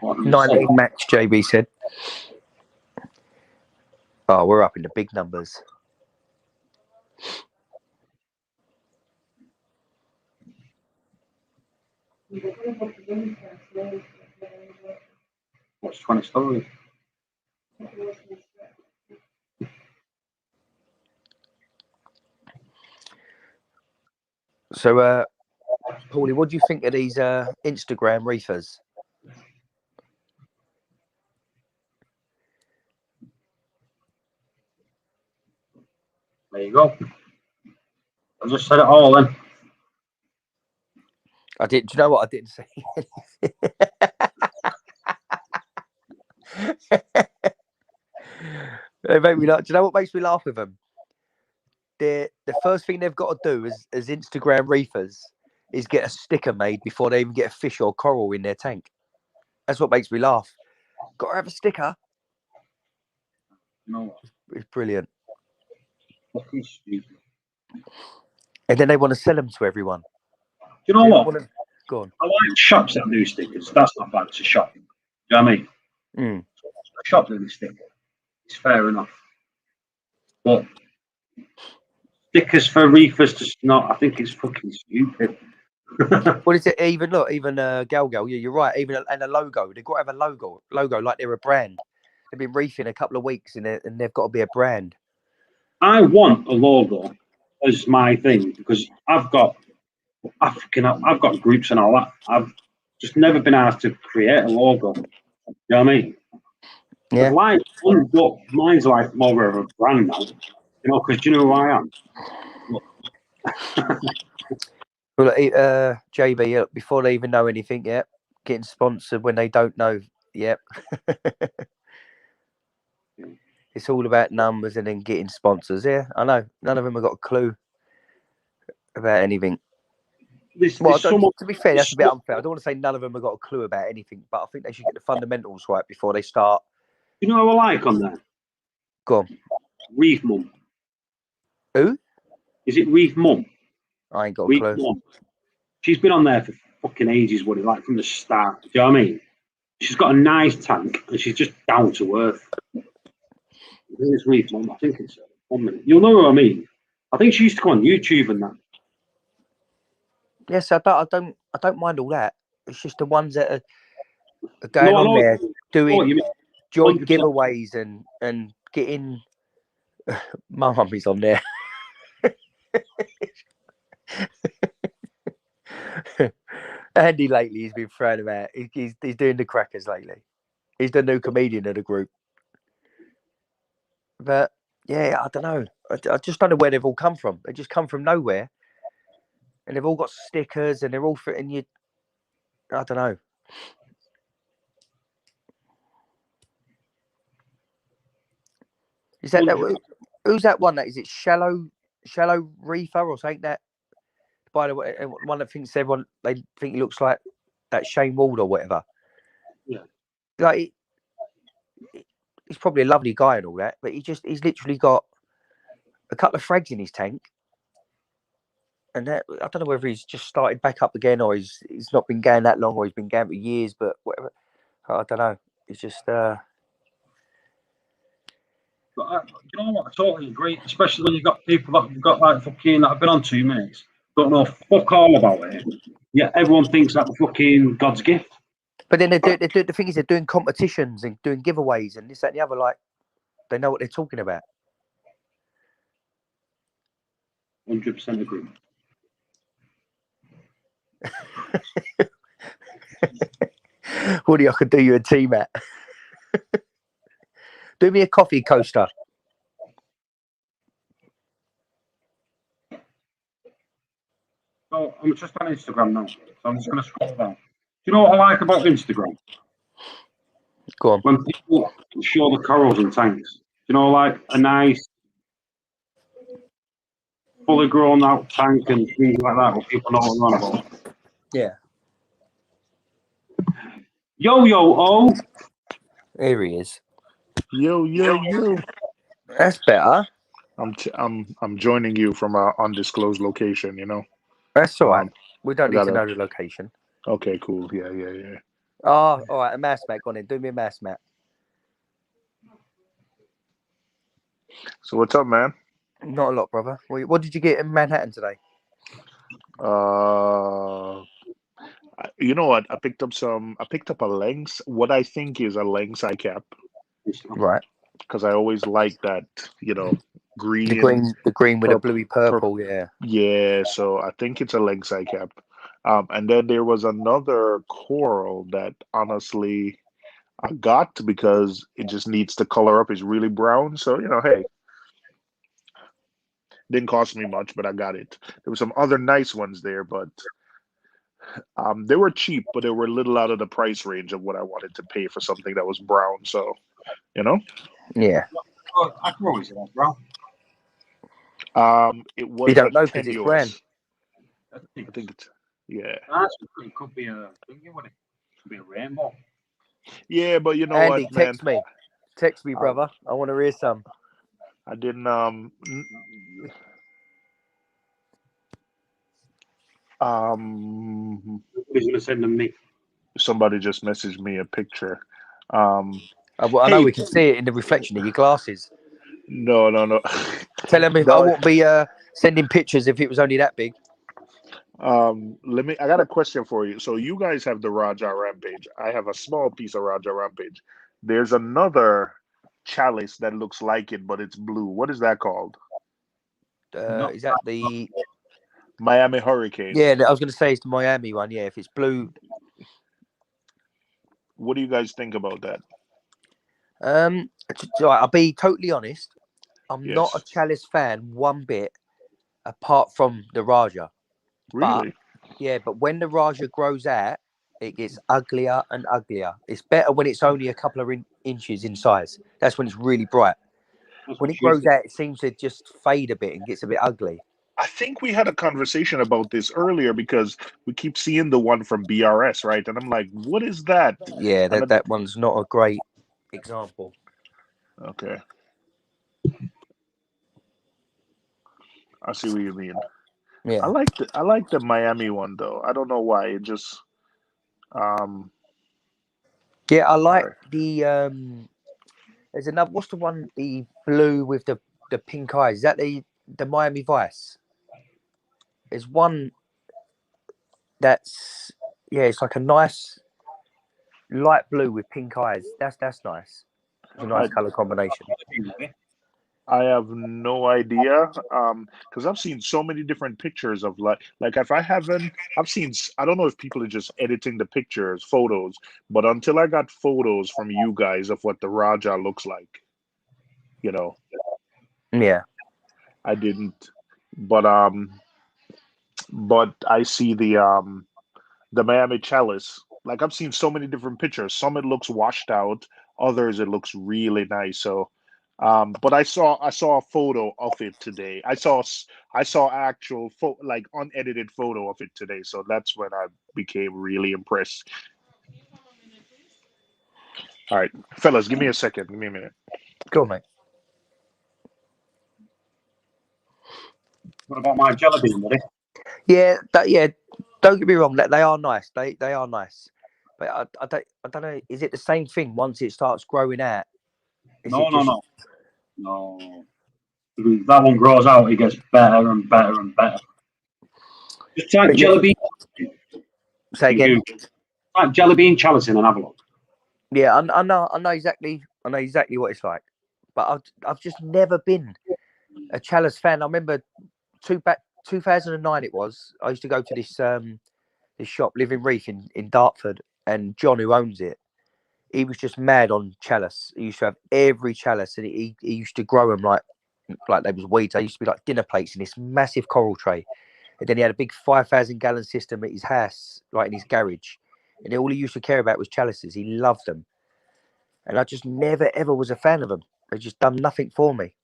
19 max, JB said. Oh, we're up in the big numbers. What's 20 stories? So, Paulie, what do you think of these Instagram reefers? There you go. I just said it all then. I did. Do you know what? I didn't say. They make me laugh. Do you know what makes me laugh with them? The first thing they've got to do as Instagram reefers is get a sticker made before they even get a fish or coral in their tank. That's what makes me laugh. Got to have a sticker. No. It's brilliant. Fucking stupid. And then they want to sell them to everyone. Do you know what? Go on. I like shops that do stickers. That's not bad. It's a shop. Do you know what I mean? Mm. A shop doing a sticker. It's fair enough. But stickers for reefers to not, I think it's fucking stupid. What is it? Even Gal, yeah, you're right. Even and a logo. They've got to have a logo like they're a brand. They've been reefing a couple of weeks and they've got to be a brand. I want a logo as my thing because I've got groups and all that. I've just never been asked to create a logo. You know what I mean? Yeah. Mine's like more of a brand now. You know, because do you know who I am? Well, JB, before they even know anything yet, getting sponsored when they don't know yet. It's all about numbers and then getting sponsors. Yeah, I know. None of them have got a clue about anything. To be fair, that's a bit unfair. I don't want to say none of them have got a clue about anything, but I think they should get the fundamentals right before they start. You know who I like on there? Go on. Reef Mum. Who? Is it Reef Mum? I ain't got Reef a clue. Mum. She's been on there for fucking ages, Woody, like from the start. Do you know what I mean? She's got a nice tank and she's just down to earth. It's Reef Mum. I think it's 1 minute. You'll know what I mean. I think she used to go on YouTube and that. Yes, I don't mind all that. It's just the ones that are going on there doing joint giveaways and getting. My mummy's on there. Andy lately he's been throwing about. He's doing the crackers lately. He's the new comedian of the group. But yeah, I don't know. I just don't know where they've all come from. They just come from nowhere, and they've all got stickers, and they're all fitting you. I don't know. Is that who's that one? That is it? Shallow reefer or something? That by the way, one that thinks everyone they think he looks like that Shane Ward or whatever. Yeah, like he's probably a lovely guy and all that, but he's literally got a couple of frags in his tank, and that I don't know whether he's just started back up again or he's not been going that long or he's been going for years, but whatever. I don't know. It's just. But you know what? I totally agree. Especially when you've got people that have got like fucking that have been on 2 minutes, don't know fuck all about it. Yeah, everyone thinks that's fucking God's gift. But then they do. The thing is, they're doing competitions and doing giveaways and this, that, and the other. Like they know what they're talking about. 100% agree. Woody, I could do you a tea, Matt. Do me a coffee coaster. So I'm just on Instagram now. So I'm just going to scroll down. Do you know what I like about Instagram? Go on. When people show the corals in tanks. You know, like a nice, fully grown out tank and things like that, where people know what I'm on about. Yeah. Yo. Here he is. Yo. That's better. I'm joining you from an undisclosed location. You know. That's all right. We don't need to know the location. Okay, cool. Yeah. Oh, all right. A mass mat. Go on in. Do me a mass mat. So what's up, man? Not a lot, brother. What did you get in Manhattan today? You know what? I picked up a lynx. What I think is a lynx eye cap. Right. Because I always like that, green. The green with a bluey purple, yeah. Yeah, so I think it's a lynx eye cap. And then there was another coral that honestly I got because it just needs to color up. It's really brown. So, hey. Didn't cost me much, but I got it. There were some other nice ones there, but they were cheap, but they were a little out of the price range of what I wanted to pay for something that was brown. So, Yeah. I can always say that, bro. It was. You don't know because it's brand. I think it's. Yeah. It could be a rainbow. Yeah, but you know Andy, what, man? Text me, brother. I want to hear some. I didn't. Who's gonna send them me? Somebody just messaged me a picture. I know we can see it in the reflection of your glasses. No. Tell him I won't be sending pictures if it was only that big. I got a question for you. So you guys have the Raja Rampage. I have a small piece of Raja Rampage. There's another chalice that looks like it, but it's blue. What is that called? Is that the Miami Hurricane? Yeah, I was going to say it's the Miami one. Yeah, if it's blue. What do you guys think about that? I'll be totally honest. I'm not a chalice fan one bit, apart from the Raja. Really? But when the Raja grows out, it gets uglier and uglier. It's better when it's only a couple of inches in size. That's when it's really bright. When it grows out, it seems to just fade a bit and gets a bit ugly. I think we had a conversation about this earlier because we keep seeing the one from BRS, right? And I'm like, what is that? Yeah, that one's not a great example. Okay. I see what you mean. Yeah. I like the Miami one though. I don't know why. It just Yeah, I like the there's another, what's the one, the blue with the pink eyes? Is that the Miami Vice? There's one that's, yeah, it's like a nice light blue with pink eyes. That's nice. It's a nice color combination. I have no idea because I've seen so many different pictures of like if I haven't, I don't know if people are just editing the pictures, photos, but until I got photos from you guys of what the Raja looks like, you know. Yeah. I didn't, but I see the Miami Chalice. Like I've seen so many different pictures. Some it looks washed out, others it looks really nice. So, but I saw a photo of it today. I saw actual like unedited photo of it today. So that's when I became really impressed. All right, fellas, give me a second. Give me a minute. Go on, mate. What about my jelly bean, buddy? Yeah, don't get me wrong, they are nice. They are nice. But I don't know, is it the same thing once it starts growing out? No. If that one grows out, it gets better and better and better. Just type jelly bean. Say again. Type jelly bean chalice in and have a look. Yeah, I know exactly what it's like. But I've just never been a Chalice fan. I remember 2009 it was. I used to go to this shop, Living Reef in Dartford, and John, who owns it, he was just mad on Chalice. He used to have every Chalice, and he used to grow them like they was weeds. They used to be like dinner plates in this massive coral tray. And then he had a big 5,000-gallon system at his house, like in his garage. And all he used to care about was chalices. He loved them. And I just never, ever was a fan of them. They just done nothing for me.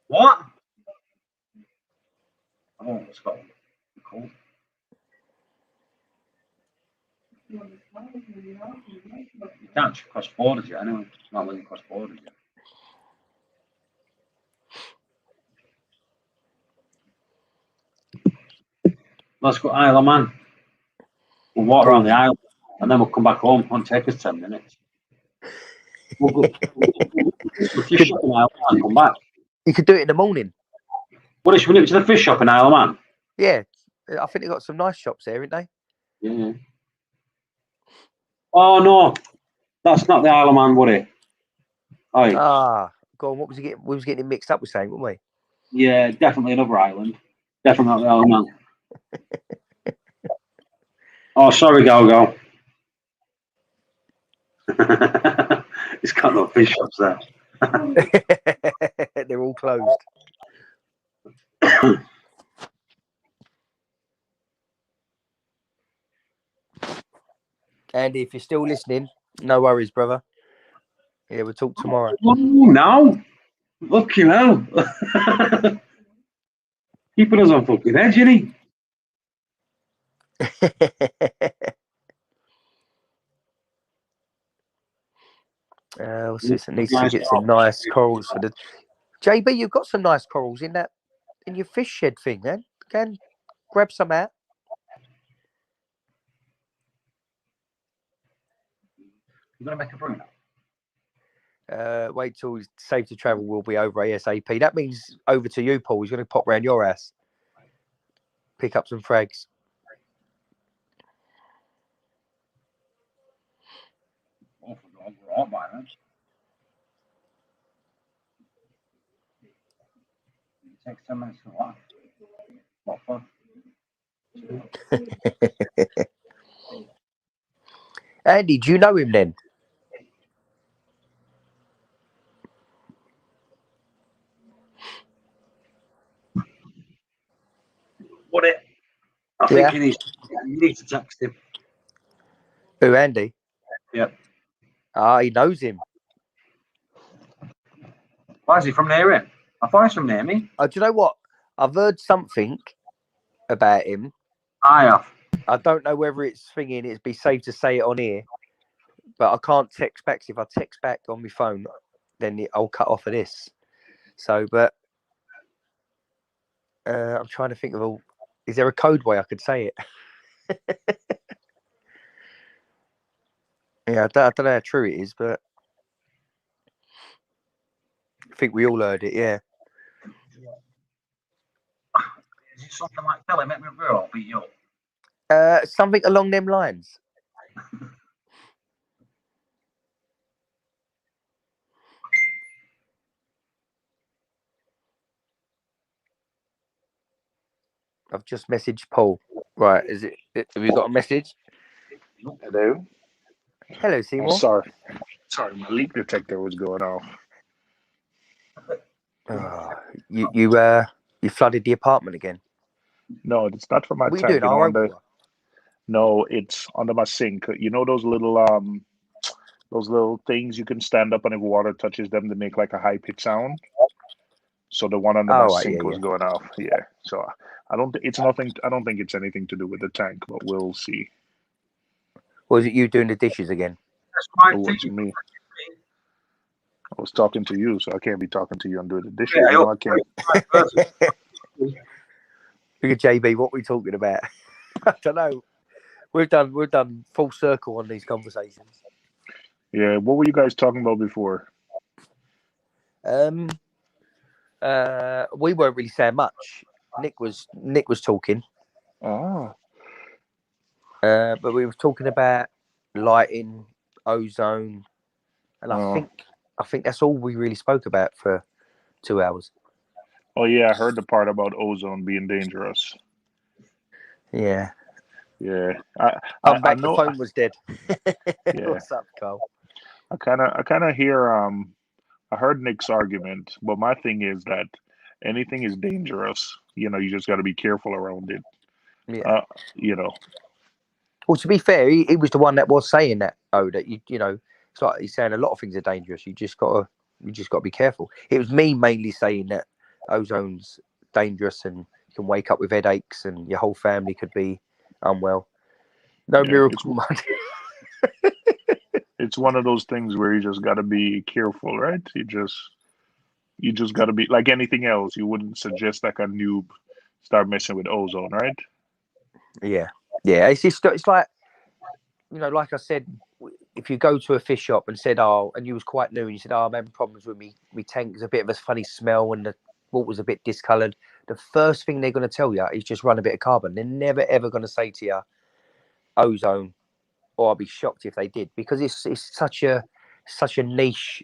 What? Oh, it's got cool. You can't cross borders yet, anyway. Not letting you cross borders yet. Let's go Isle of Man. We'll walk around the island and then we'll come back home and take us 10 minutes. We'll go fish shop in Isle of Man and come back. You could do it in the morning. What is, we nip to the fish shop in Isle of Man? Yeah, I think they've got some nice shops there, haven't they? Yeah. Oh, no. That's not the Isle of Man, would it? Oh, go on. What was he getting? We was getting it mixed up with saying, weren't we? Yeah, definitely another island. Definitely not the Isle of Man. Oh, sorry, Go. It's got no fish shops there. They're all closed. Andy, if you're still listening, no worries, brother. Yeah, we'll talk tomorrow. Oh, no. Fucking hell. Keeping us on fucking edge, isn't he? What's this? It needs to get some nice corals for the JB. You've got some nice corals in your fish shed thing, then. Go and grab some out. You gonna make a brew now? Wait till Safe to Travel will be over ASAP. That means over to you, Paul. He's going to pop round your ass, pick up some frags. It takes 10 minutes to laugh. What fun. Andy, do you know him then? Would it? I think you need to text him. Who, Andy? Yep. Ah, he knows him. Why is he from near him? I thought he's from near me. Oh, do you know what? I've heard something about him. I have. I don't know whether it's thinking it'd be safe to say it on here, but I can't text back. So if I text back on my phone, then I'll cut off of this. So, but I'm trying to think of is there a code way I could say it? Yeah, I don't know how true it is, but I think we all heard it. Yeah. Is it something like tell him, make me real, I'll beat you up? Something along them lines. I've just messaged Paul. Right, is it? Have you got a message? Hello. Hello, Seymour. Oh, sorry, my leak detector was going off. Oh, you flooded the apartment again. No, it's not from my what tank. Are you doing? No, it's under my sink. You know those little things you can stand up and if water touches them, they make like a high pitched sound. So the one under my sink was going off. Yeah. So I don't think it's anything to do with the tank, but we'll see. Was it you doing the dishes again? It wasn't me. I was talking to you, so I can't be talking to you and doing the dishes. Yeah, I can't. Look at JB, what are we talking about? I don't know. We've done full circle on these conversations. Yeah, what were you guys talking about before? We weren't really saying much. Nick was talking. Oh. But we were talking about lighting, ozone, and I think that's all we really spoke about for 2 hours. Oh yeah, I heard the part about ozone being dangerous. Yeah. Yeah. I'm back. The phone was dead. Yeah. What's up, Carl? I kind of hear. I heard Nick's argument, but my thing is that anything is dangerous. You just got to be careful around it. Yeah. Well, to be fair, he was the one that was saying that. Oh, that it's like he's saying a lot of things are dangerous. You just got to be careful. It was me mainly saying that ozone's dangerous and you can wake up with headaches and your whole family could be unwell. No miracle mud. It's one of those things where you just got to be careful, right? You just got to be like anything else. You wouldn't suggest like a noob start messing with ozone, right? Yeah. It's like like I said, if you go to a fish shop and said, and you was quite new and you said, I'm having problems with me tank, there's a bit of a funny smell and the water's a bit discoloured, the first thing they're going to tell you is just run a bit of carbon. They're never ever going to say to you ozone, or I'll be shocked if they did, because it's such a niche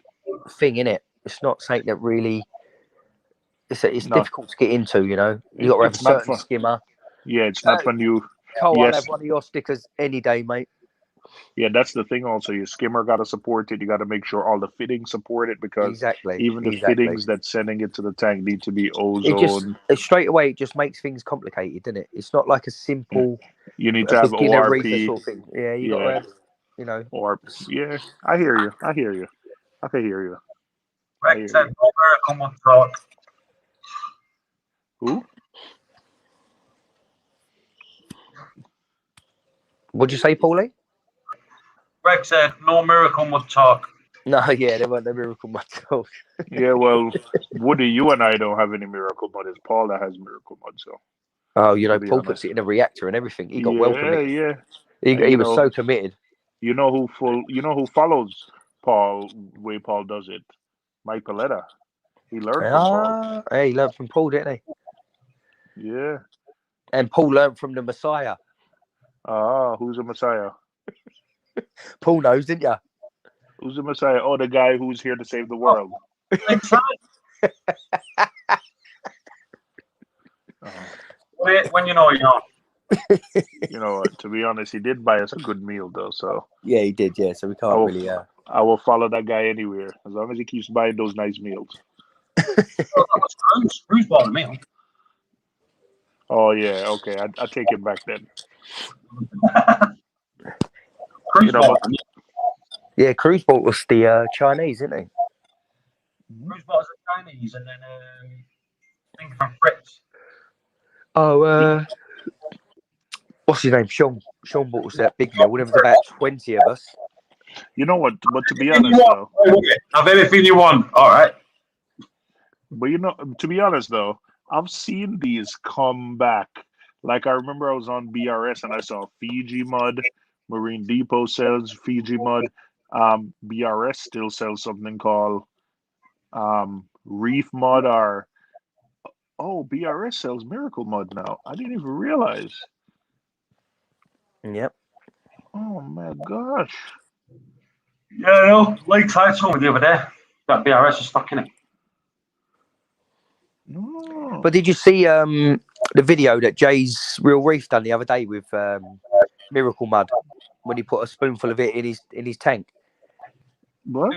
thing, innit? It's not something that really it's difficult to get into. You got to have a certain skimmer. Yeah, it's not for new. Cole, I'll have one of your stickers any day, mate. Yeah, that's the thing. Also, your skimmer got to support it. You got to make sure all the fittings support it, because even the fittings that's sending it to the tank need to be ozone. Straight away, it just makes things complicated, doesn't it? It's not like a simple. You need to have ORP. Sort of thing. Yeah, you got to have, Or yeah, I hear you. I can hear you. Rex said, "Come on, talk." Who? What'd you say, Paulie? Greg said, no miracle mud talk. No, yeah, there weren't no miracle mud talk. Yeah, well, Woody, you and I don't have any miracle mud. It's Paul that has miracle mud, so. Oh, Paul puts it in a reactor and everything. He got well committed. Yeah. He was so committed. You know who follows Paul the way Paul does it? Mike Paletta. He learned from Paul. Hey, he learned from Paul, didn't he? Yeah. And Paul learned from the Messiah. Who's the Messiah? Paul knows, didn't you? Who's the Messiah? Oh, the guy who's here to save the world. When you know, you know. You know what? To be honest, he did buy us a good meal, though. So yeah, he did. Yeah, so we can't really. I will follow that guy anywhere as long as he keeps buying those nice meals. Scrooge bought a meal. Oh yeah, okay. I take it back then. Yeah, Cruise bought was the Chinese, isn't he? Cruise bought the Chinese, and then I think from Fritz. Oh, what's his name? Sean bought us that big meal. There was about 20 of us. You know what? But to be honest, though, have anything you want. All right. But to be honest though, I've seen these come back. Like I remember I was on BRS and I saw Fiji mud. Marine Depot sells Fiji mud. BRS still sells something called Reef mud, or BRS sells Miracle mud now. I didn't even realize. Yep. Oh my gosh. Yeah, no, Lakeside told me the other day that BRS is stuck in it. No. But did you see the video that Jay's Real Reef done the other day with Miracle Mud when he put a spoonful of it in his tank? What?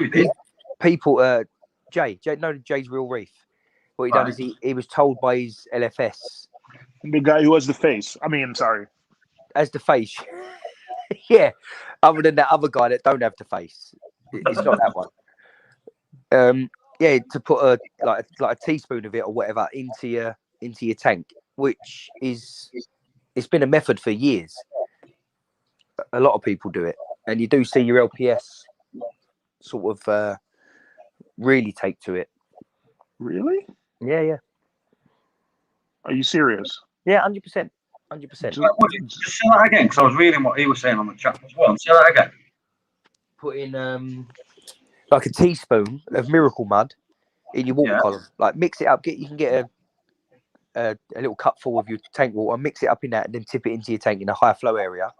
People, Jay's Real Reef. What he done is he was told by his LFS. The guy who has the face. As the face. Yeah. Other than that other guy that don't have the face. It's not that one. Yeah, to put a teaspoon of it or whatever into your tank, which it's been a method for years. A lot of people do it, and you do see your LPS sort of really take to it. Really? Yeah. Are you serious? Yeah, 100%. 100%. Just say that again, because I was reading what he was saying on the chat as well. Say that again. Put in like a teaspoon of Miracle Mud in your water column. Like mix it up. You can get a little cup full of your tank water, mix it up in that, and then tip it into your tank in a high flow area.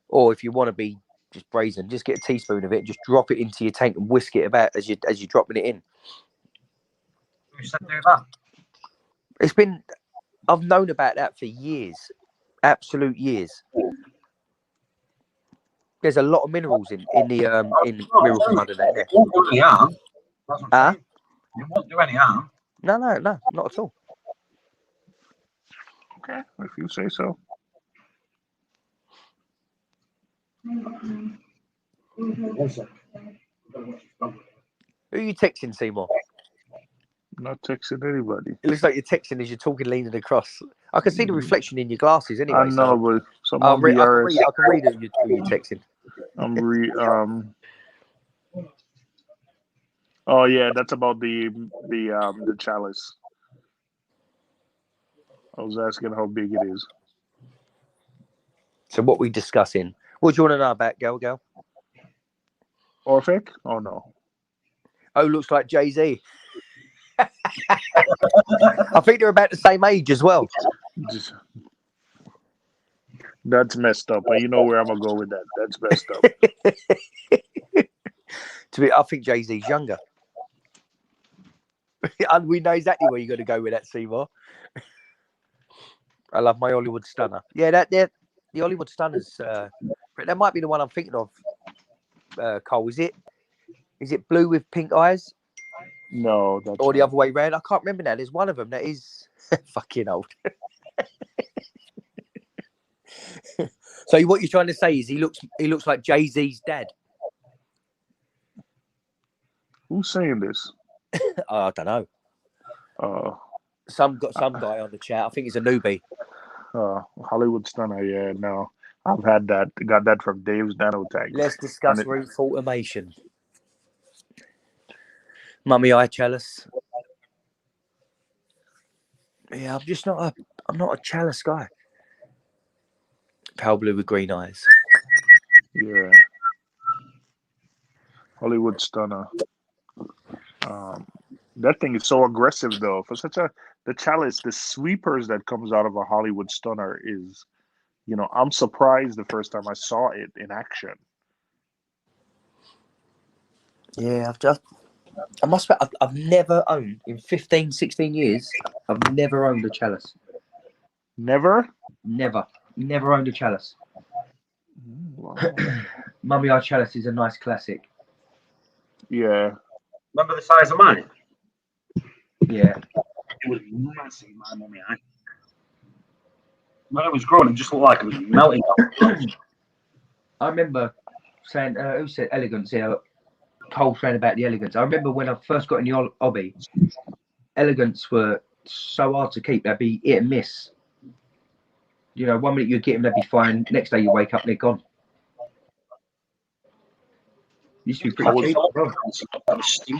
Or if you want to be just brazen, just get a teaspoon of it, just drop it into your tank and whisk it about as you're dropping it in. Who said do that? I've known about that for years, absolute years. There's a lot of minerals in Miracle Mud and that. It won't do any harm. That's what I'm saying. It won't do any harm. No, not at all. Okay, if you say so. Who are you texting, Seymour? I'm not texting anybody. It looks like you're texting as you're talking, leaning across. I can see the reflection in your glasses anyway. I know, but someone BRS. I can read who you're texting. Oh yeah, that's about the chalice. I was asking how big it is. So what we discussing? What do you want to know about, girl? Orphic? Oh no. Oh, looks like Jay-Z. I think they're about the same age as well. That's messed up. But you know where I'm gonna go with that. That's messed up. I think Jay-Z's younger. And we know exactly where you're going to go with that, Seymour. I love my Hollywood Stunner. Yeah, the Hollywood Stunner's. That might be the one I'm thinking of. Cole, is it blue with pink eyes? No, that's or the other way around. I can't remember now. There's one of them that is fucking old. So what you're trying to say is he looks like Jay-Z's dad. Who's saying this? I don't know. Some guy on the chat. I think he's a newbie. Hollywood Stunner. Yeah, no, I've had that. Got that from Dave's Nanotech. Let's discuss reef automation. Mummy eye chalice. Yeah, I'm not a chalice guy. Pale blue with green eyes. Yeah. Hollywood Stunner. That thing is so aggressive though. For the chalice, the sweepers that comes out of a Hollywood Stunner is, I'm surprised the first time I saw it in action. Yeah, I've never owned, in 15, 16 years, I've never owned a chalice. Never? Never owned a chalice. Wow. Mummy eye chalice is a nice classic. Yeah. Remember the size of mine? Yeah. It was massive, my mummy eye. When it was growing, it just looked like it was melting. I remember saying who said elegance here? Cole saying about the elegance. I remember when I first got in the hobby, elegance were so hard to keep. They'd be hit and miss. You know, 1 minute you get them, they'd be fine. Next day you wake up and they're gone. Used to be pretty cheap.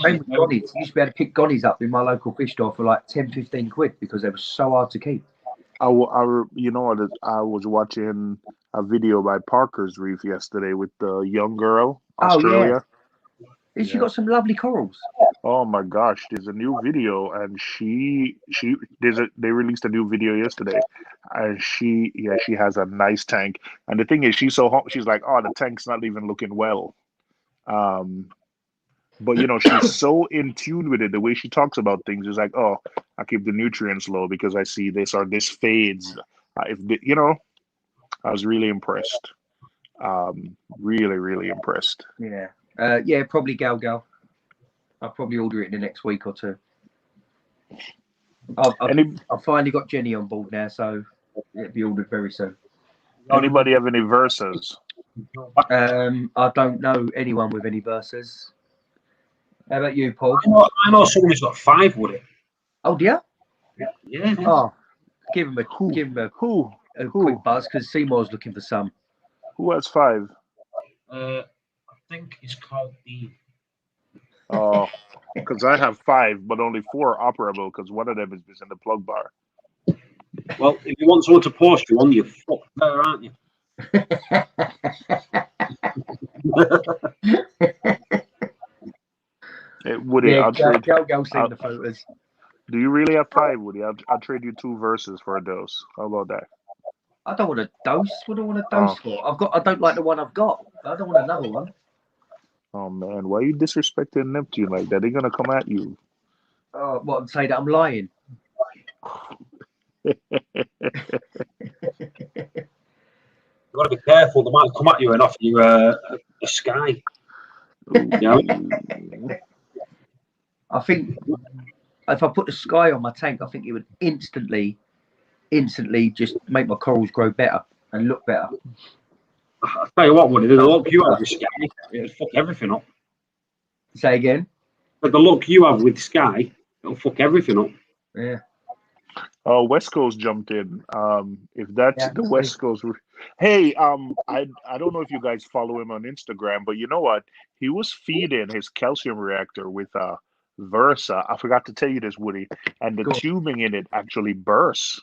Same with gonnies. You used to be able to pick gonnies up in my local fish store for like 10, 15 quid because they were so hard to keep. You know what? I was watching a video by Parker's Reef yesterday with the young girl, Australia. Oh, yeah. She got some lovely corals. Oh my gosh, there's a new video, and they released a new video yesterday, and she has a nice tank, and the thing is she's like, oh, the tank's not even looking well, but you know, she's so in tune with it. The way she talks about things is like, oh, I keep the nutrients low because I see this or this fades. You know, I was really impressed. Really, really impressed. Yeah. Yeah, probably Gal. I'll probably order it in the next week or two. I've finally got Jenny on board now, so it'll be ordered very soon. Anybody have any Versas? I don't know anyone with any Versas. How about you, Paul? I know someone who's got 5, would it? Oh, do you? Yeah. Oh, give him a quick buzz because Seymour's looking for some. Who has 5? I think it's called the. Oh, because I have 5, but only 4 are operable because one of them is missing the plug bar. Well, if you want someone to post you on, you're fucked there, aren't you? Woody, yeah, I'll trade. Go see the photos. Do you really have 5, Woody? I'll trade you 2 Versas for a dose. How about that? I don't want a dose. What do I want a dose for? I don't like the one I've got. I don't want another one. Oh man, why are you disrespecting Neptune like that? They're gonna come at you. Oh, what, and say that I'm lying? You've got to be careful. They might come at you and offer you a sky. Yeah. I think if I put the sky on my tank, I think it would instantly just make my corals grow better and look better. I'll tell you what, Woody, the look you have with Sky, it'll fuck everything up. Say again? But the look you have with Sky, it'll fuck everything up. Yeah. Oh, West Coast jumped in. If that's the West Coast, hey, I don't know if you guys follow him on Instagram, but you know what? He was feeding his calcium reactor with Versa. I forgot to tell you this, Woody, and the tubing in it actually burst.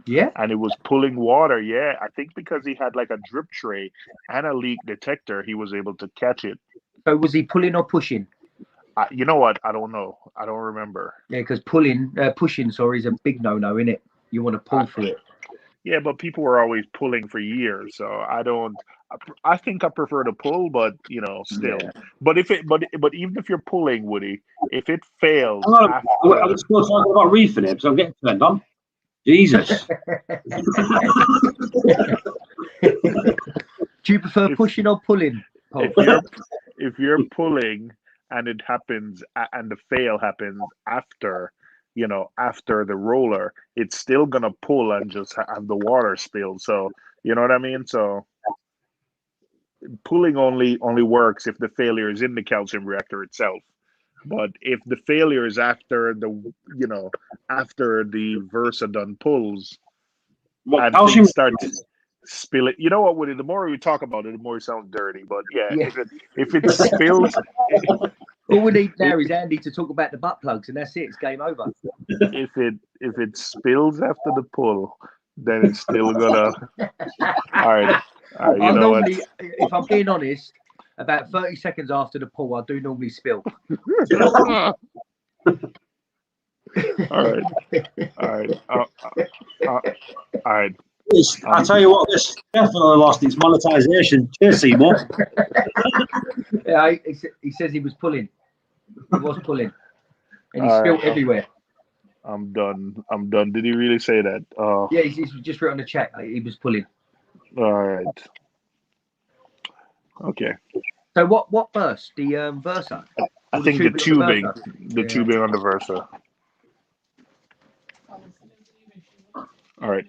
Yeah. And it was pulling water. Yeah, I think because he had like a drip tray and a leak detector, he was able to catch it. So was he pulling or pushing? You know what? I don't know. I don't remember. Yeah, because pushing, is a big no-no, isn't it? You want to pull for it. Yeah, but people were always pulling for years, so I don't. I think I prefer to pull, but you know, still. Yeah. But even if you're pulling, Woody, if it fails, I'm still talking about reefing it because I'm getting turned on. Jesus. Do you prefer pushing or pulling? If you're pulling and it happens and the fail happens after the roller, it's still gonna pull and just have the water spilled. So you know what I mean? So pulling only works if the failure is in the calcium reactor itself. But if the failure is after the Versa done pulls and things start to spill it, you know what, Woody? The more we talk about it, the more it sounds dirty. But yeah. if it spills, all we need now is Andy to talk about the butt plugs, and that's it. It's game over. If it spills after the pull, then it's still gonna. All right. You know what? If I'm being honest, about 30 seconds after the pull, I do normally spill. All right. I tell you what, this definitely lost its monetization. Cheers, Seymour. Yeah, he says he was pulling. He was pulling, and he spilled everywhere. I'm done. Did he really say that? Yeah, he's just written on the chat. He was pulling. All right. Okay. So what burst? The Versa? I think the tubing on the Versa. All right.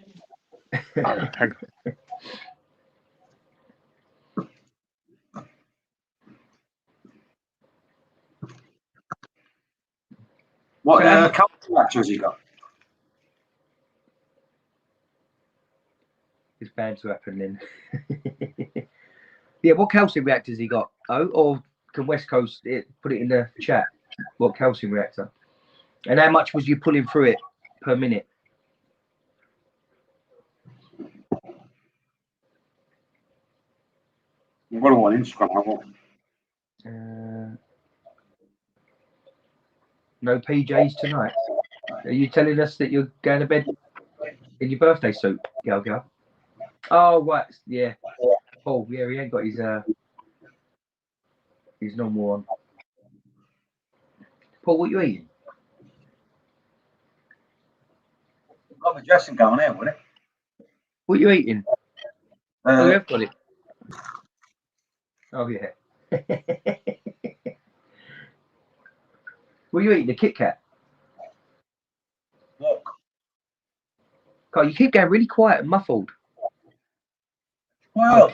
What calcium reactor has he got? It's bound to happen then. Yeah, what calcium reactors he got? Oh, or can West Coast put it in the chat? What calcium reactor? And how much was you pulling through it per minute? I've got him on Instagram. No PJs tonight. Are you telling us that you're going to bed in your birthday suit, Gal? Oh, right, yeah. Oh, yeah, he ain't got his normal one. Paul, what you eating? I've got my dressing gown here, wouldn't it? What you eating? Oh, you have got it. Oh, yeah. What you eating? The Kit Kat? Look. God, you keep going really quiet and muffled. Well,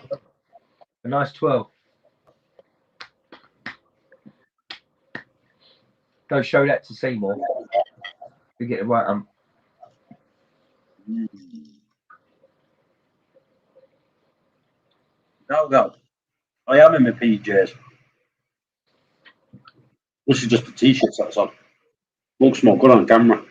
a nice 12. Go show that to Seymour. We get the right Go. I am in my PJs. This is just a t-shirt that's on. Looks more good on camera.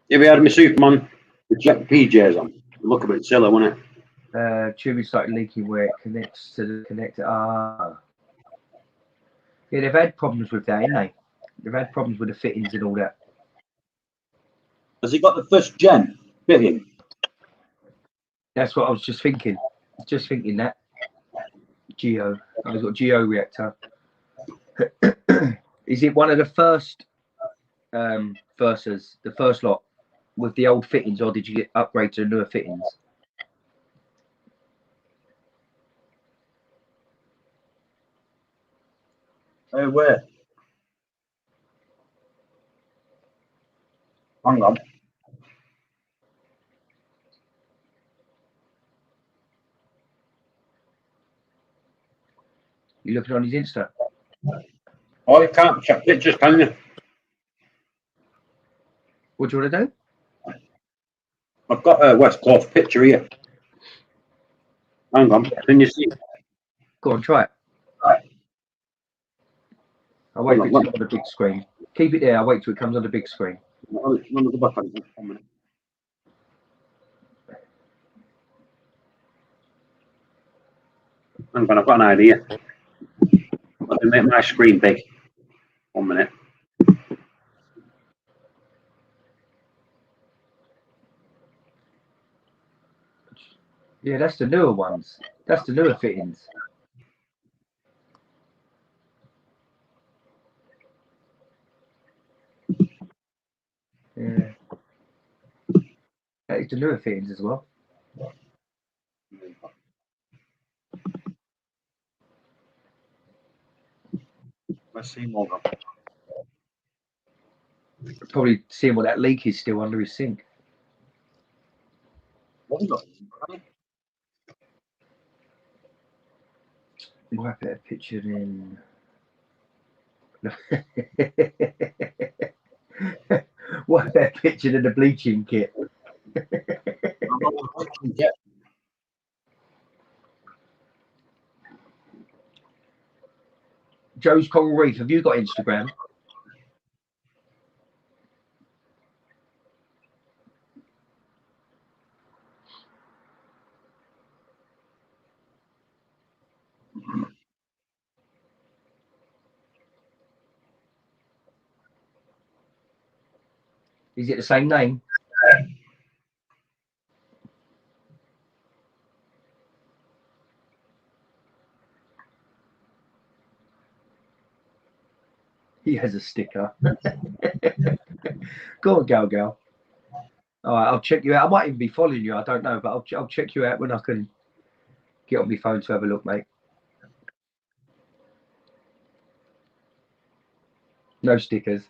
If we had my Superman with PJs on, it'd look a bit silly, wouldn't it? Tube started leaking where it connects to the connector. Yeah, they've had problems with that, haven't they? They've had problems with the fittings and all that. Has he got the first gen fitting? That's what I was just thinking. Just thinking that. Geo. I've got Geo reactor. Is it one of the first Versas, the first lot with the old fittings, or did you get upgrade to the newer fittings? Oh, where? Hang on. You looking on his Insta? Oh, you can't check pictures, can you? What do you want to do? I've got a West Coast picture here. Hang on, can you see? Go on, try it. Right. I'll wait for it to come on the big screen. Keep it there. I'll wait till it comes on the big screen. Let me go back on it. 1 minute. Hang on, I've got an idea. Let me make my screen big. 1 minute. Yeah, that's the newer ones. That's the newer fittings. Yeah. That is the newer fittings as well. Let's see more. Probably seeing what that leak is still under his sink. What have you got? We'll have that pictured in. What have that pictured in the bleaching kit? Joe's Coral Reef, have you got Instagram? Is it the same name? He has a sticker. Go on, Gal. All right, I'll check you out. I might even be following you. I don't know, but I'll check you out when I can get on my phone to have a look, mate. No stickers.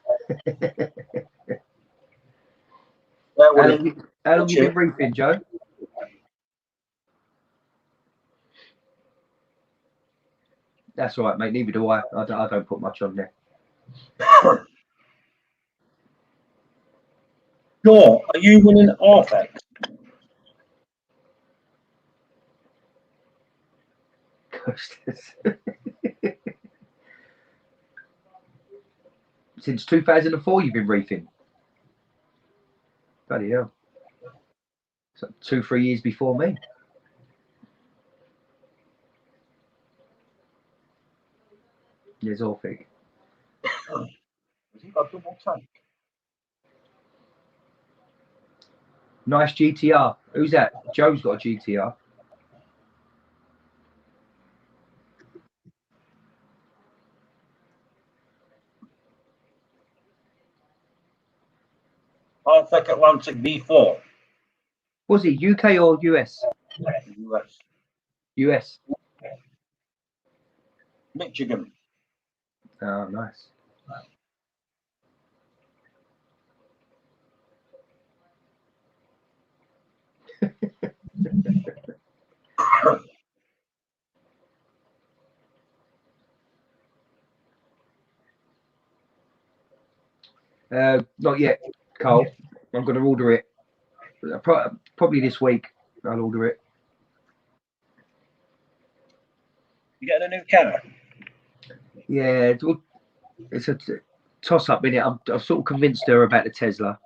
How long you been reefing, Joe? That's all right, mate. Neither do I. I don't put much on there. No, are you running Orfex? Since 2004, you've been reefing. Bloody hell. So 2-3 years before me. There's Orphic. Has he got a double tank? Nice GTR. Who's that? Joe's got a GTR. Orfec Atlantic V4. Was it UK or US? US. US. Michigan. Oh, nice. Not yet, Carl. I'm going to order it. Probably this week. I'll order it. You getting a new car? Yeah, it's a toss-up, innit? I've sort of convinced her about the Tesla,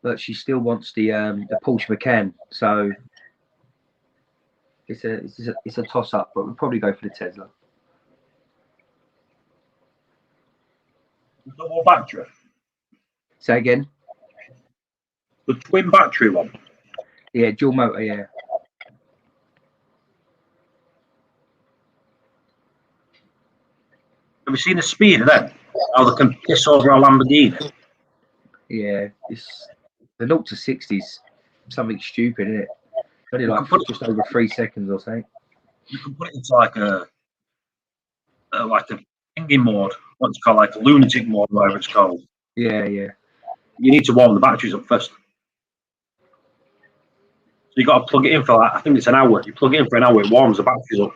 but she still wants the Porsche Macan. So it's a toss-up, but we'll probably go for the Tesla. Double battery. Say again. The twin battery one. Yeah, dual motor. Yeah. Have you seen the speed of them? How they can piss over a Lamborghini? Yeah, it's the 0 to 60s. Something stupid, isn't it? Only like just over 3 seconds or something. You can put it into like a thingy mode. What's it called, like a lunatic mode, whatever it's called. Yeah, yeah. You need to warm the batteries up first. So you got to plug it in for like, I think it's an hour. You plug it in for an hour, it warms the batteries up.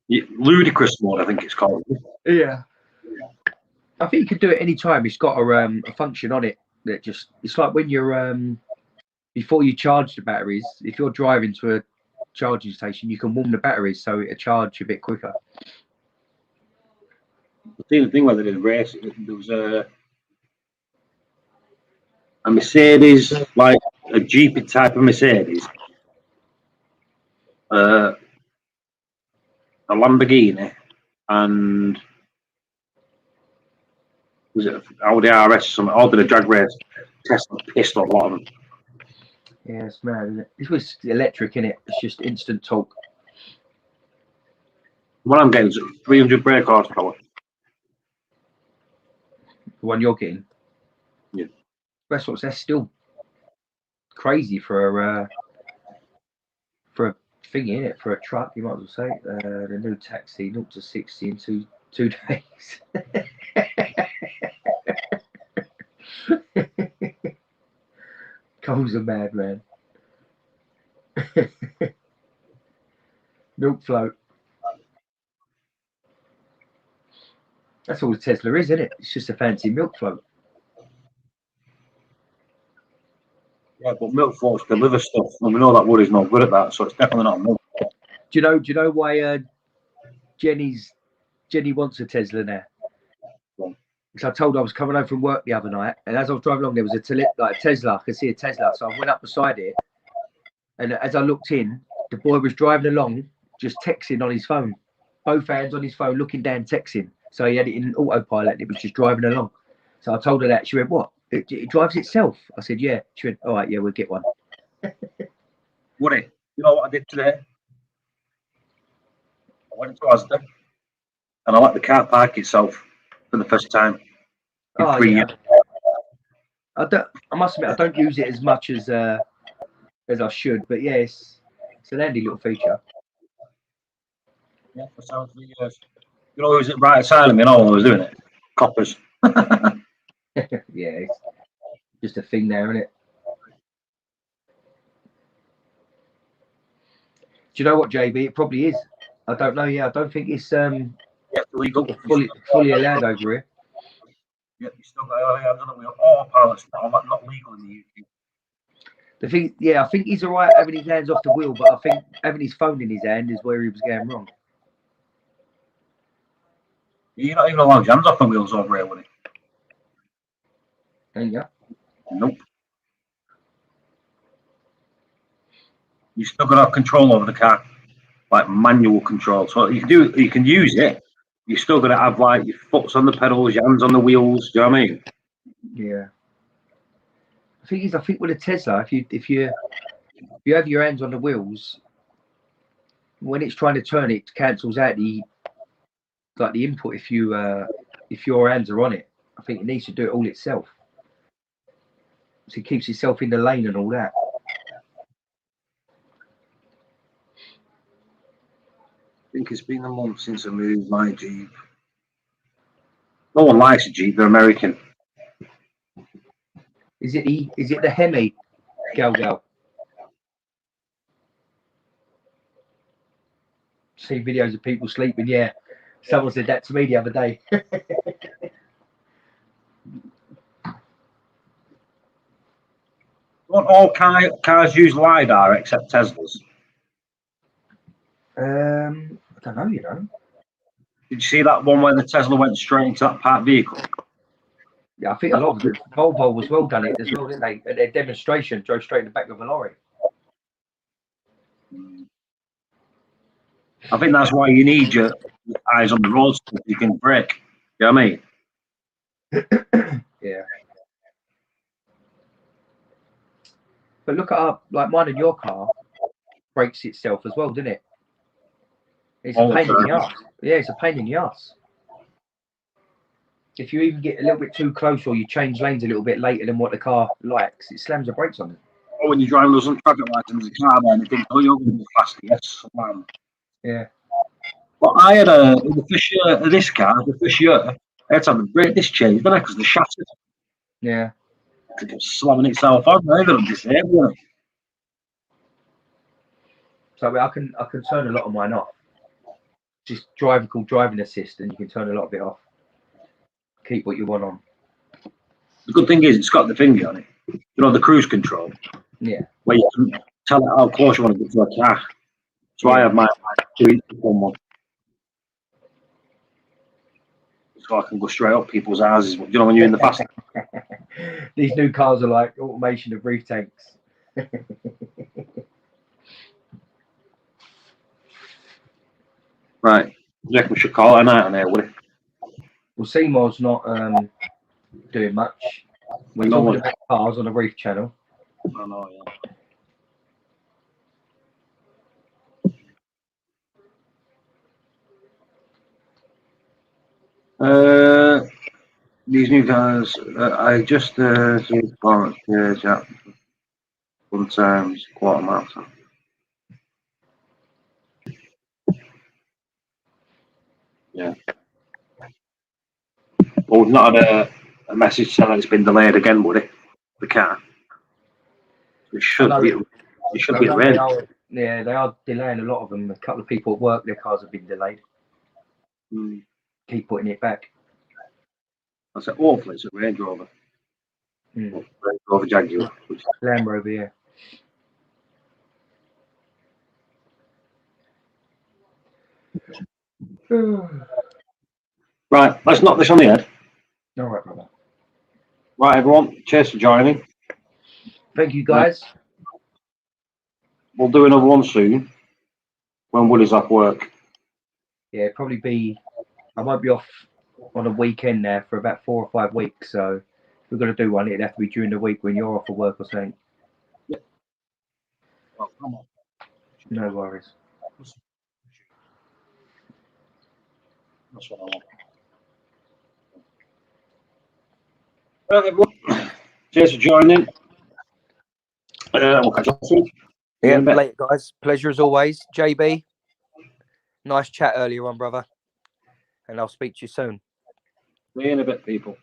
Ludicrous mode, I think it's called. Yeah. I think you can do it any time. It's got a function on it that just, it's like when you're before you charge the batteries, if you're driving to a charging station, you can warm the batteries so it'll charge a bit quicker. The thing where they did a race, there was a Mercedes, like a Jeep type of Mercedes, a Lamborghini, and was it Audi RS or something? All did a drag race. Tesla pissed off a lot of them. Yeah, it's mad, isn't it? This was electric, innit? It's just instant torque. What I'm getting is 300 brake horsepower. The one you're getting? Yeah. That's still crazy for a thing, innit? For a truck, you might as well say. The new taxi, 0 to 60 in two days. Cole's a madman. Milk float. That's all the Tesla is, isn't it? It's just a fancy milk float. Yeah, but milk floats deliver stuff, and we know that Woody's not good at that, so it's definitely not a milk float. Do you know why Jenny wants a Tesla now? Because I told her I was coming home from work the other night, and as I was driving along, there was a Tesla. I could see a Tesla, so I went up beside it, and as I looked in, the boy was driving along, just texting on his phone, both hands on his phone, looking down, texting. So he had it in autopilot. It was just driving along. So I told her that. She went, "What? It drives itself?" I said, "Yeah." She went, "All right, yeah, we'll get one." Woody, you know what I did today? I went to Asda, and I let the car park itself for the first time in 3 years. I must admit, I don't use it as much as I should, but yeah, it's an handy little feature. Yeah, for 3 years. You know, who was it right asylum? You know, I was doing it. Coppers. Yeah, it's just a thing there, isn't it? Do you know what, JB? It probably is. I don't know. Yeah, I don't think it's legal. fully allowed over here. Yeah, you still got hands on the wheel. Autopilot's not legal in the UK. The thing, yeah, I think he's all right having his hands off the wheel, but I think having his phone in his hand is where he was going wrong. You're not even allowed hands off the wheels over here, Woody. Ain't you? Nope. You still got to have control over the car, like manual control. So you can use it. You still got to have like your foot's on the pedals, your hands on the wheels. Do you know what I mean? Yeah. The thing is, I think with a Tesla, if you have your hands on the wheels, when it's trying to turn, it cancels out the input. If your hands are on it, I think it needs to do it all itself. So it keeps itself in the lane and all that. I think it's been a month since I moved my Jeep. No one likes a Jeep. They're American. Is it the Hemi, Gal? See videos of people sleeping. Yeah, someone said that to me the other day. Don't all cars use LiDAR except Teslas? I don't know, you know. Did you see that one where the Tesla went straight into that parked vehicle? Yeah, I think a lot of it. Volvo was well done it as well, didn't they? At their demonstration, drove straight in the back of a lorry. I think that's why you need your eyes on the road so you can brake. You know what I mean? Yeah. But look at like mine and your car brakes itself as well, doesn't it? It's a pain in the ass. Yeah, it's a pain in the ass. If you even get a little bit too close or you change lanes a little bit later than what the car likes, it slams the brakes on it. Or when you're driving those traffic lights and there's a car there and you think, oh, you're going to be faster. Yes, man. Yeah. But I had the first year of this car, the first year, I had to have the brake disc changed, didn't I? Because the chassis. Yeah. It kept slamming itself on. I got to disable it. So I can turn a lot of mine off. Just driving assist, and you can turn a lot of it off. Keep what you want on. The good thing is it's got the finger on it. You know, the cruise control. Yeah. Where you can tell it how close you want to get to a car. So yeah. I have my one. So I can go straight up people's houses. You know, when you're in the fast. These new cars are like automation of reef tanks. Right. You reckon we should call it a night on there, would it? Well, Seymour's not doing much. We're talking about cars on the Reef channel. I know, yeah. These new cars, I just sometimes quarter marathon. Yeah. Well, we've not had a message saying it's been delayed again, would it? The car. It should be. It should be ready. Yeah, they are delaying a lot of them. A couple of people at work, their cars have been delayed. Keep putting it back. I said, hopefully it's a Range Rover. Range Rover Jaguar. Land Rover, yeah. Right, let's knock this on the head. All right, brother. Right, everyone. Cheers for joining. Thank you, guys. We'll do another one soon when Woody's off work. Yeah, probably be. I might be off on a weekend now for about 4 or 5 weeks. So if we're going to do one, it'd have to be during the week when you're off of work or something. Yeah. Well, come on. No worries. That's what I want. Right, everyone. Cheers for joining. We'll catch up soon. Yeah, later, guys. Pleasure as always. JB, nice chat earlier on, brother. And I'll speak to you soon. See you in a bit, people.